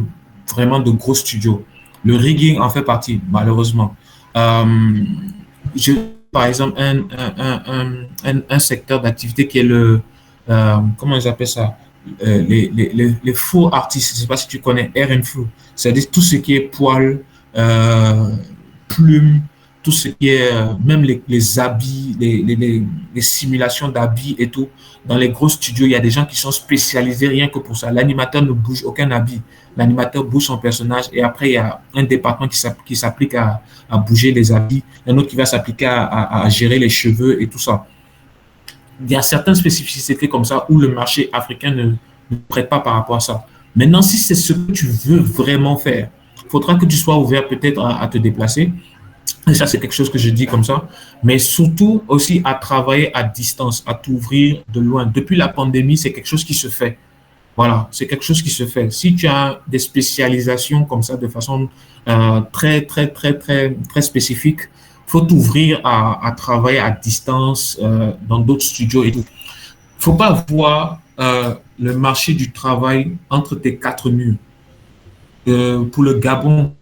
Speaker 6: vraiment de gros studios. Le rigging en fait partie, malheureusement. Par exemple, un secteur d'activité qui est le, comment ils appellent ça? Les faux artistes, je ne sais pas si tu connais Air and Flow, c'est-à-dire tout ce qui est poils, plumes, tout ce qui est, même les habits, les simulations d'habits et tout. Dans les gros studios, il y a des gens qui sont spécialisés rien que pour ça. L'animateur ne bouge aucun habit. L'animateur bouge son personnage et après, il y a un département qui s'applique à bouger les habits, un autre qui va s'appliquer à gérer les cheveux et tout ça. Il y a certaines spécificités comme ça où le marché africain ne prête pas par rapport à ça. Maintenant, si c'est ce que tu veux vraiment faire, il faudra que tu sois ouvert peut-être à te déplacer. Et ça, c'est quelque chose que je dis comme ça. Mais surtout aussi à travailler à distance, à t'ouvrir de loin. Depuis la pandémie, c'est quelque chose qui se fait. Voilà, c'est quelque chose qui se fait. Si tu as des spécialisations comme ça de façon très spécifique, il faut t'ouvrir à travailler à distance dans d'autres studios et tout. Il ne faut pas voir le marché du travail entre tes quatre murs. Pour le Gabon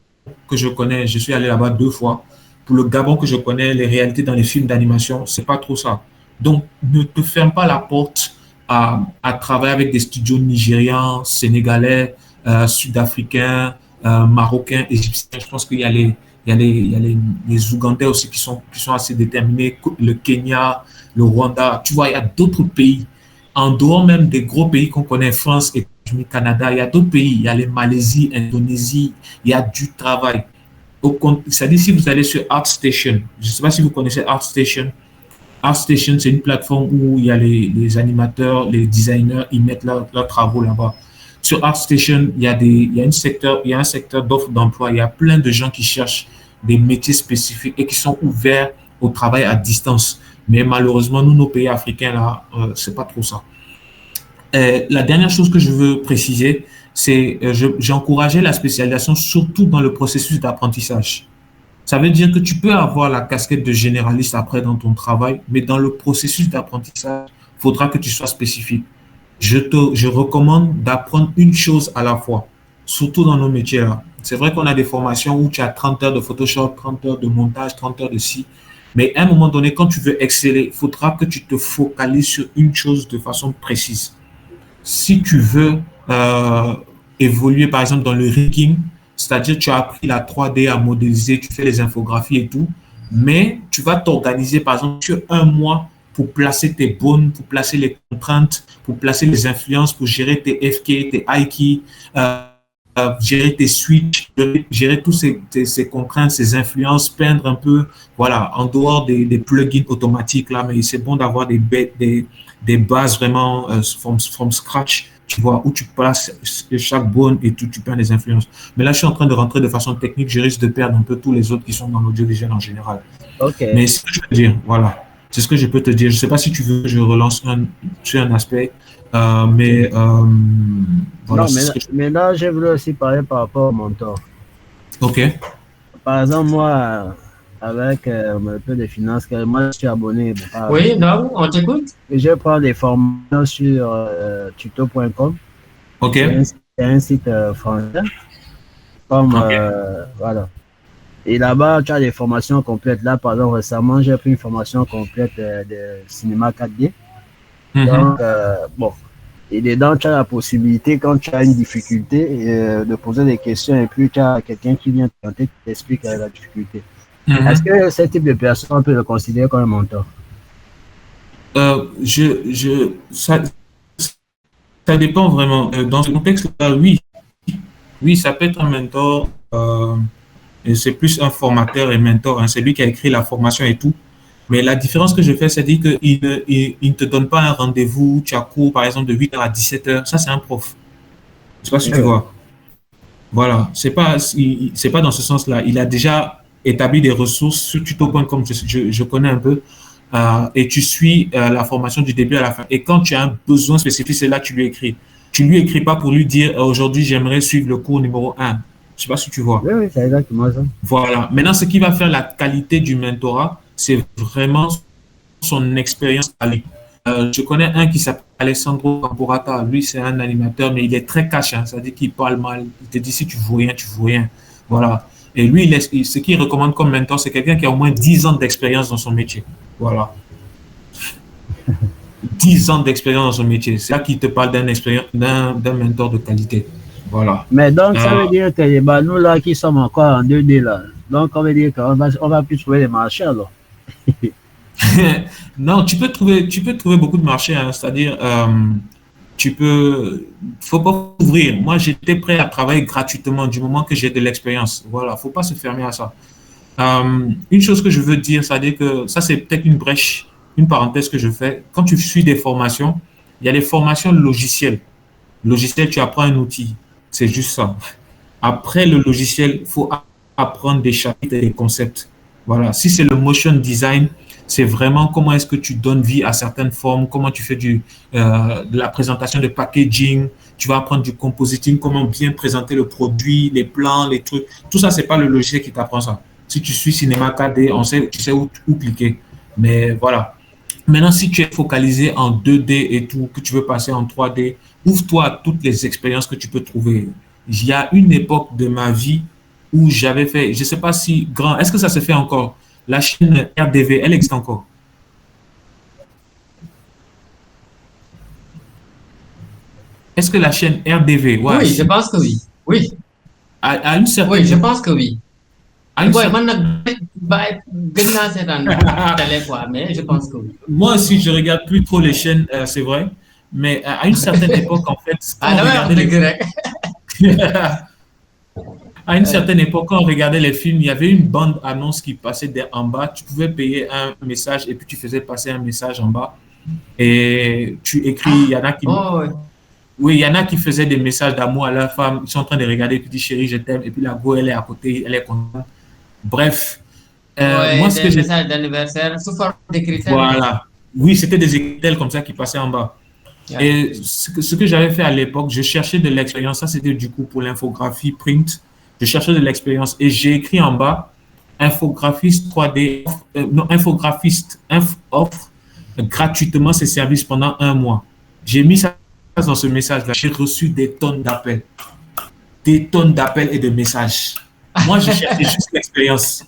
Speaker 6: que je connais, je suis allé là-bas 2 fois. Pour le Gabon que je connais, les réalités dans les films d'animation, c'est pas trop ça. Donc, ne te ferme pas la porte à travailler avec des studios nigérians, sénégalais, sud-africains, marocains, égyptiens. Je pense qu'il y a les Ougandais aussi qui sont assez déterminés, le Kenya, le Rwanda. Tu vois, il y a d'autres pays. En dehors même des gros pays qu'on connaît, France, États-Unis, Canada, il y a d'autres pays. Il y a les Malaisie, Indonésie, il y a du travail. C'est-à-dire, si vous allez sur ArtStation, je ne sais pas si vous connaissez ArtStation. ArtStation, c'est une plateforme où il y a les animateurs, les designers, ils mettent leurs travaux là-bas. Sur ArtStation, il y a un secteur d'offres d'emploi. Il y a plein de gens qui cherchent des métiers spécifiques et qui sont ouverts au travail à distance. Mais malheureusement, nous, nos pays africains, là, c'est pas trop ça. La dernière chose que je veux préciser, c'est j'ai encouragé la spécialisation surtout dans le processus d'apprentissage. Ça veut dire que tu peux avoir la casquette de généraliste après dans ton travail, mais dans le processus d'apprentissage, il faudra que tu sois spécifique. Je recommande d'apprendre une chose à la fois, surtout dans nos métiers-là. C'est vrai qu'on a des formations où tu as 30 heures de Photoshop, 30 heures de montage, 30 heures de ci, mais à un moment donné, quand tu veux exceller, il faudra que tu te focalises sur une chose de façon précise. Si tu veux évoluer, par exemple, dans le rigging, c'est-à-dire tu as appris la 3D à modéliser, tu fais les infographies et tout, mais tu vas t'organiser, par exemple, sur un mois pour placer tes bonnes, pour placer les contraintes, pour placer les influences, pour gérer tes FK, tes IK, gérer tes switches, gérer tous ces contraintes, ces influences, peindre un peu, voilà, en dehors des plugins automatiques là, mais c'est bon d'avoir des bases vraiment from scratch, tu vois, où tu places chaque bonne et tout, tu peins les influences. Mais là, je suis en train de rentrer de façon technique, je risque de perdre un peu tous les autres qui sont dans l'audiovisuel en général.
Speaker 8: Ok.
Speaker 6: Mais c'est ce que je peux dire, voilà. C'est ce que je peux te dire. Je ne sais pas si tu veux que je relance sur un aspect, mais voilà.
Speaker 8: Non, mais là, je voulais aussi parler par rapport au mentor.
Speaker 6: Ok.
Speaker 8: Par exemple, moi, avec un peu de finances, moi, je suis abonné.
Speaker 3: Oui, non, on t'écoute.
Speaker 8: Je prends des formations sur tuto.com.
Speaker 6: Ok.
Speaker 8: C'est un site français. Comme, voilà. Et là-bas, tu as des formations complètes. Là, par exemple, récemment, j'ai pris une formation complète de cinéma 4D. Donc, bon. Et dedans, tu as la possibilité, quand tu as une difficulté, de poser des questions et puis tu as quelqu'un qui vient te tenter, qui t'explique la difficulté. Est-ce que ce type de personne peut le considérer comme un mentor?
Speaker 6: Ça dépend vraiment. Dans ce contexte-là, oui. Oui, ça peut être un mentor. Et c'est plus un formateur et mentor. Hein. C'est lui qui a écrit la formation et tout. Mais la différence que je fais, c'est dire qu'il ne te donne pas un rendez-vous, tu as cours par exemple de 8h à 17h. Ça, c'est un prof. Je ne sais pas si tu vois. Voilà. C'est pas dans ce sens-là. Il a déjà établi des ressources sur tuto.com, je connais un peu. Et tu suis la formation du début à la fin. Et quand tu as un besoin spécifique, c'est là que tu lui écris. Tu ne lui écris pas pour lui dire aujourd'hui, j'aimerais suivre le cours numéro 1. Je ne sais pas si tu vois.
Speaker 8: Oui, c'est exactement ça.
Speaker 6: Voilà. Maintenant, ce qui va faire la qualité du mentorat, c'est vraiment son expérience à lui. Je connais un qui s'appelle Alessandro Camporata. Lui, c'est un animateur, mais il est très cash. Hein. Ça veut dire qu'il parle mal. Il te dit si tu ne vaux rien, tu ne vaux rien. Voilà. Et lui, ce qu'il recommande comme mentor, c'est quelqu'un qui a au moins 10 ans d'expérience dans son métier. Voilà. 10 ans d'expérience dans son métier. C'est là qu'il te parle d'un mentor de qualité. Voilà.
Speaker 8: Mais donc, ça veut dire que nous, là, qui sommes encore en 2D, là, donc, on veut dire qu'on va plus trouver les marchés, alors.
Speaker 6: Non, tu peux trouver beaucoup de marchés. Hein. C'est-à-dire, faut pas ouvrir. Moi, j'étais prêt à travailler gratuitement du moment que j'ai de l'expérience. Voilà, faut pas se fermer à ça. Une chose que je veux dire, c'est-à-dire que ça, c'est peut-être une brèche, une parenthèse que je fais. Quand tu suis des formations, il y a des formations logicielles. Logiciel, tu apprends un outil. C'est juste ça. Après le logiciel, il faut apprendre des chapitres et des concepts. Voilà. Si c'est le motion design, c'est vraiment comment est-ce que tu donnes vie à certaines formes, comment tu fais de la présentation de packaging, tu vas apprendre du compositing, comment bien présenter le produit, les plans, les trucs. Tout ça, c'est pas le logiciel qui t'apprend ça. Si tu suis Cinéma 4D, tu sais où cliquer. Mais voilà. Maintenant, si tu es focalisé en 2D et tout, que tu veux passer en 3D, ouvre-toi à toutes les expériences que tu peux trouver. Il y a une époque de ma vie où j'avais fait, je ne sais pas si grand, est-ce que ça se fait encore? La chaîne RDV, elle existe encore? Est-ce que la chaîne RDV,
Speaker 3: ouais, oui, je pense que oui. Oui.
Speaker 6: À une certaine...
Speaker 3: Oui, je pense que oui.
Speaker 6: Ouais,
Speaker 3: mais je pense que oui.
Speaker 6: Moi aussi, je ne regarde plus trop les chaînes, c'est vrai. Mais à une certaine époque, en fait, quand on regardait à une certaine époque, quand on regardait les films, il y avait une bande-annonce qui passait en bas. Tu pouvais payer un message et puis tu faisais passer un message en bas. Et tu écris, il y en a qui... Oui, il y en a qui faisaient des messages d'amour à leur femme. Ils sont en train de regarder, puis disent chérie, je t'aime. Et puis la go, elle est à côté, elle est contente. Bref.
Speaker 3: Moi, ce que messages d'anniversaire sous forme d'écriture.
Speaker 6: Voilà. Oui, c'était des écrits comme ça qui passaient en bas. Et ce que j'avais fait à l'époque, je cherchais de l'expérience. Ça, c'était du coup pour l'infographie print. Je cherchais de l'expérience et j'ai écrit en bas infographiste 3D, non, infographiste offre gratuitement ses services pendant 1 mois. J'ai mis ça dans ce message-là. J'ai reçu des tonnes d'appels et de messages. Moi, je cherchais juste l'expérience.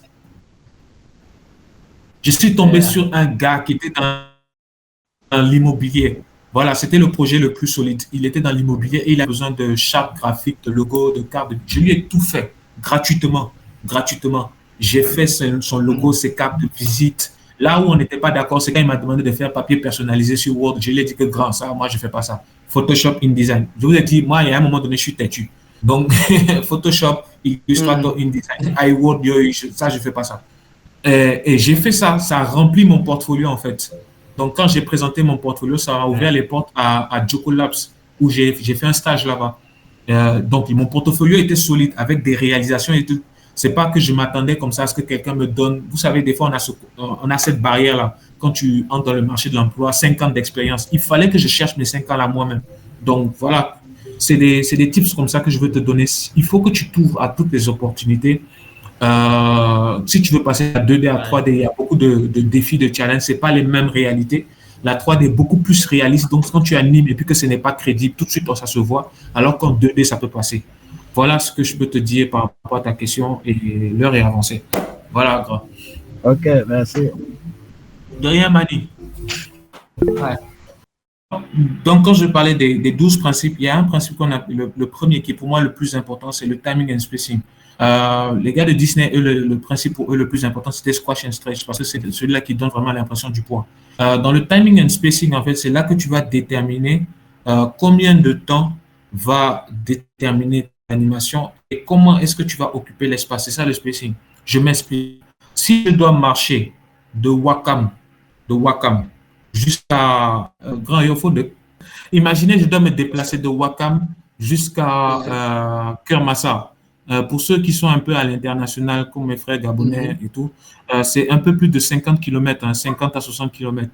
Speaker 6: Je suis tombé sur un gars qui était dans l'immobilier. Voilà, c'était le projet le plus solide. Il était dans l'immobilier et il a besoin de chartes graphiques, de logos, de cartes. Je lui ai tout fait gratuitement. Gratuitement. J'ai fait son logo, ses cartes de visite. Là où on n'était pas d'accord, c'est quand il m'a demandé de faire papier personnalisé sur Word. Je lui ai dit que grand, ça, moi, je ne fais pas ça. Photoshop, InDesign. Je vous ai dit, moi, il y a un moment donné, je suis têtu. Donc, Photoshop, Illustrator, InDesign, iWord, ça, je ne fais pas ça. Et j'ai fait ça. Ça a rempli mon portfolio, en fait. Donc, quand j'ai présenté mon portfolio, ça a ouvert les portes à Joko Labs, où j'ai fait un stage là-bas. Donc, mon portfolio était solide avec des réalisations et tout. C'est pas que je m'attendais comme ça à ce que quelqu'un me donne. Vous savez, des fois, on a cette barrière-là. Quand tu entres dans le marché de l'emploi, 5 ans d'expérience. Il fallait que je cherche mes 5 ans là moi-même. Donc, voilà. C'est des tips comme ça que je veux te donner. Il faut que tu t'ouvres à toutes les opportunités. Si tu veux passer à 2D, à 3D, il y a beaucoup de défis, de challenges. C'est pas les mêmes réalités. La 3D est beaucoup plus réaliste. Donc, quand tu animes et puis que ce n'est pas crédible, tout de suite, ça se voit. Alors qu'en 2D, ça peut passer. Voilà ce que je peux te dire par rapport à ta question et l'heure est avancée. Voilà, grand.
Speaker 8: Ok, merci.
Speaker 6: De rien, Mani.
Speaker 3: Ouais.
Speaker 6: Donc, quand je parlais des 12 principes, il y a un principe qu'on a, le premier qui est pour moi le plus important, c'est le timing and spacing. Les gars de Disney, eux, le principe pour eux le plus important, c'était squash and stretch, parce que c'est celui-là qui donne vraiment l'impression du poids. Dans le timing and spacing, en fait, c'est là que tu vas déterminer combien de temps va déterminer l'animation et comment est-ce que tu vas occuper l'espace. C'est ça le spacing. Je m'explique. Si je dois marcher de Wakam jusqu'à Grand Yoffo, imaginez, je dois me déplacer de Wakam jusqu'à Kermassa. Pour ceux qui sont un peu à l'international, comme mes frères gabonais et tout, c'est un peu plus de 50 km, 50 à 60 km.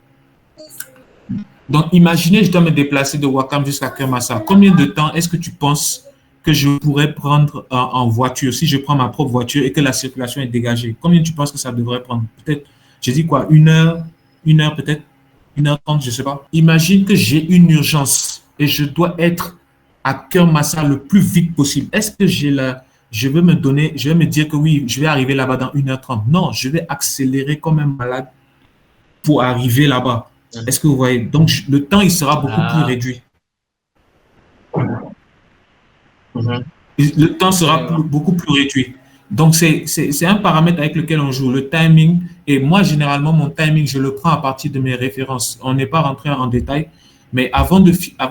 Speaker 6: Donc, imaginez, je dois me déplacer de Wakam jusqu'à Kermassa. Combien de temps est-ce que tu penses que je pourrais prendre en voiture, si je prends ma propre voiture et que la circulation est dégagée? Combien tu penses que ça devrait prendre? Peut-être, j'ai dit quoi, une heure peut-être, 1h30, je ne sais pas. Imagine que j'ai une urgence et je dois être à Kermassa le plus vite possible. Est-ce que je vais me dire que oui, je vais arriver là-bas dans 1h30? Non, je vais accélérer comme un malade pour arriver là-bas. Est-ce que vous voyez? Donc, le temps, il sera beaucoup plus réduit. Le temps sera beaucoup plus réduit. Donc, c'est un paramètre avec lequel on joue, le timing. Et moi, généralement, mon timing, je le prends à partir de mes références. On n'est pas rentré en détail, mais avant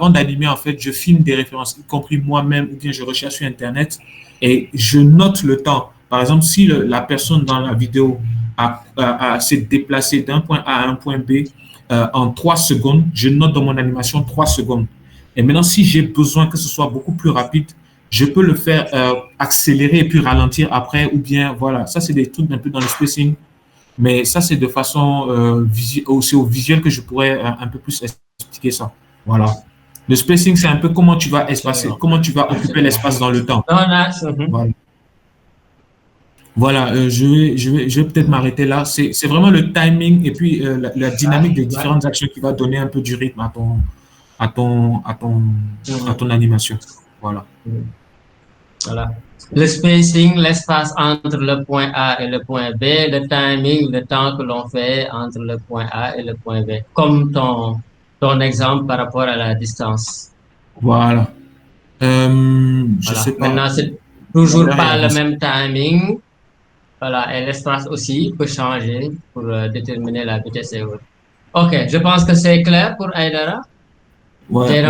Speaker 6: d'animer, en fait, je filme des références, y compris moi-même, ou bien je recherche sur Internet et je note le temps. Par exemple, si la personne dans la vidéo s'est déplacée d'un point A à un point B en 3 secondes, je note dans mon animation 3 secondes. Et maintenant, si j'ai besoin que ce soit beaucoup plus rapide, je peux le faire accélérer et puis ralentir après, ou bien, voilà, ça c'est des trucs un peu dans le spacing, mais ça c'est de façon aussi au visuel que je pourrais un peu plus expliquer ça. Voilà. Le spacing, c'est un peu comment tu vas espacer, comment tu vas occuper l'espace dans le temps. Voilà, je vais peut-être m'arrêter là. C'est vraiment le timing et puis la dynamique des différentes actions qui va donner un peu du rythme à ton animation. Voilà.
Speaker 3: Voilà. Le spacing, l'espace entre le point A et le point B, le timing, le temps que l'on fait entre le point A et le point B, comme ton exemple par rapport à la distance.
Speaker 6: Voilà. Je sais pas.
Speaker 3: Maintenant, c'est toujours pas le même timing. Voilà, et l'espace aussi peut changer pour déterminer la vitesse et autres. Ok, je pense que c'est clair pour Aïdara.
Speaker 6: Ouais,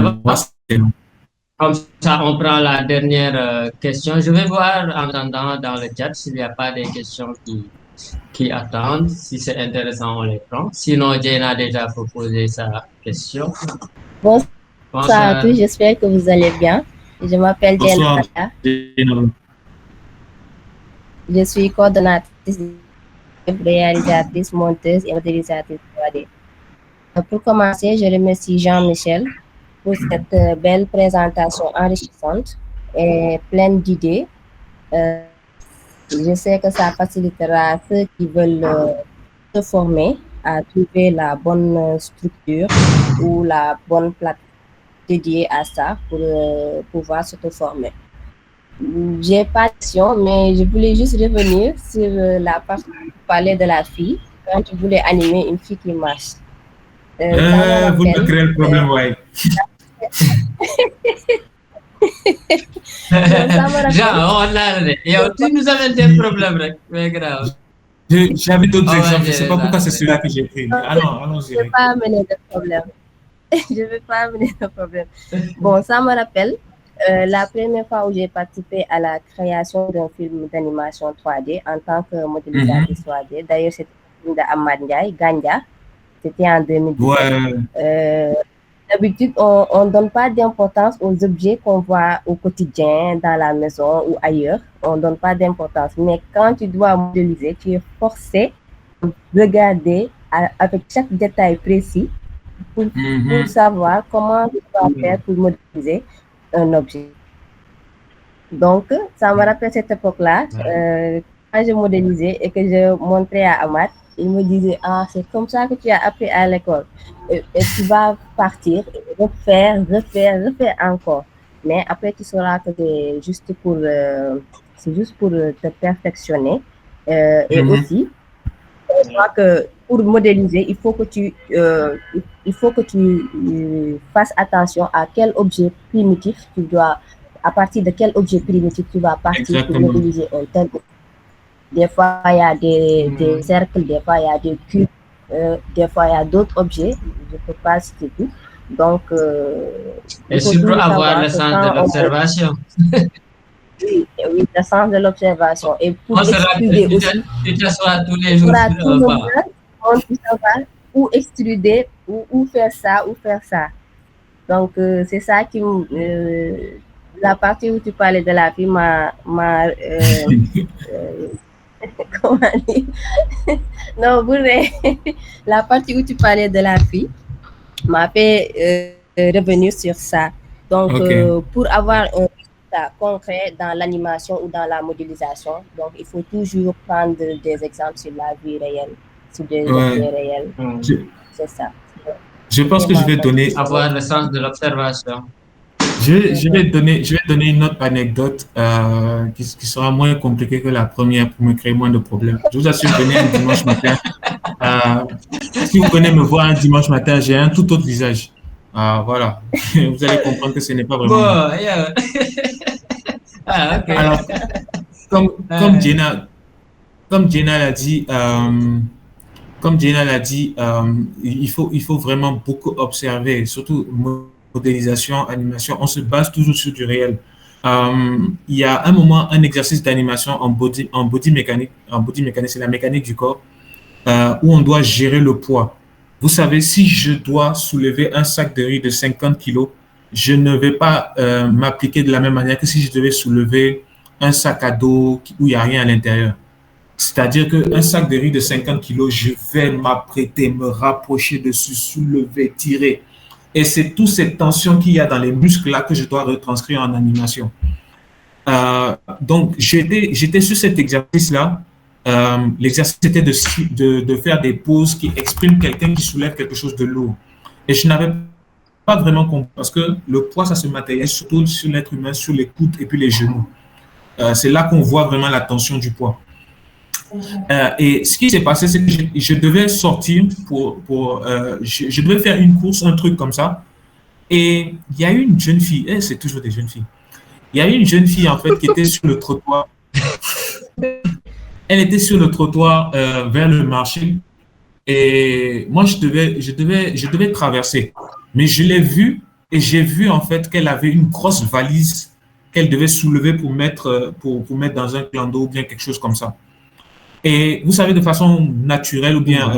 Speaker 3: comme ça, on prend la dernière question. Je vais voir en attendant dans le chat s'il n'y a pas des questions qui attendent. Si c'est intéressant, on les prend. Sinon, Jane a déjà proposé sa question.
Speaker 9: Bonsoir à tous, j'espère que vous allez bien. Je m'appelle Jane. Je suis coordonnatrice, réalisatrice, monteuse et modélisatrice 3D. Pour commencer, je remercie Jean-Michel pour cette belle présentation enrichissante et pleine d'idées. Je sais que ça facilitera ceux qui veulent se former à trouver la bonne structure ou la bonne plateforme dédiée à ça pour pouvoir se former. J'ai pas de question, mais je voulais juste revenir sur la partie où tu parlais de la fille, quand tu voulais animer une fille qui marche.
Speaker 6: Vous me créez le problème, ouais.
Speaker 3: Genre, tu nous amènes des problèmes, mais grave.
Speaker 6: J'avais d'autres exemples, je ne sais pas pourquoi c'est celui-là que j'ai pris. Allons-y.
Speaker 9: Je ne vais pas amener de problème. Je ne vais pas amener de problème. Bon, ça me rappelle la première fois où j'ai participé à la création d'un film d'animation 3D en tant que modélisatrice 3D. D'ailleurs, c'était le film d'Amad Ndiaye, Ganja. C'était en 2017. Ouais. D'habitude, on ne donne pas d'importance aux objets qu'on voit au quotidien, dans la maison ou ailleurs. On ne donne pas d'importance. Mais quand tu dois modéliser, tu es forcé de regarder avec chaque détail précis pour savoir comment tu dois faire pour modéliser un objet. Donc, ça me rappelle cette époque-là. Quand je modélisais et que je montrais à Amad, il me disait, ah, c'est comme ça que tu as appris à l'école. Et tu vas partir, refaire encore. Mais après, tu sauras que c'est juste pour te perfectionner. Et aussi, je crois que pour modéliser, il faut que tu fasses attention à quel objet primitif tu dois, à partir de quel objet primitif tu vas partir pour modéliser un tel. Des fois, il y a des cercles, des fois, il y a des cubes, des fois, il y a d'autres objets. Je ne peux pas citer tout. Donc,
Speaker 3: et surtout avoir le sens de l'observation.
Speaker 9: Oui, le sens de l'observation. Et pour extruder aussi,
Speaker 3: tu t'assois tous les jours
Speaker 9: pour savoir où extruder, où faire ça, où faire ça. Donc, c'est ça qui la partie où tu parlais de la fille m'a comment dire? Non, la partie où tu parlais de la fille m'a fait revenir sur ça. Donc, pour avoir un résultat concret dans l'animation ou dans la modélisation, donc il faut toujours prendre des exemples sur la vie réelle, sur des objets réels. C'est ça.
Speaker 6: Je pense que je vais donner...
Speaker 3: Avoir le sens de l'observation.
Speaker 6: Je vais donner une autre anecdote qui sera moins compliquée que la première pour me créer moins de problèmes. Je vous assure, venez un dimanche matin. Si vous venez me voir un dimanche matin, j'ai un tout autre visage. Voilà. Vous allez comprendre que ce n'est pas vraiment...
Speaker 3: Bon, yeah. Okay.
Speaker 6: Alors, comme Jenna l'a dit, il faut vraiment beaucoup observer, surtout modélisation, animation, on se base toujours sur du réel. Il y a un moment, un exercice d'animation en body mécanique, c'est la mécanique du corps, où on doit gérer le poids. Vous savez, si je dois soulever un sac de riz de 50 kilos, je ne vais pas m'appliquer de la même manière que si je devais soulever un sac à dos où il n'y a rien à l'intérieur. C'est-à-dire qu'un sac de riz de 50 kilos, je vais m'apprêter, me rapprocher dessus, soulever, tirer. Et c'est toutes ces tensions qu'il y a dans les muscles-là que je dois retranscrire en animation. Donc, j'étais sur cet exercice-là. L'exercice était de faire des poses qui expriment quelqu'un qui soulève quelque chose de lourd. Et je n'avais pas vraiment compris parce que le poids, ça se matérialise surtout sur l'être humain, sur les coudes et puis les genoux. C'est là qu'on voit vraiment la tension du poids. Et ce qui s'est passé, c'est que je devais sortir je devais faire une course, un truc comme ça. Et il y a eu une jeune fille, c'est toujours des jeunes filles. Il y a eu une jeune fille, en fait, qui était sur le trottoir. Elle était sur le trottoir vers le marché. Et moi, je devais traverser. Mais je l'ai vue et j'ai vu, en fait, qu'elle avait une grosse valise qu'elle devait soulever pour mettre dans un clando ou bien quelque chose comme ça. Et vous savez, de façon naturelle ou bien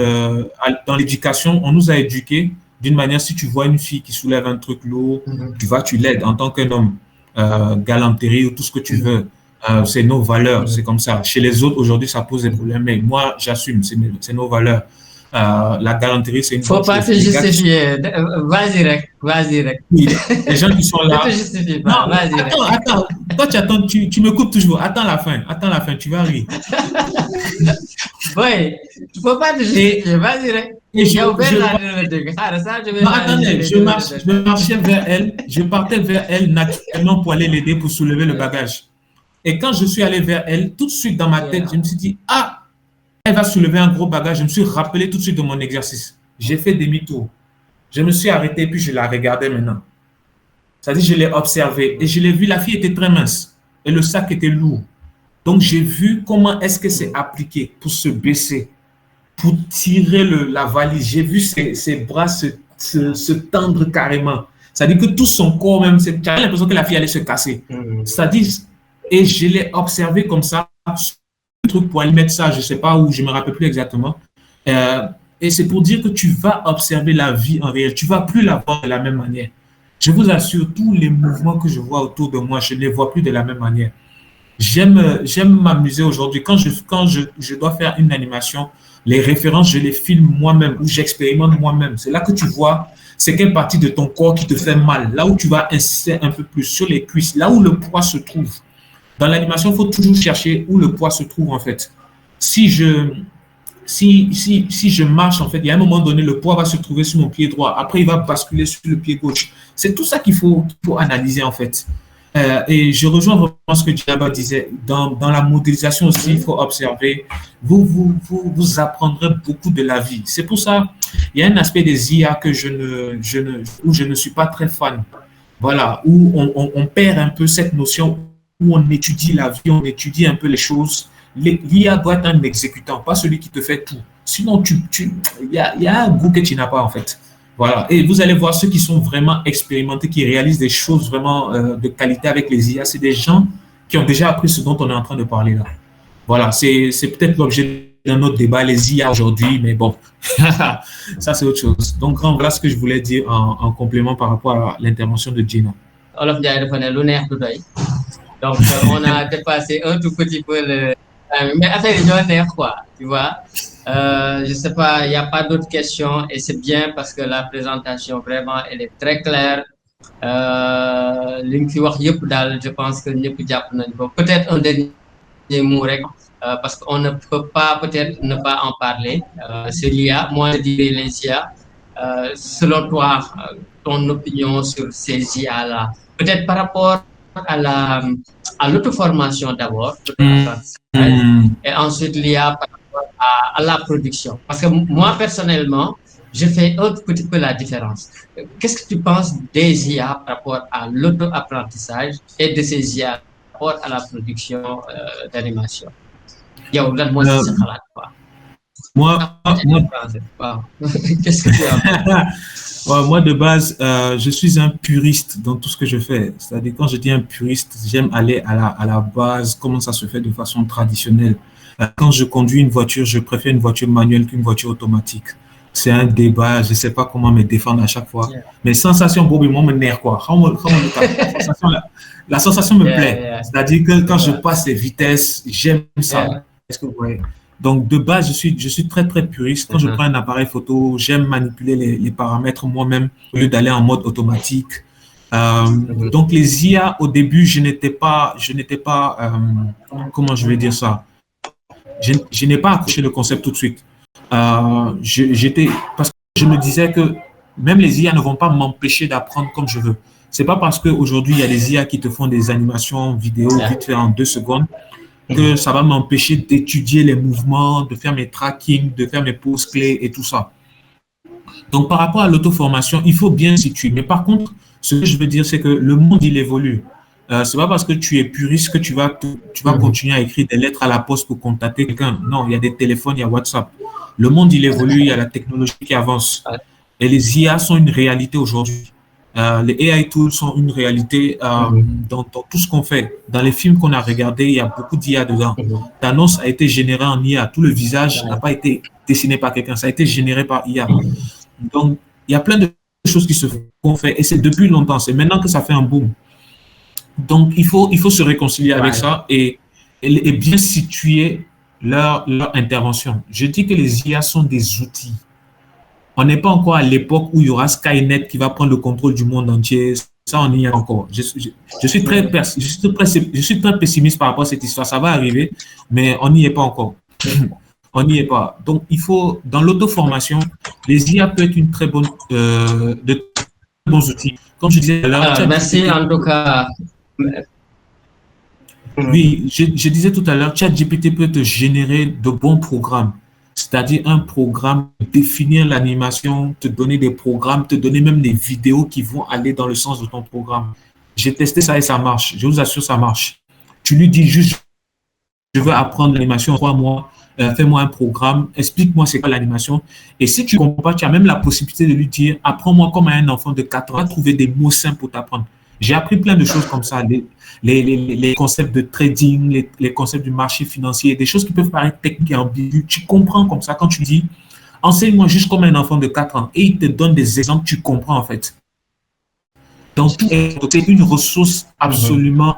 Speaker 6: dans l'éducation, on nous a éduqués d'une manière, si tu vois une fille qui soulève un truc lourd, tu l'aides en tant qu'un homme, galanterie ou tout ce que tu veux. C'est nos valeurs, c'est comme ça. Chez les autres, aujourd'hui, ça pose des problèmes, mais moi, j'assume, c'est nos valeurs. La galanterie, c'est une
Speaker 3: Faut
Speaker 6: bonne
Speaker 3: pas
Speaker 6: chose.
Speaker 3: te
Speaker 6: Les gars qui-
Speaker 3: justifier. Vas-y, Rek. Vas-y, Rek.
Speaker 6: Oui, les gens qui sont
Speaker 3: Ne
Speaker 6: là.
Speaker 3: te justifie pas.
Speaker 6: Non,
Speaker 3: Vas-y, Rek.
Speaker 6: attends. Toi, tu attends, tu me coupes toujours. Attends la fin, tu vas rire.
Speaker 3: Oui, tu peux pas te justifier. Vas-y, Rek.
Speaker 6: Et
Speaker 3: Il y a ouvert le truc. Ah, ça, je vais
Speaker 6: Non,
Speaker 3: pas-
Speaker 6: attendez, je marchais vers elle, je partais vers elle naturellement pour aller l'aider pour soulever le bagage. Et quand je suis allé vers elle, tout de suite dans ma tête, je me suis dit, ah, elle va soulever un gros bagage. Je me suis rappelé tout de suite de mon exercice. J'ai fait demi-tour. Je me suis arrêté, puis je la regardais maintenant. C'est-à-dire, je l'ai observée et je l'ai vu, la fille était très mince et le sac était lourd. Donc, j'ai vu comment est-ce que c'est appliqué pour se baisser, pour tirer la valise. J'ai vu ses bras se tendre carrément. C'est-à-dire que tout son corps même, j'avais l'impression que la fille allait se casser. C'est-à-dire, et je l'ai observé comme ça, le truc pour aller mettre ça, je ne sais pas où, je ne me rappelle plus exactement. Et c'est pour dire que tu vas observer la vie en réel. Tu ne vas plus la voir de la même manière. Je vous assure, tous les mouvements que je vois autour de moi, je ne les vois plus de la même manière. J'aime m'amuser aujourd'hui. Quand je dois faire une animation, les références, je les filme moi-même ou j'expérimente moi-même. C'est là que tu vois c'est quelle partie de ton corps qui te fait mal, là où tu vas insister un peu plus sur les cuisses, là où le poids se trouve. Dans l'animation, il faut toujours chercher où le poids se trouve en fait. Si je marche, en fait, il y a un moment donné, le poids va se trouver sur mon pied droit. Après, il va basculer sur le pied gauche. C'est tout ça qu'il faut analyser, en fait. Et je rejoins vraiment ce que Djaba disait. Dans la modélisation aussi, il faut observer. Vous apprendrez beaucoup de la vie. C'est pour ça, il y a un aspect des IA que où je ne suis pas très fan. Voilà, où on perd un peu cette notion, où on étudie la vie, on étudie un peu les choses. L'IA doit être un exécutant, pas celui qui te fait tout. Sinon, il y a un goût que tu n'as pas, en fait. Voilà. Et vous allez voir ceux qui sont vraiment expérimentés, qui réalisent des choses vraiment de qualité avec les IA. C'est des gens qui ont déjà appris ce dont on est en train de parler là. Voilà. C'est peut-être l'objet d'un autre débat, les IA aujourd'hui, mais bon, ça c'est autre chose. Donc, voilà ce que je voulais dire en complément par rapport à l'intervention de Gina.
Speaker 3: Olof Ndiaye dafa ne lu neex du doy. Donc, on a dépassé un tout petit peu le... Mais affaire yi ñoo neex quoi, tu vois. Je sais pas, il n'y a pas d'autres questions et c'est bien parce que la présentation, vraiment, elle est très claire. Li nga fi wax yëpp daal, je pense que ñëpp jàpp nañ ko. Peut-être un dernier mot rek, parce qu'on ne peut pas peut-être ne pas en parler. C'est l'IA, moi je dirais les IA. Selon toi, ton opinion sur ces IA-là, peut-être par rapport à l'auto-formation d'abord, et ensuite l'IA par rapport à la production. Parce que moi, personnellement, je fais un petit peu la différence. Qu'est-ce que tu penses des IA par rapport à l'auto-apprentissage et de ces IA par rapport à la production d'animation? Yow lan moo ci sa xalaat quoi? Qu'est-ce que tu as?
Speaker 6: Moi, de base, je suis un puriste dans tout ce que je fais. C'est-à-dire, quand je dis un puriste, j'aime aller à la base, comment ça se fait de façon traditionnelle. Quand je conduis une voiture, je préfère une voiture manuelle qu'une voiture automatique. C'est un débat, je ne sais pas comment me défendre à chaque fois. Mais sensation, Bobby, moi, me nerf quoi. La sensation me plaît. C'est-à-dire que quand je passe les vitesses, j'aime ça. Est-ce que vous voyez? Donc, de base, je suis très, très puriste. Quand je prends un appareil photo, j'aime manipuler les paramètres moi-même au lieu d'aller en mode automatique. Donc, les IA, au début, je n'étais pas comment je vais dire ça? Je n'ai pas accroché le concept tout de suite. Parce que je me disais que même les IA ne vont pas m'empêcher d'apprendre comme je veux. C'est pas parce qu'aujourd'hui, il y a des IA qui te font des animations vidéo vite fait en 2 secondes que ça va m'empêcher d'étudier les mouvements, de faire mes tracking, de faire mes poses clés et tout ça. Donc, par rapport à l'auto-formation, il faut bien situer. Mais par contre, ce que je veux dire, c'est que le monde, il évolue. C'est pas parce que tu es puriste que tu vas continuer à écrire des lettres à la poste pour contacter quelqu'un. Non, il y a des téléphones, il y a WhatsApp. Le monde, il évolue, il y a la technologie qui avance. Et les IA sont une réalité aujourd'hui. Les AI tools sont une réalité dans tout ce qu'on fait. Dans les films qu'on a regardés, il y a beaucoup d'IA dedans. L'annonce a été générée en IA. Tout le visage n'a pas été dessiné par quelqu'un. Ça a été généré par IA. Donc, il y a plein de choses qui se font faire. Et c'est depuis longtemps. C'est maintenant que ça fait un boom. Donc, il faut se réconcilier avec ça et bien situer leur intervention. Je dis que les IA sont des outils. On n'est pas encore à l'époque où il y aura Skynet qui va prendre le contrôle du monde entier. Ça, on y est encore. Je suis très pessimiste par rapport à cette histoire. Ça va arriver, mais on n'y est pas encore. On n'y est pas. Donc, il faut, dans l'auto-formation, les IA peuvent être de très bons outils. Comme je disais tout à l'heure.
Speaker 3: Merci en tout cas.
Speaker 6: Oui, je disais tout à l'heure, ChatGPT peut te générer de bons programmes. C'est-à-dire un programme, définir l'animation, te donner des programmes, te donner même des vidéos qui vont aller dans le sens de ton programme. J'ai testé ça et ça marche. Je vous assure, ça marche. Tu lui dis juste, je veux apprendre l'animation en 3 mois, fais-moi un programme, explique-moi c'est quoi l'animation. Et si tu ne comprends pas, tu as même la possibilité de lui dire, apprends-moi comme à un enfant de 4 ans, trouver des mots simples pour t'apprendre. J'ai appris plein de choses comme ça, les concepts de trading, les concepts du marché financier, des choses qui peuvent paraître techniques et ambiguës. Tu comprends comme ça quand tu dis, enseigne-moi juste comme un enfant de 4 ans et il te donne des exemples, tu comprends en fait. Donc, c'est une ressource absolument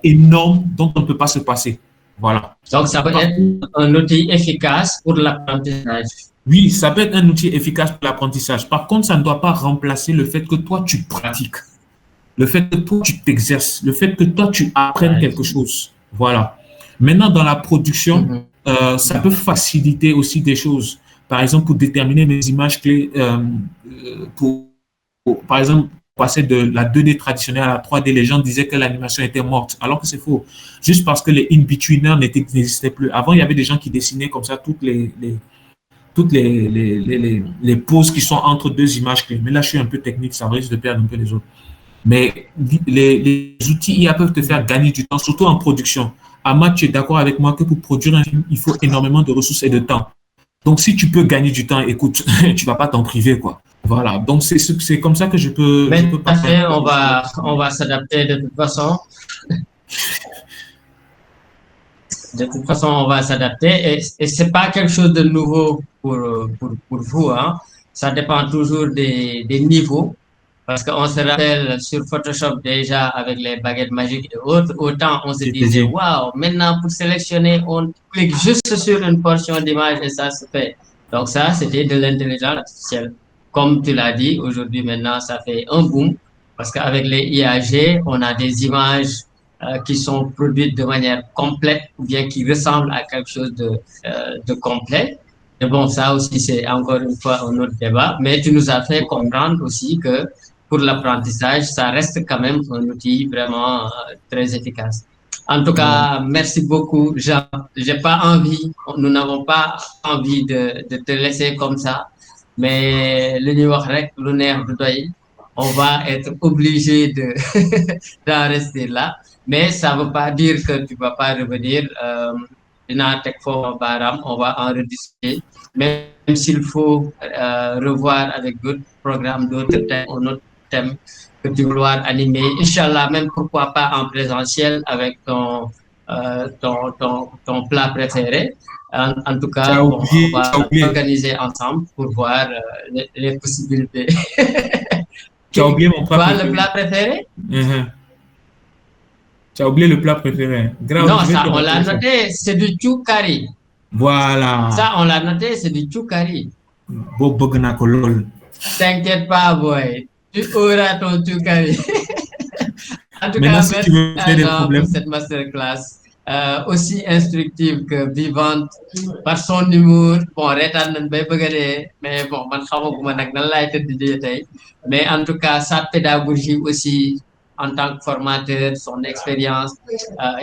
Speaker 6: énorme dont on ne peut pas se passer. Voilà.
Speaker 3: Donc, ça peut être un outil efficace pour l'apprentissage.
Speaker 6: Oui, ça peut être un outil efficace pour l'apprentissage. Par contre, ça ne doit pas remplacer le fait que toi, tu pratiques. Le fait que toi, tu t'exerces, le fait que toi, tu apprennes quelque chose. Voilà. Maintenant, dans la production, ça peut faciliter aussi des choses. Par exemple, pour déterminer mes images clés, par exemple, passer de la 2D traditionnelle à la 3D, les gens disaient que l'animation était morte, alors que c'est faux. Juste parce que les in-betweeners n'existaient plus. Avant, il y avait des gens qui dessinaient comme ça toutes les pauses qui sont entre deux images clés. Mais là, je suis un peu technique, ça risque de perdre un peu les autres. Mais les outils IA peuvent te faire gagner du temps, surtout en production. Ahmad, tu es d'accord avec moi que pour produire un film, il faut énormément de ressources et de temps. Donc, si tu peux gagner du temps, écoute, tu ne vas pas t'en priver, quoi. Voilà. Donc, c'est comme ça que je peux...
Speaker 3: Mais tout à fait, on va s'adapter de toute façon. De toute façon, on va s'adapter. Et ce n'est pas quelque chose de nouveau pour vous. Hein. Ça dépend toujours des niveaux. Parce qu'on se rappelle sur Photoshop déjà avec les baguettes magiques et autres, autant on se disait, waouh, maintenant pour sélectionner, on clique juste sur une portion d'image et ça se fait. Donc ça, c'était de l'intelligence artificielle. Comme tu l'as dit, aujourd'hui maintenant, ça fait un boom parce qu'avec les IAG, on a des images qui sont produites de manière complète ou bien qui ressemblent à quelque chose de complet. Et bon, ça aussi, c'est encore une fois un autre débat, mais tu nous as fait comprendre aussi que pour l'apprentissage, ça reste quand même un outil vraiment très efficace. En tout cas, merci beaucoup, Jean. J'ai pas envie, nous n'avons pas envie de te laisser comme ça, mais le New York, on va être obligé d'en rester là. Mais ça ne veut pas dire que tu ne vas pas revenir. On va en rediscuter. Même s'il faut revoir avec d'autres programmes, d'autres thèmes, un autre thème que tu vouloir animer. Inch'Allah, même pourquoi pas en présentiel avec ton plat préféré. En tout cas, on va organiser ensemble pour voir les possibilités.
Speaker 6: Tu as oublié mon plat préféré.
Speaker 3: Le plat préféré?
Speaker 6: Tu as oublié le plat préféré.
Speaker 3: Grave, non, ça, on l'a noté, c'est du choukari.
Speaker 6: Voilà.
Speaker 3: Ça, on l'a noté, c'est du choukari. T'inquiète pas, boy. Tu auras ton choukari. En tout cas,
Speaker 6: si tu veux faire des problèmes
Speaker 3: pour cette masterclass. Aussi instructive que vivante par son humour. Bon, mais bon, mais en tout cas, sa pédagogie aussi, en tant que formateur, son expérience,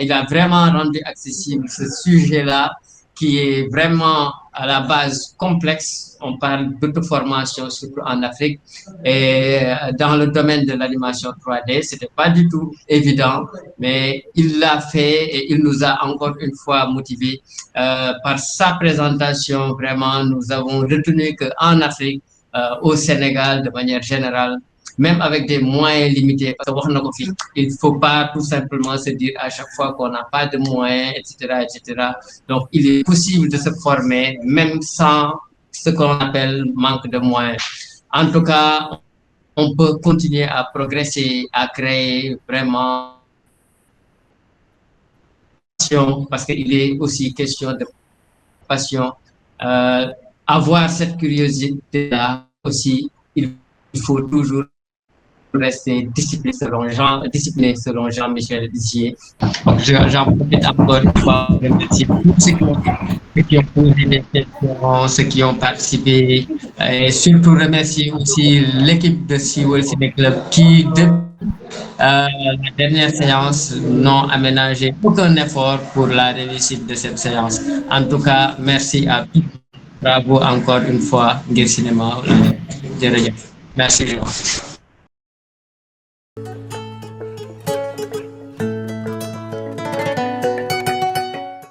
Speaker 3: il a vraiment rendu accessible ce sujet-là qui est vraiment à la base complexe. On parle d'auto-formation, surtout en Afrique. Et dans le domaine de l'animation 3D, ce n'était pas du tout évident, mais il l'a fait et il nous a encore une fois motivés. Par sa présentation, vraiment, nous avons retenu qu'en Afrique, au Sénégal, de manière générale, même avec des moyens limités, parce il ne faut pas tout simplement se dire à chaque fois qu'on n'a pas de moyens, etc., etc. Donc, il est possible de se former, même sans ce qu'on appelle manque de moyens. En tout cas, on peut continuer à progresser, à créer vraiment passion, parce qu'il est aussi question de passion. Avoir cette curiosité-là aussi, il faut toujours rester discipliné selon Jean-Michel Dizier. Donc, j'en profite encore une fois pour remercier tous ceux qui ont posé des questions, ceux qui ont participé, et surtout remercier aussi l'équipe de Seaworld Ciné Club qui, depuis la dernière séance, n'ont aménagé aucun effort pour la réussite de cette séance. En tout cas, merci à tous. Bravo encore une fois, Ngir Cinéma. Merci.